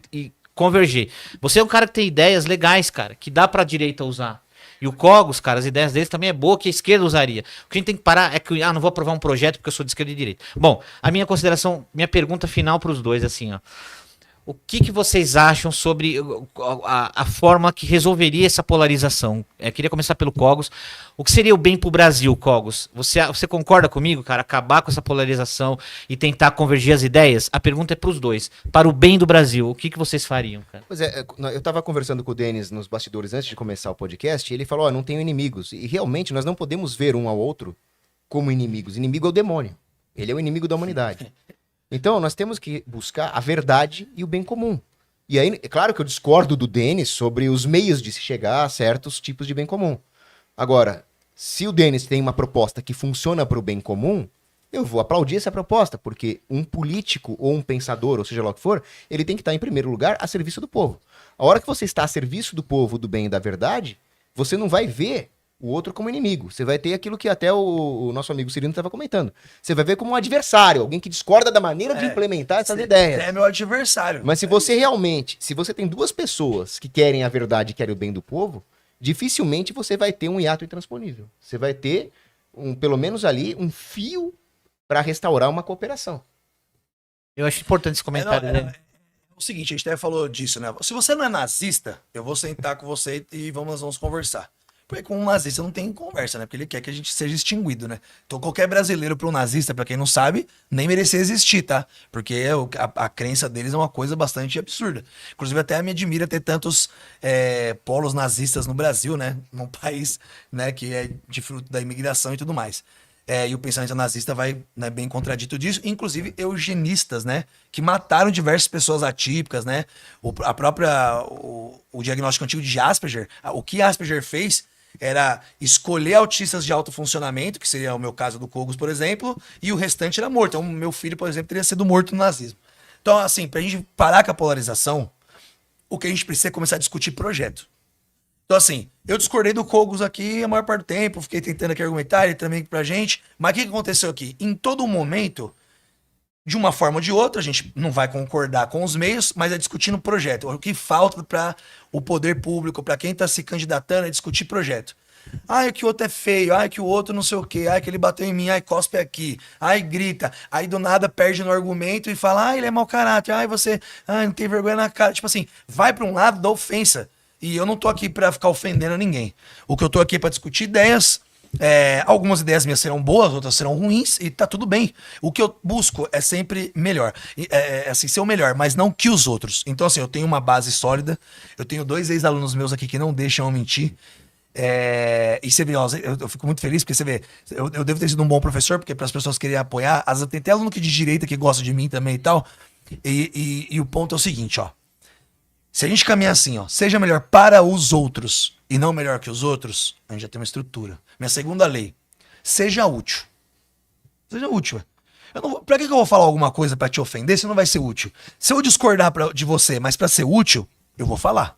converger. Você é um cara que tem ideias legais, cara, que dá pra direita usar. E o Cogos, cara, as ideias deles também é boa que a esquerda usaria. O que a gente tem que parar é que, não vou aprovar um projeto porque eu sou de esquerda e direita. Bom, a minha consideração, minha pergunta final pros dois, assim, ó. O que vocês acham sobre a forma que resolveria essa polarização? Queria começar pelo Cogos. O que seria o bem pro Brasil, Cogos? Você concorda comigo, cara? Acabar com essa polarização e tentar convergir as ideias? A pergunta é pros dois. Para o bem do Brasil, o que vocês fariam, cara? Pois é, eu tava conversando com o Denis nos bastidores antes de começar o podcast, e ele falou, não tenho inimigos. E realmente nós não podemos ver um ao outro como inimigos. Inimigo é o demônio. Ele é o inimigo da humanidade. Então, nós temos que buscar a verdade e o bem comum. E aí, é claro que eu discordo do Denis sobre os meios de se chegar a certos tipos de bem comum. Agora, se o Denis tem uma proposta que funciona para o bem comum, eu vou aplaudir essa proposta, porque um político ou um pensador, ou seja lá o que for, ele tem que estar em primeiro lugar a serviço do povo. A hora que você está a serviço do povo, do bem e da verdade, você não vai ver o outro como inimigo. Você vai ter aquilo que até o nosso amigo Cirino estava comentando. Você vai ver como um adversário, alguém que discorda da maneira de implementar essas ideias. É meu adversário. Mas se você realmente, se você tem duas pessoas que querem a verdade e querem o bem do povo, dificilmente você vai ter um hiato intransponível. Você vai ter, pelo menos ali, um fio para restaurar uma cooperação. Eu acho importante esse comentário dele. É o seguinte, a gente até falou disso, né? Se você não é nazista, eu vou sentar com você e vamos conversar. Porque com um nazista não tem conversa, né? Porque ele quer que a gente seja extinguido, né? Então qualquer brasileiro para um nazista, para quem não sabe, nem merecia existir, tá? Porque a crença deles é uma coisa bastante absurda. Inclusive até me admira ter tantos polos nazistas no Brasil, né? Num país, né, que é de fruto da imigração e tudo mais. E o pensamento nazista vai, né, bem contradito disso, inclusive eugenistas, né, que mataram diversas pessoas atípicas, né, o diagnóstico antigo de Asperger, o que Asperger fez era escolher autistas de alto funcionamento, que seria o meu caso do Cogos, por exemplo, e o restante era morto. Então, meu filho, por exemplo, teria sido morto no nazismo. Então, assim, pra gente parar com a polarização, o que a gente precisa é começar a discutir projeto. Então, assim, eu discordei do Cogos aqui a maior parte do tempo, fiquei tentando aqui argumentar, ele também pra gente, mas o que aconteceu aqui? Em todo momento, de uma forma ou de outra, a gente não vai concordar com os meios, mas é discutindo projeto. O que falta para o poder público, para quem está se candidatando, é discutir projeto. Ai, que o outro é feio, ai, que o outro não sei o quê, ai, que ele bateu em mim, ai, cospe aqui, ai, grita, aí do nada perde no argumento e fala, ai, ele é mau caráter, ai, você, ai, não tem vergonha na cara. Tipo assim, vai para um lado da ofensa. E eu não tô aqui para ficar ofendendo ninguém. O que eu tô aqui é para discutir ideias. Algumas ideias minhas serão boas, outras serão ruins, e tá tudo bem. O que eu busco é sempre melhor. Assim, ser o melhor, mas não que os outros. Então, assim, eu tenho uma base sólida. Eu tenho 2 ex-alunos meus aqui que não deixam eu mentir. E você vê, ó, eu fico muito feliz, porque você vê, eu devo ter sido um bom professor, porque para as pessoas querem apoiar, tem até aluno que de direita que gosta de mim também e tal. E o ponto é o seguinte, ó. Se a gente caminhar assim, ó, seja melhor para os outros e não melhor que os outros, a gente já tem uma estrutura. Minha segunda lei, seja útil. Seja útil. Pra que eu vou falar alguma coisa pra te ofender se não vai ser útil? Se eu discordar de você, mas pra ser útil, eu vou falar.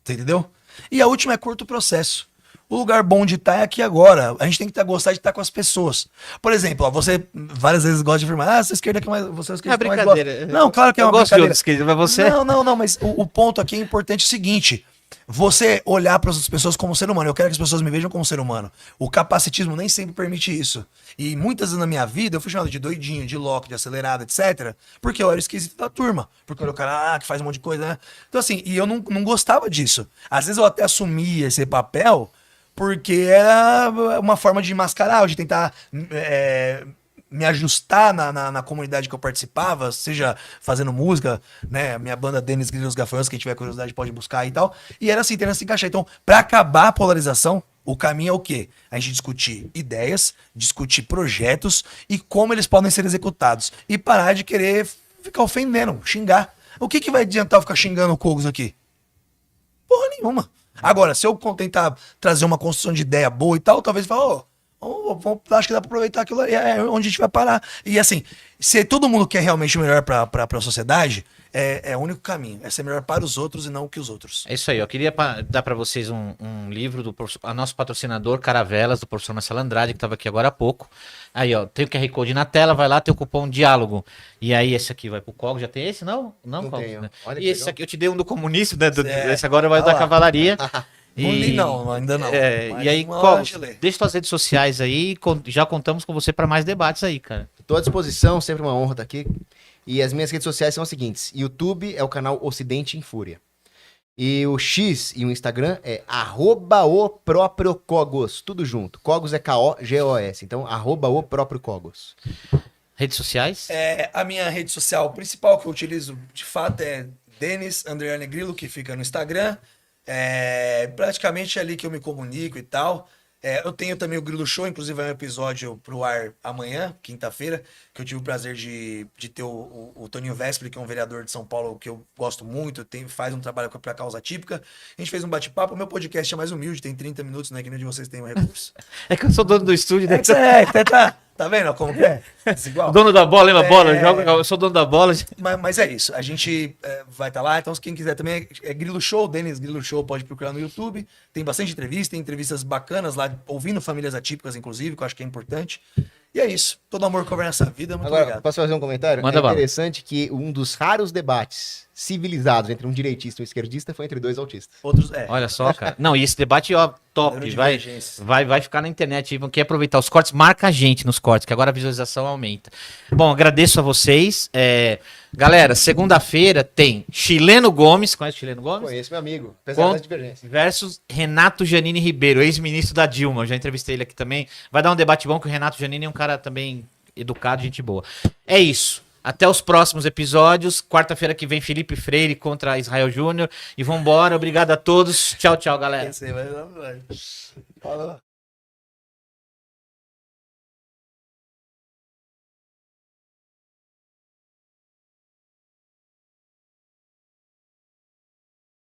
Você entendeu? E a última é curto processo. O lugar bom de estar é aqui agora. A gente tem que gostar de estar com as pessoas. Por exemplo, ó, você várias vezes gosta de afirmar, você é esquerda que mais, você é esquerda que mais gosta. Não, claro que é uma brincadeira. Esquerda, mas você... Não, mas o ponto aqui é importante o seguinte, você olhar para as pessoas como ser humano. Eu quero que as pessoas me vejam como ser humano. O capacitismo nem sempre permite isso. E muitas vezes na minha vida eu fui chamado de doidinho, de louco, de acelerado, etc. Porque eu era esquisito da turma. Porque eu era o cara que faz um monte de coisa, né? Então assim, e eu não gostava disso. Às vezes eu até assumia esse papel porque era uma forma de mascarar, de tentar me ajustar na comunidade que eu participava, seja fazendo música, né? A minha banda Denis Grillos Gafanhotos, quem tiver curiosidade pode buscar e tal. E era assim, tentando se encaixar. Então, pra acabar a polarização, o caminho é o quê? A gente discutir ideias, discutir projetos e como eles podem ser executados. E parar de querer ficar ofendendo, xingar. O que vai adiantar eu ficar xingando o Kogos aqui? Porra nenhuma. Agora, se eu tentar trazer uma construção de ideia boa e tal, talvez fale, acho que dá pra aproveitar aquilo ali, é onde a gente vai parar. E assim, se todo mundo quer realmente o melhor pra sociedade, é o único caminho. É ser melhor para os outros e não que os outros. É isso aí, eu queria dar para vocês um livro do nosso patrocinador, Caravelas, do professor Marcelo Andrade, que estava aqui agora há pouco. Aí, ó, tem o QR Code na tela, vai lá, tem o cupom Diálogo. E aí, esse aqui vai pro Cogos, já tem esse? Não Cogos, tenho. né? Olha E que esse legal. aqui eu te dei um do comunista, né? Esse agora vai da cavalaria. Não li não, ainda não. Mas E aí, uma hora a Cogos, gente lê. deixa suas redes sociais aí, já contamos com você para mais debates aí, cara. Tô à disposição, sempre uma honra estar aqui. E as minhas redes sociais são as seguintes. YouTube é o canal Ocidente em Fúria. E o X e o Instagram é @o_próprio_cogos. Tudo junto. Cogos é K-O-G-O-S. Então, @o_próprio_cogos. Redes sociais? A minha rede social principal que eu utilizo, de fato, é Denis _Grilo, que fica no Instagram. Praticamente é ali que eu me comunico e tal. Eu tenho também o Grilo Show, inclusive é um episódio pro ar amanhã, quinta-feira, que eu tive o prazer de ter o Toninho Vespri, que é um vereador de São Paulo que eu gosto muito, faz um trabalho pra causa típica. A gente fez um bate-papo, o meu podcast é mais humilde, tem 30 minutos, né, que nem de vocês tem um recurso. É que eu sou dono do estúdio, né? Tá vendo como que é? Desigual. Dono da bola, lembra a bola? Eu sou dono da bola. Mas é isso, a gente vai estar lá, então quem quiser também é Grilo Show, Denis Grilo Show, pode procurar no YouTube, tem bastante entrevista, tem entrevistas bacanas lá, ouvindo famílias atípicas, inclusive, que eu acho que é importante. E é isso, todo amor cobre nessa vida, muito Agora, obrigado. posso fazer um comentário? Manda bala. Interessante que um dos raros debates civilizados entre um direitista e um esquerdista foi entre dois autistas. Outros, Olha só, cara. Não, e esse debate, ó, top. Número de Vai divergências. ficar na internet. Quem quer aproveitar os cortes, marca a gente nos cortes, que agora a visualização aumenta. Bom, agradeço a vocês. Galera, segunda-feira tem Chileno Gomes. Conhece o Chileno Gomes? Conheço meu amigo, apesar das divergências. Versus Renato Janine Ribeiro, ex-ministro da Dilma. Eu já entrevistei ele aqui também. Vai dar um debate bom, que o Renato Janine é um cara também educado, gente boa. É isso. Até os próximos episódios. Quarta-feira que vem, Felipe Freire contra Israel Júnior. E vambora. Obrigado a todos. Tchau, tchau, galera. Esse aí vai dar, vai. Falou.